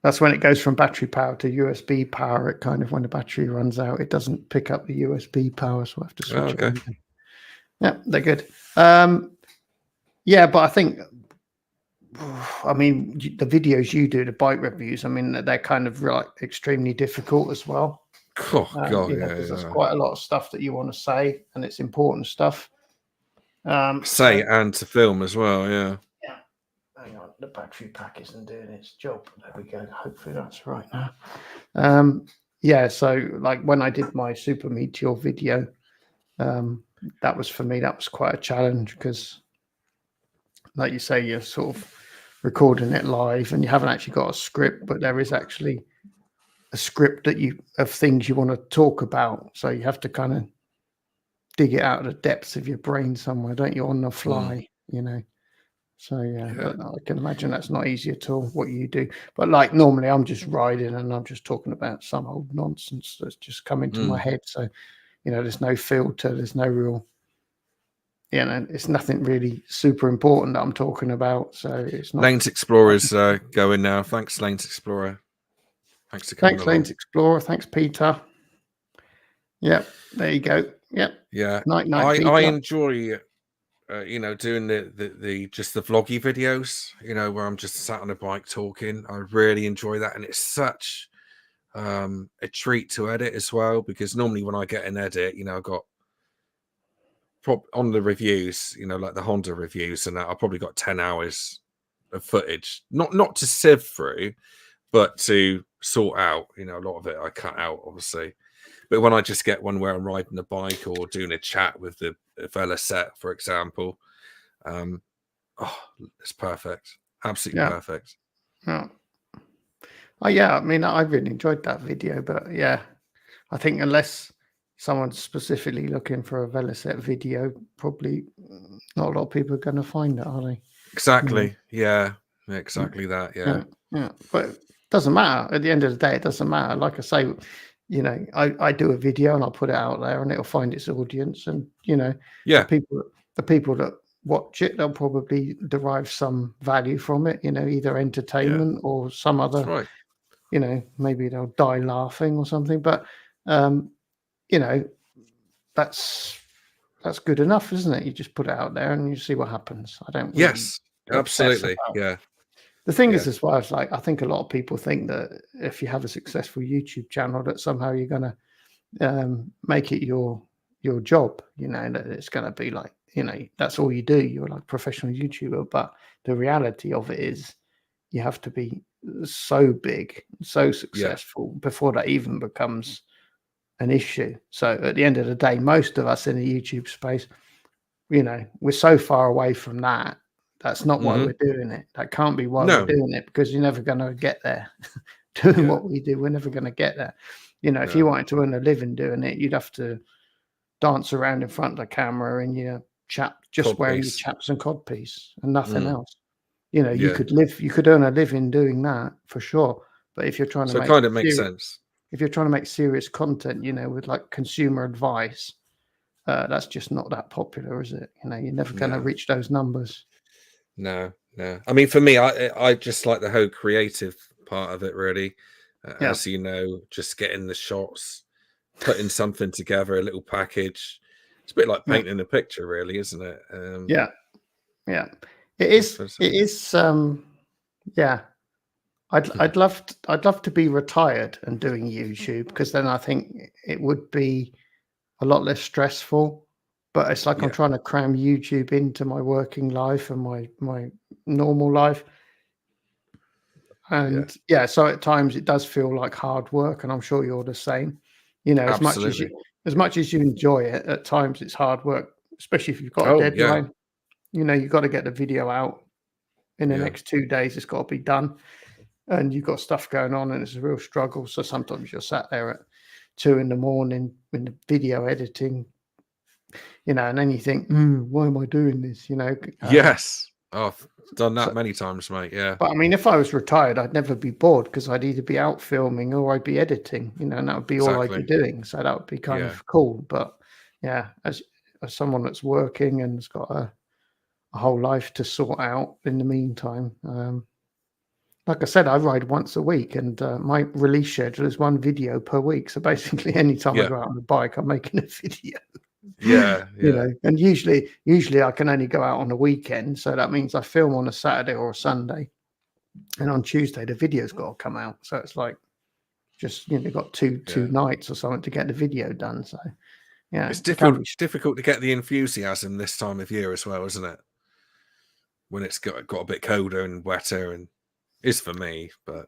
That's when it goes from battery power to USB power. It kind of, when the battery runs out, it doesn't pick up the USB power, so I have to switch it on again. Yeah, they're good. Yeah, but I think, I mean, the videos you do, the bike reviews, I mean, they're kind of like extremely difficult as well. Oh God, you know, because there's quite a lot of stuff that you want to say, and it's important stuff. Say and to film as well, yeah. Yeah. Hang on, the battery pack isn't doing its job. There we go. Hopefully that's right now. Yeah, so like when I did my Super Meteor video, that was, for me, that was quite a challenge, because like you say, you're sort of recording it live and you haven't actually got a script, but there is actually a script of things you want to talk about. So you have to kind of dig it out of the depths of your brain somewhere, don't you, on the fly, you know? So yeah, I can imagine that's not easy at all, what you do. But like normally I'm just riding and I'm just talking about some old nonsense that's just come into my head. So, you know, there's no filter, there's no real, you know, it's nothing really super important that I'm talking about. So it's not. Lanes Explorer's going now. Thanks, Lanes Explorer. Thanks for coming along. Lanes Explorer. Thanks, Peter. Yep, there you go. Yep. Yeah. Night, I Peter. enjoy you know, doing the just the vloggy videos, you know, where I'm just sat on a bike talking. I really enjoy that, and it's such a treat to edit as well, because normally when I get an edit, you know, I've got on the reviews, you know, like the Honda reviews, and I've probably got 10 hours of footage, not to sieve through, but to sort out. You know, a lot of it I cut out, obviously. But when I just get one where I'm riding a bike or doing a chat with the fella set, for example, it's perfect. Absolutely perfect. Yeah. Oh yeah, I mean, I really enjoyed that video, but yeah, I think unless someone's specifically looking for a Veloset video, probably not a lot of people are going to find it, are they? Exactly. Yeah. Exactly that. Yeah. But it doesn't matter. At the end of the day, it doesn't matter. Like I say, you know, I do a video and I'll put it out there and it'll find its audience, and you know, the people that watch it, they'll probably derive some value from it, you know, either entertainment or some other, you know, maybe they'll die laughing or something. But you know, that's good enough, isn't it? You just put it out there and you see what happens. I don't really absolutely. Yeah. The thing is, as well, it's like, I think a lot of people think that if you have a successful YouTube channel, that somehow you're going to make it your job, you know, that it's going to be like, you know, that's all you do. You're like a professional YouTuber. But the reality of it is you have to be so big, so successful before that even becomes an issue. So at the end of the day, most of us in the YouTube space, you know, we're so far away from that. That's not why we're doing it. That can't be why we're doing it, because you're never going to get there. Doing what we do, we're never going to get there. You know, if you wanted to earn a living doing it, you'd have to dance around in front of the camera in your wearing your chaps and codpiece and nothing else. You know, you could earn a living doing that for sure. But if you're trying to it kind of makes sense. If you're trying to make serious content, you know, with like consumer advice, that's just not that popular, is it? You know, you're never going to reach those numbers. No. I mean, for me, I just like the whole creative part of it, really. As you know, just getting the shots, putting something together, a little package. It's a bit like painting a picture, really, isn't it? Yeah. It is. Yeah. I'd love to be retired and doing YouTube, because then I think it would be a lot less stressful. But it's like I'm trying to cram YouTube into my working life and my normal life. And so at times it does feel like hard work, and I'm sure you're the same. You know, as much as you enjoy it, at times it's hard work, especially if you've got a deadline. You know, you've got to get the video out in the next 2 days. It's got to be done, and you've got stuff going on, and it's a real struggle. So sometimes you're sat there at 2 in the morning in the video editing, you know, and then you think, why am I doing this? You know, yes. Oh, I've done that So, many times, mate. Yeah, but I mean, if I was retired, I'd never be bored because I'd either be out filming or I'd be editing, and that would be all I'd be exactly. doing. So that would be kind Yeah, of cool. But yeah, as someone that's working and has got a whole life to sort out in the meantime, like I said, I ride once a week, and my release schedule is one video per week. So basically, anytime I yeah, go out on the bike, I'm making a video. yeah, yeah, And usually I can only go out on a weekend, so that means I film on a Saturday or a Sunday, and on Tuesday the video's got to come out. So it's like just got two yeah. nights or something to get the video done. So yeah, It's it can difficult. be. Difficult to get the enthusiasm this time of year as well, isn't it? When it's got a bit colder and wetter, and is for me. But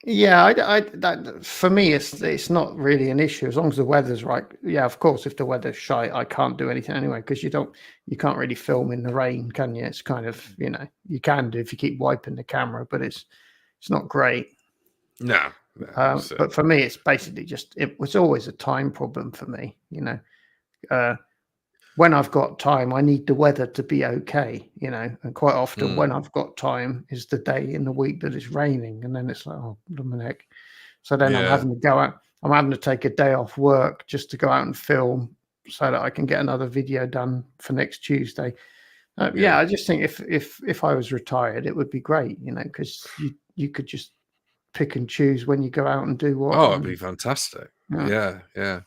Yeah, that for me, it's not really an issue as long as the weather's right. Yeah, of course, if the weather's shite, I can't do anything anyway because you can't really film in the rain, can you? It's kind of you can do if you keep wiping the camera, but it's not great. no, But for me, it's basically it was always a time problem for me. When I've got time, I need the weather to be okay, and quite often when I've got time is the day in the week that it's raining, and then it's like, oh, blooming heck. So then I'm yeah, having to go out. I'm having to take a day off work just to go out and film so that I can get another video done for next Tuesday. Yeah, yeah. I just think if I was retired, it would be great, because you could just pick and choose when you go out and do what. Oh, it'd be fantastic. Yeah. Yeah, yeah.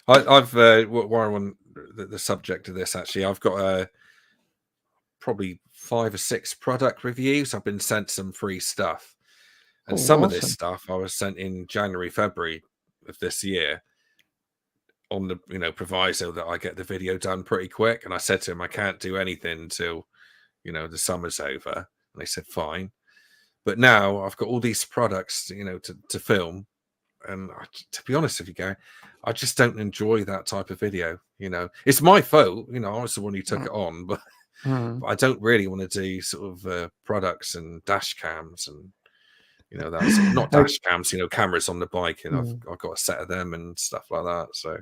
I've while I'm on the subject of this, actually, I've got probably 5 or 6 product reviews. I've been sent some free stuff, and Oh, some of this awesome. stuff I was sent in January, February of this year on the proviso that I get the video done pretty quick. And I said to him, I can't do anything until the summer's over. And they said fine. But now I've got all these products, to film. And to be honest with you, Gary, I just don't enjoy that type of video. It's my fault. I was the one who took it on, but Mm. I don't really want to do sort of products and dash cams and that sort of, not dash cams, cameras on the bike, and I've got a set of them and stuff like that. So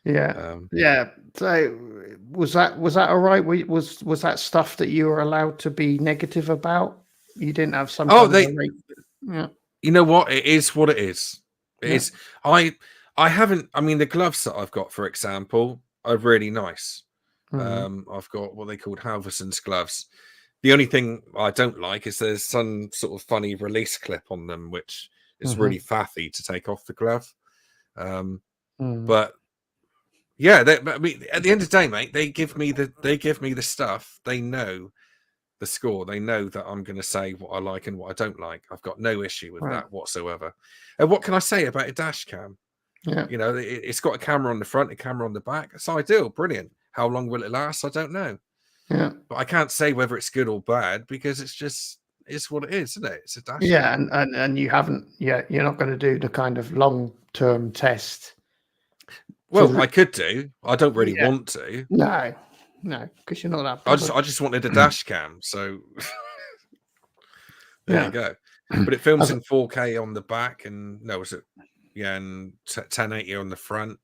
Yeah, yeah. So was that all right? Was that stuff that you were allowed to be negative about? You didn't have some kind of a rate. Yeah, you know what? It is what it is. It yeah. is. I haven't. I mean, the gloves that I've got, for example, are really nice. Mm, I've got what they called Halverson's gloves. The only thing I don't like is there's some sort of funny release clip on them, which is really faffy to take off the glove. But yeah, I mean, at the end of the day, mate, they give me the stuff. They know the score. They know that I'm going to say what I like and what I don't like. I've got no issue with right. that whatsoever. And what can I say about a dash cam? Yeah, It's got a camera on the front, a camera on the back. It's ideal, brilliant. How long will it last? I don't know. yeah, But I can't say whether it's good or bad because it's what it is, isn't it? It's a dash yeah. cam. And you haven't. Yeah, you're not going to do the kind of long-term test. Well, I could do. I don't really Yeah. want to. No, because you're not that bothered. I just wanted a dash cam, so there you Yeah. go. But it films As in 4K on the back, and no, was it? Yeah, and 1080 on the front.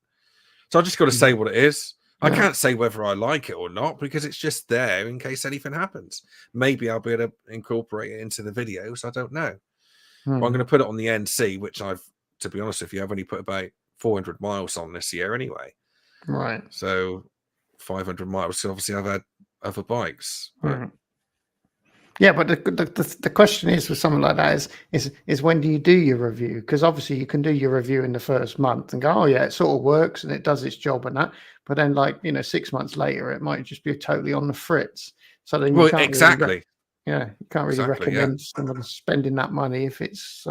So I just got to say what it is. I yeah. can't say whether I like it or not because it's just there in case anything happens. Maybe I'll be able to incorporate it into the videos. I don't know. But I'm going to put it on the NC, which to be honest with you, I've only put about 400 miles on this year anyway. Right. So 500 miles. So obviously I've had other bikes. But Yeah, but the question is with something like that is when do you do your review? Because obviously you can do your review in the first month and go, oh yeah, it sort of works and it does its job and that. But then 6 months later, it might just be totally on the fritz. So then you can't exactly. you can't really recommend someone spending that money if it's.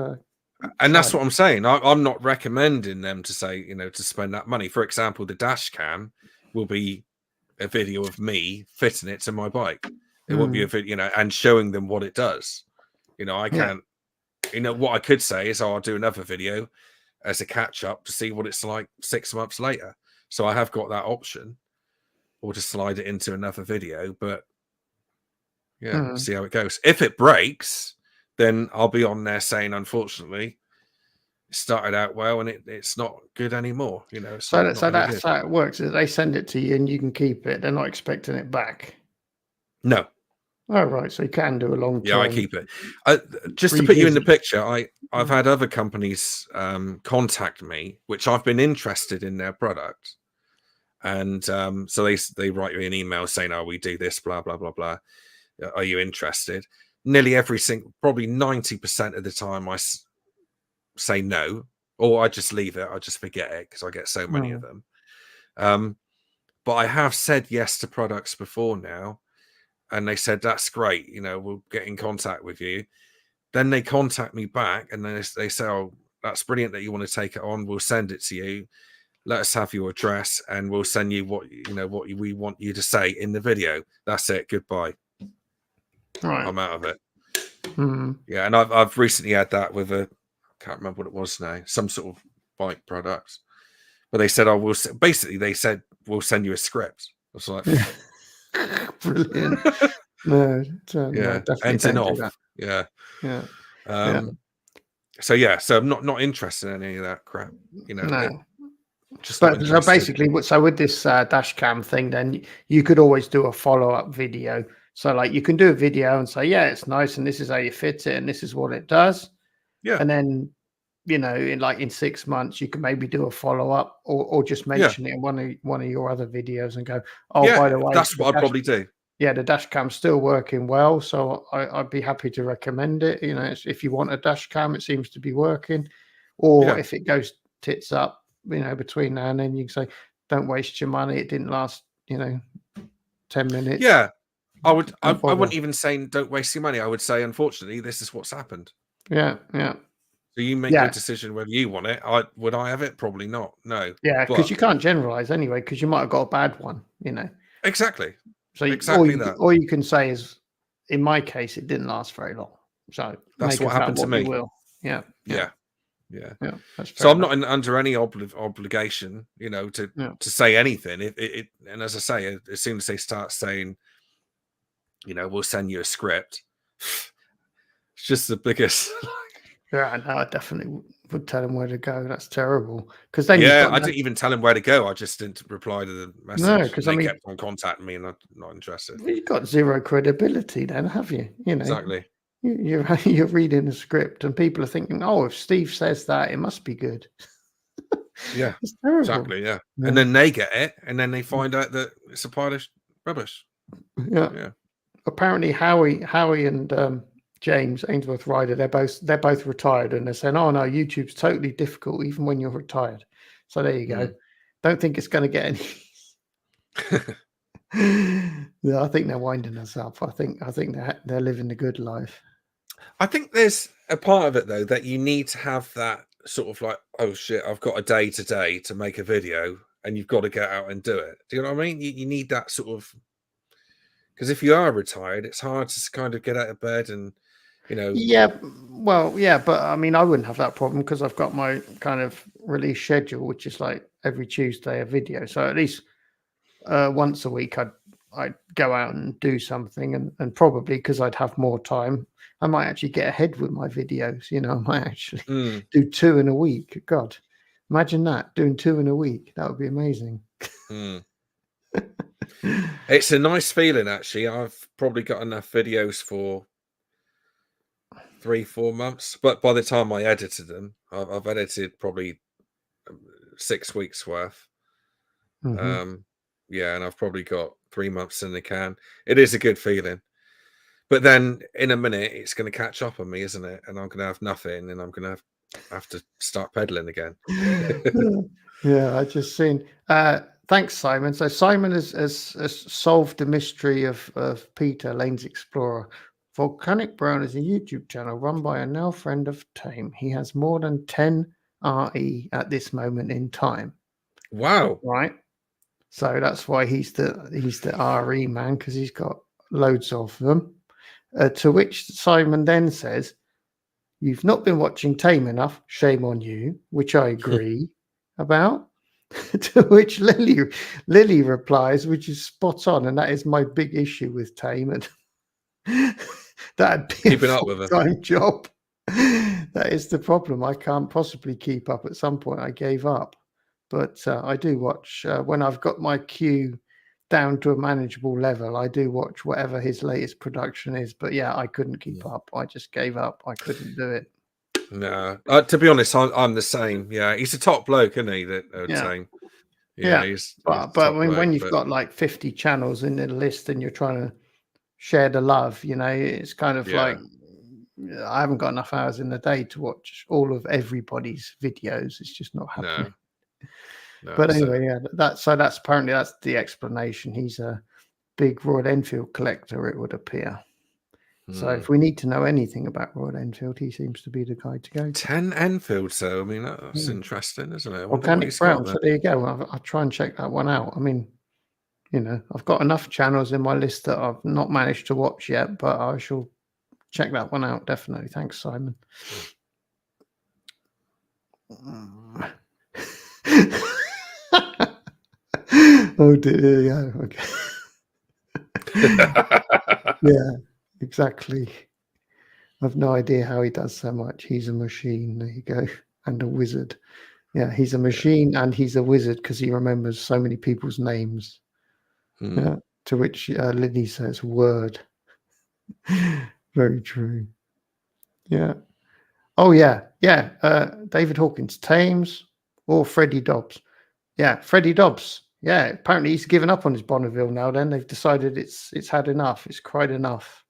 And that's what I'm saying. I'm not recommending them to say, to spend that money. For example, the dash cam will be a video of me fitting it to my bike. It won't be a video, and showing them what it does. I can't. What I could say is, I'll do another video as a catch up to see what it's like 6 months later. So I have got that option, or to slide it into another video. But yeah, see how it goes. If it breaks, then I'll be on there saying, unfortunately, it started out well and it's not good anymore. So that's how it works. Is they send it to you and you can keep it. They're not expecting it back. No, Oh, right. So you can do a long Yeah, I term keep it. Just to put you in the revisit. picture, I've had other companies contact me, which I've been interested in their product, and so they write me an email saying, "Oh, we do this, blah blah blah blah. Are you interested?" Nearly every single, probably 90% of the time, say no, or I just leave it. I just forget it because I get so many of them. But I have said yes to products before now, and they said that's great. We'll get in contact with you. Then they contact me back, and then they say, "Oh, that's brilliant that you want to take it on. We'll send it to you. Let us have your address, and we'll send you what we want you to say in the video. That's it. Goodbye. Right. I'm out of it." Mm. Yeah, and I've recently had that with I can't remember what it was now, some sort of bike product. But they said, basically they said we'll send you a script. I was like, Brilliant. No, no, yeah, definitely ends in don't do off. that. Yeah. Yeah. Yeah. So yeah, so I'm not interested in any of that crap. No. Just not But so interested. basically, so with this dash cam thing, then you could always do a follow-up video. So like you can do a video and say, yeah, it's nice, and this is how you fit it, and this is what it does. Yeah. And then, in 6 months, you can maybe do a follow-up or just Yeah. mention it in one of your other videos and go, oh, Yeah, by the way, that's what I'd probably do. yeah, the dash cam's still working well, so I'd be happy to recommend it. If you want a dash cam, it seems to be working. Or Yeah. if it goes tits up, between now and then, you can say, don't waste your money. It didn't last, 10 minutes. Yeah. I would. I Don't bother. wouldn't even say don't waste your money. I would say, unfortunately, this is what's happened. Yeah, yeah. So you make Yeah. your decision whether you want it. Would I have it? Probably not. No. Yeah, because But you can't generalize anyway, because you might have got a bad one, exactly. So Exactly that. all you can say is, in my case, it didn't last very long. So That's make what of that happened to what you me. will. Yeah. Yeah. Yeah. That's fair So I'm enough. not under any obligation, to say anything. And as I say, as soon as they start saying, we'll send you a script, it's just the biggest. Yeah, no, I definitely would tell them where to go. That's terrible. Because then you've Yeah, got I didn't even tell him where to go. I just didn't reply to the message. no, because they kept on contacting me, and I'm not interested. you've got zero credibility then, have you? Exactly. You're reading a script, and people are thinking, "Oh, if Steve says that, it must be good." Yeah, It's terrible. exactly. Yeah. And then they get it, and then they find out that it's a pile of rubbish. Yeah. Apparently, Howie and James Ainsworth Ryder, they're both retired, and they're saying, "Oh no, YouTube's totally difficult even when you're retired." So there you go. Don't think it's going to get any. Yeah, I think they're winding us up. I think they're living the good life. I think there's a part of it though that you need to have that sort of like, oh shit, I've got a day today to make a video, and you've got to get out and do it. Do you know what I mean? You need that sort of, because if you are retired, it's hard to kind of get out of bed and Yeah, well, yeah, but I mean, I wouldn't have that problem because I've got my kind of release schedule, which is like every Tuesday a video. So at least once a week, I'd go out and do something, and probably because I'd have more time, I might actually get ahead with my videos. I might actually do 2 in a week. God, imagine that, doing 2 in a week. That would be amazing. It's a nice feeling, actually. I've probably got enough videos for 3-4 months, but by the time I edited them, I've edited probably 6 weeks worth. Yeah, and I've probably got 3 months in the can. It is a good feeling, but then in a minute it's going to catch up on me, isn't it? And I'm going to have nothing, and I'm going to have to start pedaling again. Yeah, I just seen. Thanks, Simon. So Simon has solved the mystery of Peter Lane's Explorer. Volcanic Brown is a YouTube channel run by a now friend of Tame. He has more than 10 RE at this moment in time. Wow! Right. So that's why he's the RE man, because he's got loads of them. To which Simon then says, "You've not been watching Tame enough. Shame on you," which I agree about. To which Lily replies, which is spot on, and that is my big issue with Tame. And that'd be Keeping a up with her. full-time job. That is the problem. I can't possibly keep up. At some point, I gave up. But I do watch when I've got my queue down to a manageable level. I do watch whatever his latest production is, but yeah, I couldn't keep up. I just gave up. I couldn't do it. No, to be honest, I'm the same. Yeah, he's a top bloke, isn't he? That I would say. Yeah, he's but top when bloke, you've got like 50 channels in the list and you're trying to share the love, you know, it's kind of like I haven't got enough hours in the day to watch all of everybody's videos. It's just not happening. No, but anyway, that's apparently that's the explanation. He's a big Royal Enfield collector, it would appear. So if we need to know anything about Royal Enfield, he seems to be the guy to go to. 10 Enfields, though. I mean, that's interesting, isn't it? I wonder Organic brown. So there you go. I'll try and check that one out. I mean, you know, I've got enough channels in my list that I've not managed to watch yet, but I shall check that one out, definitely. Thanks, Simon. Oh dear, yeah, okay. Yeah, exactly. I've no idea how he does so much. He's a machine. There you go. And a wizard. Yeah, he's a machine and he's a wizard because he remembers so many people's names. Yeah, to which Liddy says, word. Very true. Yeah. Oh, yeah. Yeah. David Hawkins, Thames or Freddie Dobbs. Yeah, Freddie Dobbs. Yeah, apparently he's given up on his Bonneville now. Then they've decided it's had enough. It's cried enough.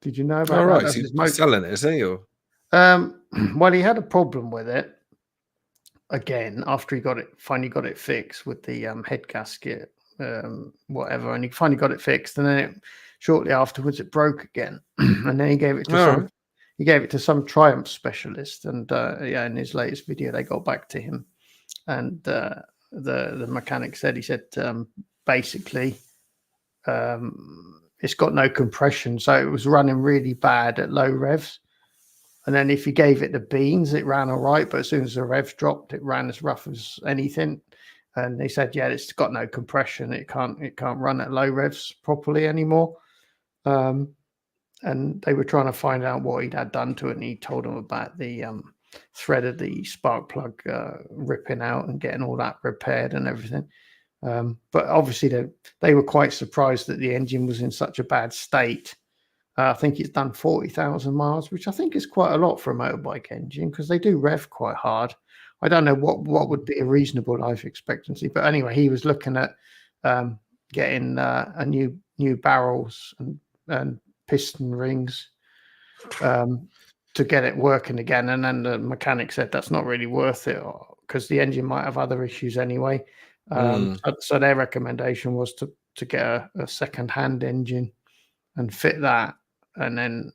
Did you know about that? All right, so he's selling it, is he? Or? Well, he had a problem with it again after he finally got it fixed with the head gasket, whatever, and he finally got it fixed, and then shortly afterwards it broke again, and then he gave it to some Triumph specialist, and in his latest video they got back to him, and the mechanic said basically it's got no compression, so it was running really bad at low revs. And then if you gave it the beans, it ran all right. But as soon as the revs dropped, it ran as rough as anything. And they said, yeah, it's got no compression. It can't run at low revs properly anymore. And they were trying to find out what he'd had done to it. And he told them about the thread of the spark plug ripping out and getting all that repaired and everything. But obviously they were quite surprised that the engine was in such a bad state. I think it's done 40,000 miles, which I think is quite a lot for a motorbike engine because they do rev quite hard. I don't know what would be a reasonable life expectancy, but anyway, he was looking at getting a new barrels and piston rings to get it working again. And then the mechanic said that's not really worth it because the engine might have other issues anyway. So their recommendation was to get a second-hand engine and fit that. And then,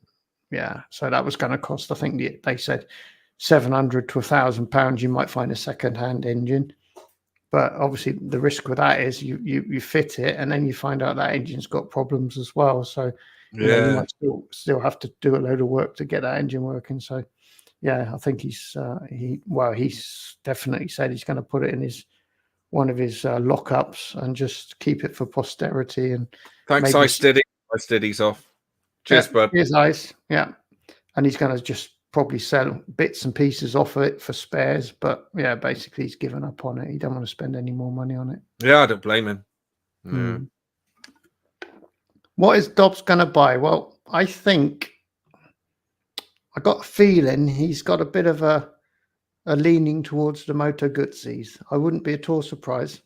so that was going to cost, I think they said £700 to £1,000. You might find a second-hand engine, but obviously the risk with that is you fit it and then you find out that engine's got problems as well. So you might still have to do a load of work to get that engine working. So I think he's definitely said he's going to put it in one of his lockups and just keep it for posterity. And thanks, Ice off. Cheers, bud. Here's Ice. Yeah. And he's going to just probably sell bits and pieces off of it for spares. But basically he's given up on it. He don't want to spend any more money on it. Yeah, I don't blame him. Yeah. What is Dobbs going to buy? Well, I think I got a feeling he's got a bit of a leaning towards the Moto Guzzi's. I wouldn't be at all surprised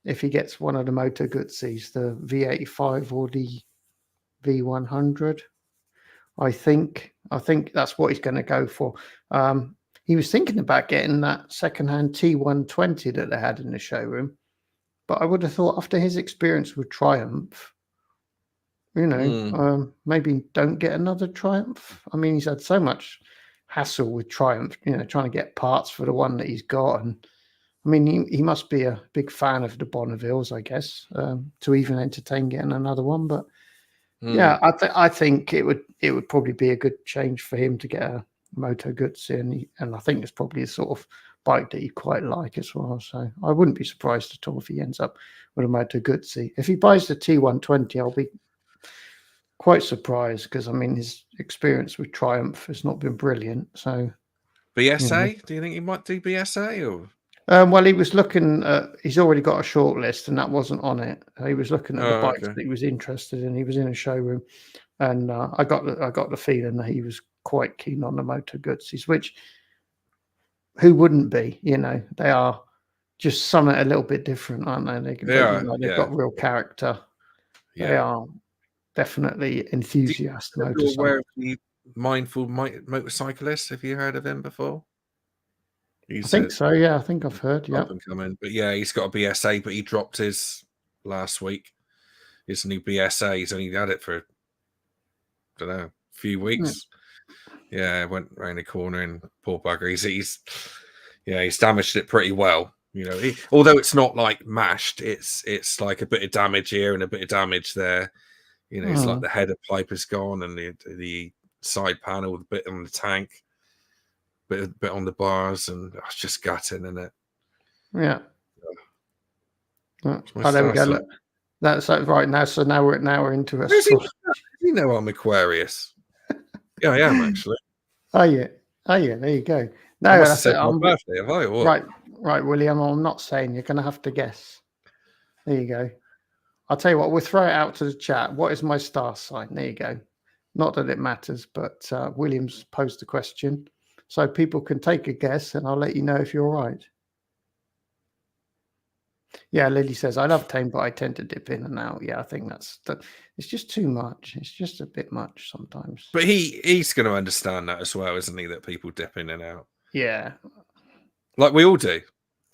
if he gets one of the Moto Guzzi's, the V85 or the V100. I think that's what he's going to go for. He was thinking about getting that second-hand T120 that they had in the showroom, but I would have thought after his experience with Triumph, maybe don't get another Triumph. I mean, he's had so much hassle with Triumph, trying to get parts for the one that he's got, and I mean, he must be a big fan of the Bonnevilles, I guess, to even entertain getting another one. But I think it would probably be a good change for him to get a Moto Guzzi, and I think it's probably a sort of bike that he quite like as well. So I wouldn't be surprised at all if he ends up with a Moto Guzzi. If he buys the T120, I'll be quite surprised because I mean his experience with Triumph has not been brilliant. So BSA? Do you think he might do BSA or? Well, he was looking at. He's already got a short list, and that wasn't on it. He was looking at the Oh, bikes okay. that he was interested in. He was in a showroom, and I got the feeling that he was quite keen on the Moto Guzzi's, which who wouldn't be? You know, they are just something a little bit different, aren't they? You know, they've Yeah. got real character. They Yeah. are definitely Do enthusiast you know if you're motorcycle. aware of the mindful motorcyclist? Have you heard of him before? I He's think so. Yeah, I think I've heard. Yeah. up and coming, but yeah, he's got a BSA, but he dropped his last week. His new BSA. He's only had it for, I don't know, a few weeks. Yeah, went around the corner and poor bugger. He's damaged it pretty well. You know, although it's not like mashed, it's like a bit of damage here and a bit of damage there. You know, it's like the header pipe is gone and the side panel, the bit on the tank, bit on the bars, and it's just gutting, isn't it? Yeah. Oh, My there we go. star Look, that's right now. So now we're into a. Does he know I'm Aquarius? Yeah, I am actually. Oh yeah. There you go. No, I must have that's said it. my birthday, have I? Or what? Right, William. I'm not saying you're going to have to guess. There you go. I'll tell you what. We'll throw it out to the chat. What is my star sign? There you go. Not that it matters, but William's posed the question, so people can take a guess, and I'll let you know if you're right. Yeah, Lily says I love tame, but I tend to dip in and out. Yeah, I think that's that. It's just too much. It's just a bit much sometimes. But he's going to understand that as well, isn't he? That people dip in and out. Yeah, Like we all do.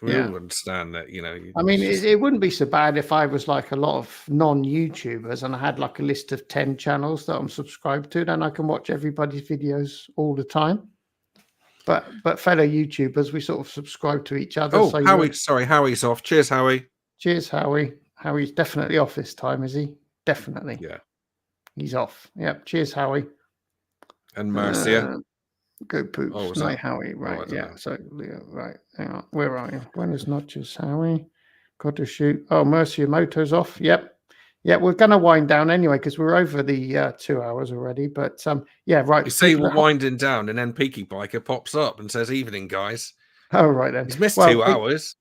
We yeah. all understand that, you know. I mean, it wouldn't be so bad if I was like a lot of non-YouTubers and I had like a list of 10 channels that I'm subscribed to, then I can watch everybody's videos all the time. But fellow YouTubers, we sort of subscribe to each other. Oh, so Howie, sorry, Howie's off. Cheers, Howie. Cheers, Howie. Howie's definitely off this time, is he? Definitely. Yeah. He's off. Yep. Cheers, Howie. And Marcia. Go poops. Oh, was Night, that? Howie. Right. I don't know. So, right. Hang on. Where are you? Buenos noches, Howie. Got to shoot. Oh, Mercia Moto's off. Yep. Yeah, we're going to wind down anyway because we're over the 2 hours already. But yeah, right. You say we're winding down, and then Peaky Biker pops up and says, "Evening, guys." Oh, right then. He's missed 2 hours.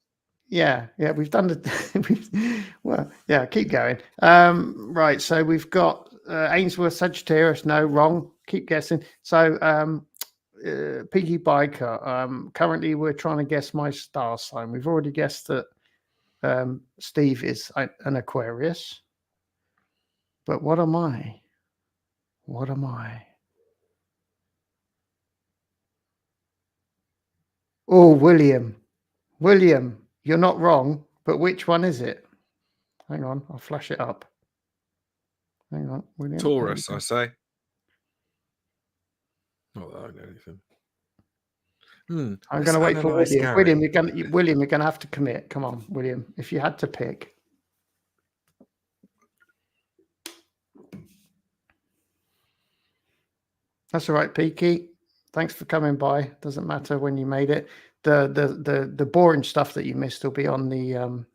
Yeah, we've done the. Well, yeah, keep going. Right, so we've got Ainsworth Sagittarius. No, wrong. Keep guessing. So, Peaky Biker. Currently, we're trying to guess my star sign. We've already guessed that Steve is an Aquarius. But what am I? What am I? Oh, William. William, you're not wrong, but which one is it? Hang on, I'll flash it up. Hang on, William. Taurus, I say. Not that I know anything. I'm going to wait for William. William, you're going to have to commit. Come on, William. If you had to pick. That's all right, Peaky. Thanks for coming by. Doesn't matter when you made it. The boring stuff that you missed will be on the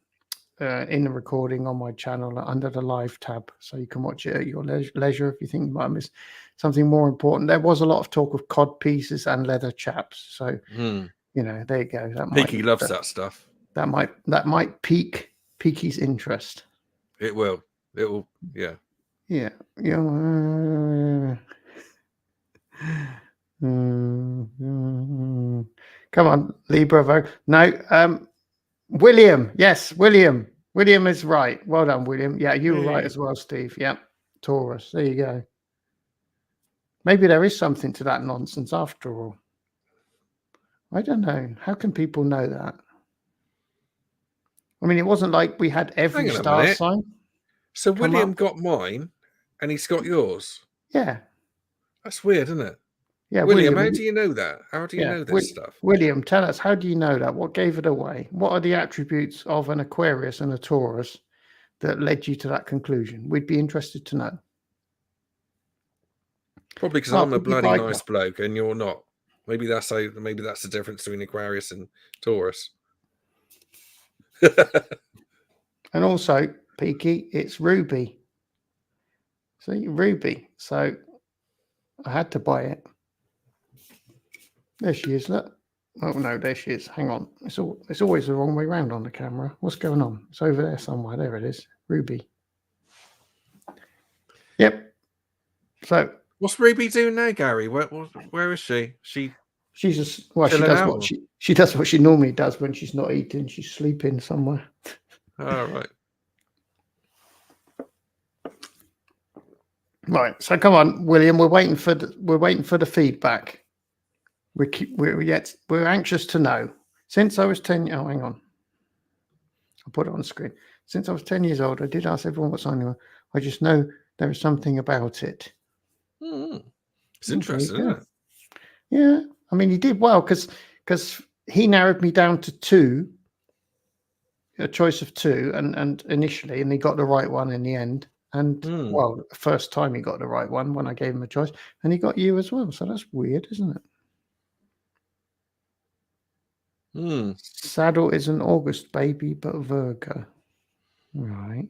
in the recording on my channel under the live tab, so you can watch it at your leisure if you think you might miss something more important. There was a lot of talk of cod pieces and leather chaps, so you know, there you go. That Peaky loves that stuff. That might pique Peaky's interest. It will. It will. Yeah. Yeah. Come on, Libra vote. No, William. Yes, William. William is right. Well done, William. Yeah, you were right as well, Steve. Yeah, Taurus. There you go. Maybe there is something to that nonsense after all. I don't know. How can people know that? I mean, it wasn't like we had every star sign. So William got mine, and he's got yours. Yeah. That's weird, isn't it? Yeah, William, how do you know that? How do you know this stuff? William, tell us, how do you know that? What gave it away? What are the attributes of an Aquarius and a Taurus that led you to that conclusion? We'd be interested to know. Probably because I'm a bloody nice bloke and you're not. Maybe that's the difference between Aquarius and Taurus. And also, Peaky, it's Ruby. See, Ruby. So I had to buy it. There she is. Look, Oh no, there she is. Hang on. It's always the wrong way round on the camera. What's going on? It's over there somewhere. There it is. Ruby. Yep. So What's Ruby doing now, Gary? Where is she? she's just she chilling does out, what or- she does what she normally does when she's not eating. She's sleeping somewhere. Oh, right. Right. So come on, William. We're waiting for the feedback. We're anxious to know. Since I was 10. Oh, hang on. I'll put it on screen. Since I was 10 years old, I did ask everyone what's on. I just know there is something about it. It's interesting, isn't it? Yeah, I mean, he did well because he narrowed me down to 2, a choice of 2, and initially, and he got the right one in the end. And well, the first time he got the right one when I gave him a choice, and he got you as well. So that's weird, isn't it? Saddle is an August baby, but Virgo. Right.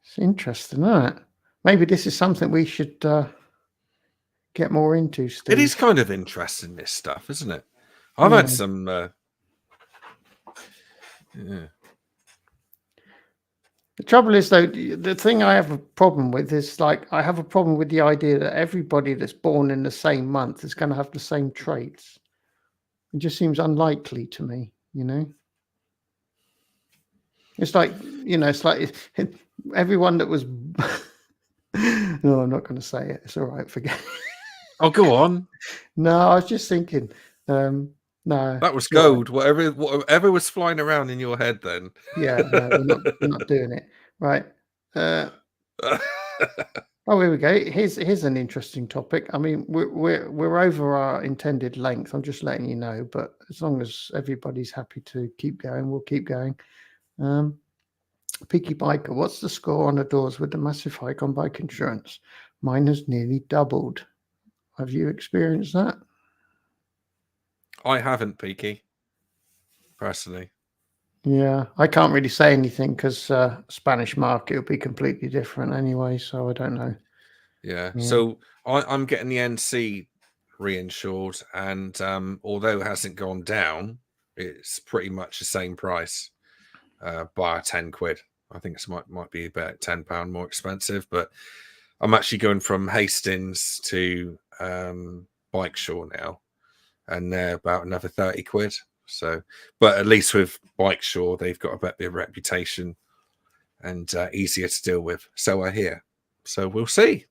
It's interesting, isn't it? Maybe this is something we should get more into, Steve. It is kind of interesting, this stuff, isn't it? I've had some. Yeah. The trouble is, though, the thing I have a problem with is I have a problem with the idea that everybody that's born in the same month is going to have the same traits. It just seems unlikely to me, It's like, it's like everyone that was. No, I'm not going to say it. It's all right. Forget it. Oh, go on. No, I was just thinking. No, that was gold. Right. Whatever was flying around in your head then. Yeah, no, we're not doing it. Right. Oh, here we go. Here's an interesting topic. I mean, we're over our intended length. I'm just letting you know. But as long as everybody's happy to keep going, we'll keep going. Peaky Biker, what's the score on the doors with the massive hike on bike insurance? Mine has nearly doubled. Have you experienced that? I haven't, Peaky, personally. Yeah, I can't really say anything because Spanish market will be completely different anyway, so I don't know. Yeah. So I'm getting the NC reinsured, and although it hasn't gone down, it's pretty much the same price, by 10 quid. I think it might be about £10 more expensive, but I'm actually going from Hastings to Bikeshore now, and they're about another 30 quid. So, but at least with Bikeshore, they've got a better reputation and easier to deal with. So I hear. So we'll see.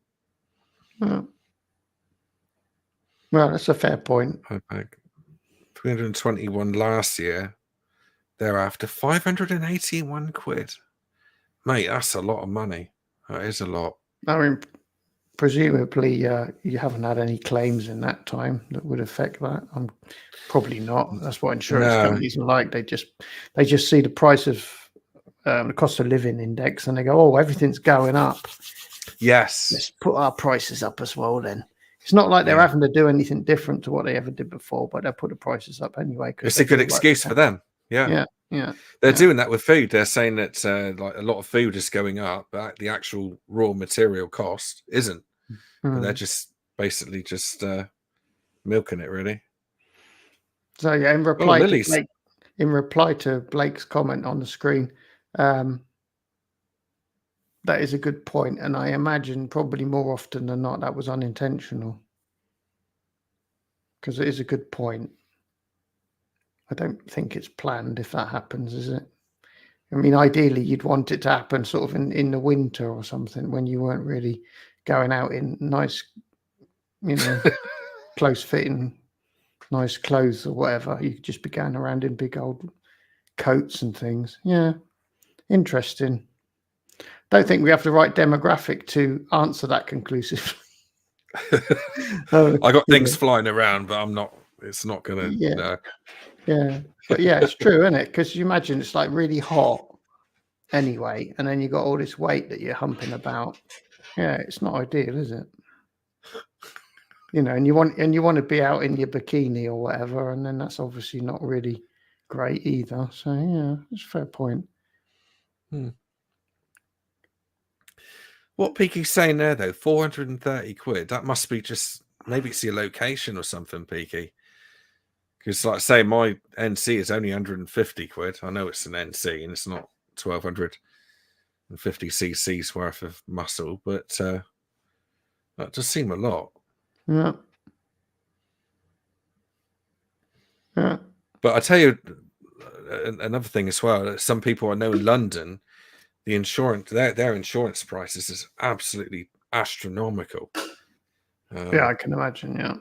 Well, that's a fair point. 321 last year. Thereafter, 581 quid. Mate, that's a lot of money. That is a lot. I mean, presumably you haven't had any claims in that time that would affect that. Probably not. That's what insurance companies are like. They just see the price of the cost of living index and they go, oh, everything's going up. Yes. Let's put our prices up as well then. It's not like they're having to do anything different to what they ever did before, but they'll put the prices up anyway. It's a good excuse for them. Yeah. They're doing that with food. They're saying that like a lot of food is going up, but the actual raw material cost isn't. But they're just basically just milking it, really. So yeah, in reply to Blake's comment on the screen, that is a good point, and I imagine probably more often than not that was unintentional, because it is a good point. I don't think it's planned if that happens, is it? I mean, ideally, you'd want it to happen sort of in the winter or something when you weren't really going out in nice, close-fitting, nice clothes or whatever. You could just be going around in big old coats and things. Yeah, interesting. Don't think we have the right demographic to answer that conclusively. I got things flying around, but I'm not. It's not gonna. Yeah, but yeah, it's true, isn't it? Because you imagine it's like really hot anyway, and then you got all this weight that you're humping about. Yeah, it's not ideal, is it? And you want to be out in your bikini or whatever, and then that's obviously not really great either. So yeah, it's a fair point. What Peaky's saying there though, 430 quid. That must be just maybe it's your location or something, Peaky. Because, like I say, my NC is only 150 quid. I know it's an NC and it's not 1250 cc's worth of muscle, but that does seem a lot. Yeah. Yeah. But I tell you, another thing as well. Some people I know in London, the insurance, their insurance prices is absolutely astronomical. Yeah, I can imagine. Yeah.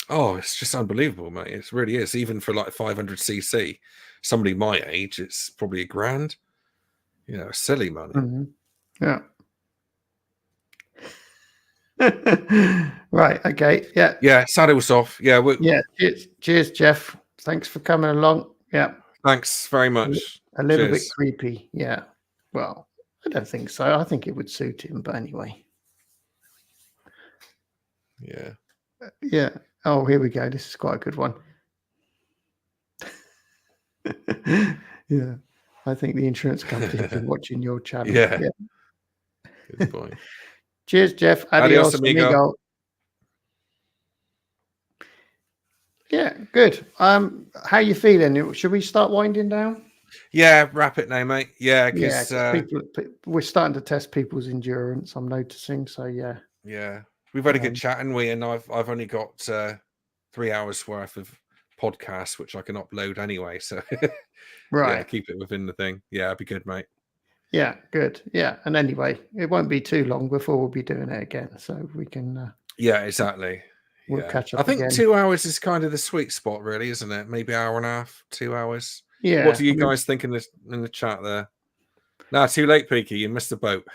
Oh, it's just unbelievable, mate. It really is. Even for like 500cc, somebody my age, it's probably $1,000. You know, silly money. Yeah. Right. Okay. Yeah. Yeah. Saddles off. Yeah. Yeah. Cheers, Jeff. Thanks for coming along. Yeah. Thanks very much. A little bit creepy. Yeah. Well, I don't think so. I think it would suit him. But anyway. Yeah. Yeah. Oh, here we go. This is quite a good one. Yeah. I think the insurance company have been watching your channel. Yeah. Good point. Cheers, Jeff. Adios, amigo. Yeah, good. How you feeling? Should we start winding down? Yeah, wrap it now, mate. Yeah, because we're starting to test people's endurance. I'm noticing. So yeah. Yeah, we've had a good chat, and I've only got 3 hours worth of podcasts which I can upload anyway. So right, yeah, keep it within the thing. Yeah, it'd be good, mate. Yeah, good. Yeah, and anyway, it won't be too long before we'll be doing it again, so we can. Yeah, exactly. We'll catch up. I think again. 2 hours is kind of the sweet spot, really, isn't it? Maybe hour and a half, 2 hours. Yeah. What do you guys think in the chat there? No, too late, Peaky. You missed the boat.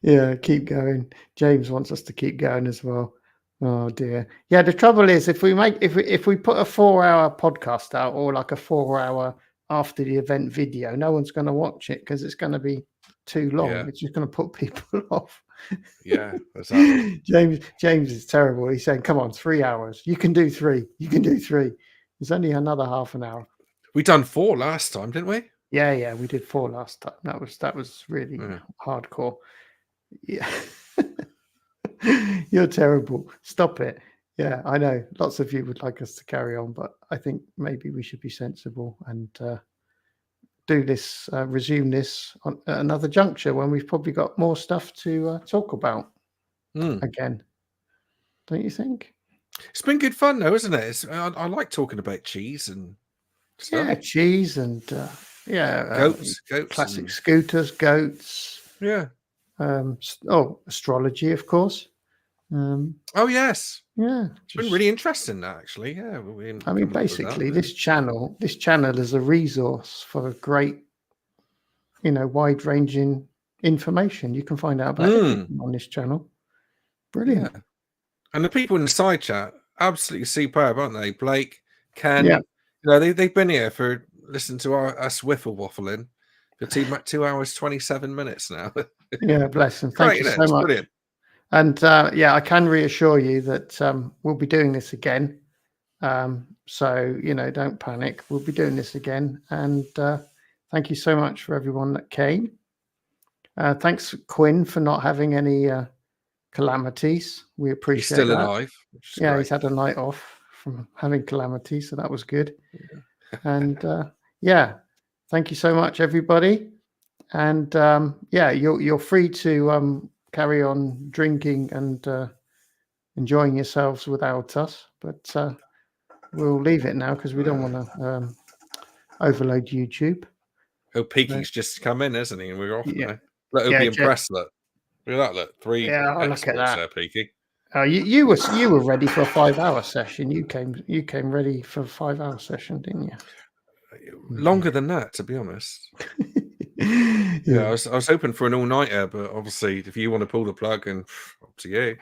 Yeah, keep going. James wants us to keep going as well. Oh dear. Yeah, the trouble is if we put a 4-hour podcast out or like a 4-hour after the event video, no one's going to watch it because it's going to be too long. Yeah. It's just going to put people off. Yeah, exactly. James is terrible. He's saying, "Come on, 3 hours. You can do 3. You can do 3. There's only another half an hour." We done 4 last time, didn't we? Yeah, we did 4 last time. That was really hardcore. Yeah. You're terrible. Stop it. Yeah, I know. Lots of you would like us to carry on, but I think maybe we should be sensible and do this, resume this on another juncture when we've probably got more stuff to talk about again. Don't you think? It's been good fun, though, isn't it? I like talking about cheese and stuff. Yeah, cheese and goats, classic scooters, goats. Yeah. Astrology, of course. Oh yes, yeah. It's been really interesting, that actually. Yeah. I mean, basically, this channel is a resource for great, wide-ranging information. You can find out about everything on this channel. Brilliant. Yeah. And the people in the side chat, absolutely superb, aren't they? Blake, Ken, they've been here for listening to us whiffle waffling for 2 hours 27 minutes now. Yeah, bless them. Thank you so much. Brilliant. And I can reassure you that we'll be doing this again. So don't panic. We'll be doing this again. And thank you so much for everyone that came. Thanks, Quinn, for not having any calamities. We appreciate He's still that. Alive. Yeah, he's had a night off from having calamities, so that was good. And thank you so much, everybody. And you're free to carry on drinking and enjoying yourselves without us, but we'll leave it now because we don't want to overload YouTube. Oh, Peaky's just come in, hasn't he? And we're off now. Look, he'll be impressed. Look at that. Look, 3 look at that. There, Peaky. You were ready for a 5-hour session. You came ready for a 5-hour session, didn't you? Longer than that, to be honest. I was hoping for an all-nighter, but obviously, if you want to pull the plug, and up to you.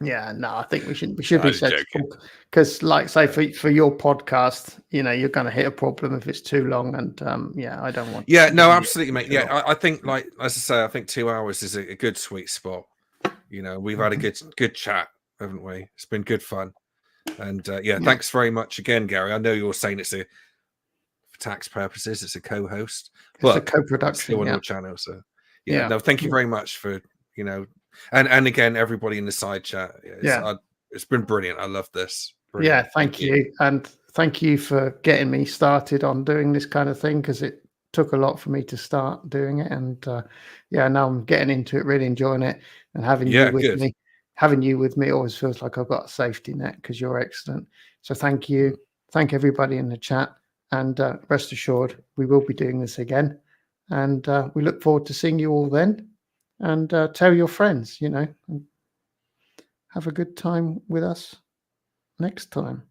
Yeah, no, I think we should be sensible because, like, say for your podcast, you're going to hit a problem if it's too long, and I don't want. Yeah, no, absolutely, mate. Yeah, I think, like as I say, I think 2 hours is a good sweet spot. We've had a good chat, haven't we? It's been good fun, and thanks very much again, Gary. I know you're saying it's for tax purposes, it's a co-host, but it's a co-production still on your channel. So no, thank you very much for and again, everybody in the side chat. it's been brilliant. I love this. Yeah, Brilliant. thank you. And thank you for getting me started on doing this kind of thing, because it took a lot for me to start doing it. And yeah, now I'm getting into it, really enjoying it, and having you with Good. me. Having you with me always feels like I've got a safety net, because you're excellent. So thank you. Thank everybody in the chat, and rest assured we will be doing this again. And we look forward to seeing you all then. And tell your friends, you know, and have a good time with us next time.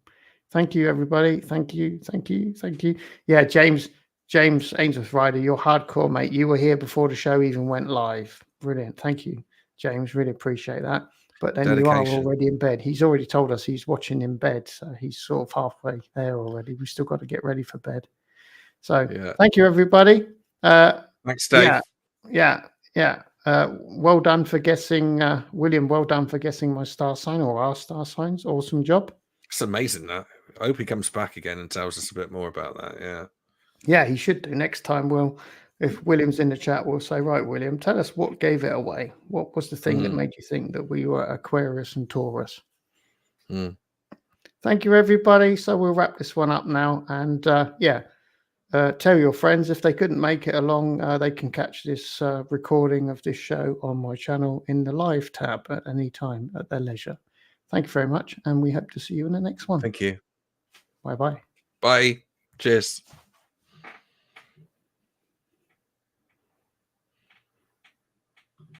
Thank you, everybody. Thank you. Thank you. Thank you. Yeah, James Ainsworth Ryder, you're hardcore, mate. You were here before the show even went live. Brilliant. Thank you, James. Really appreciate that. But then you are already in bed. He's already told us he's watching in bed. So he's sort of halfway there already. We've still got to get ready for bed. So thank you, everybody. Thanks, Dave. Yeah. Well done for guessing, William. Well done for guessing my star sign, or our star signs. Awesome job. It's amazing that. I hope he comes back again and tells us a bit more about that. Yeah, he should do. Next time, if William's in the chat, we'll say, right, William, tell us what gave it away. What was the thing that made you think that we were Aquarius and Taurus? Thank you, everybody. So we'll wrap this one up now. And tell your friends, if they couldn't make it along, they can catch this recording of this show on my channel in the live tab at any time at their leisure. Thank you very much. And we hope to see you in the next one. Thank you. Bye-bye. Bye. Cheers.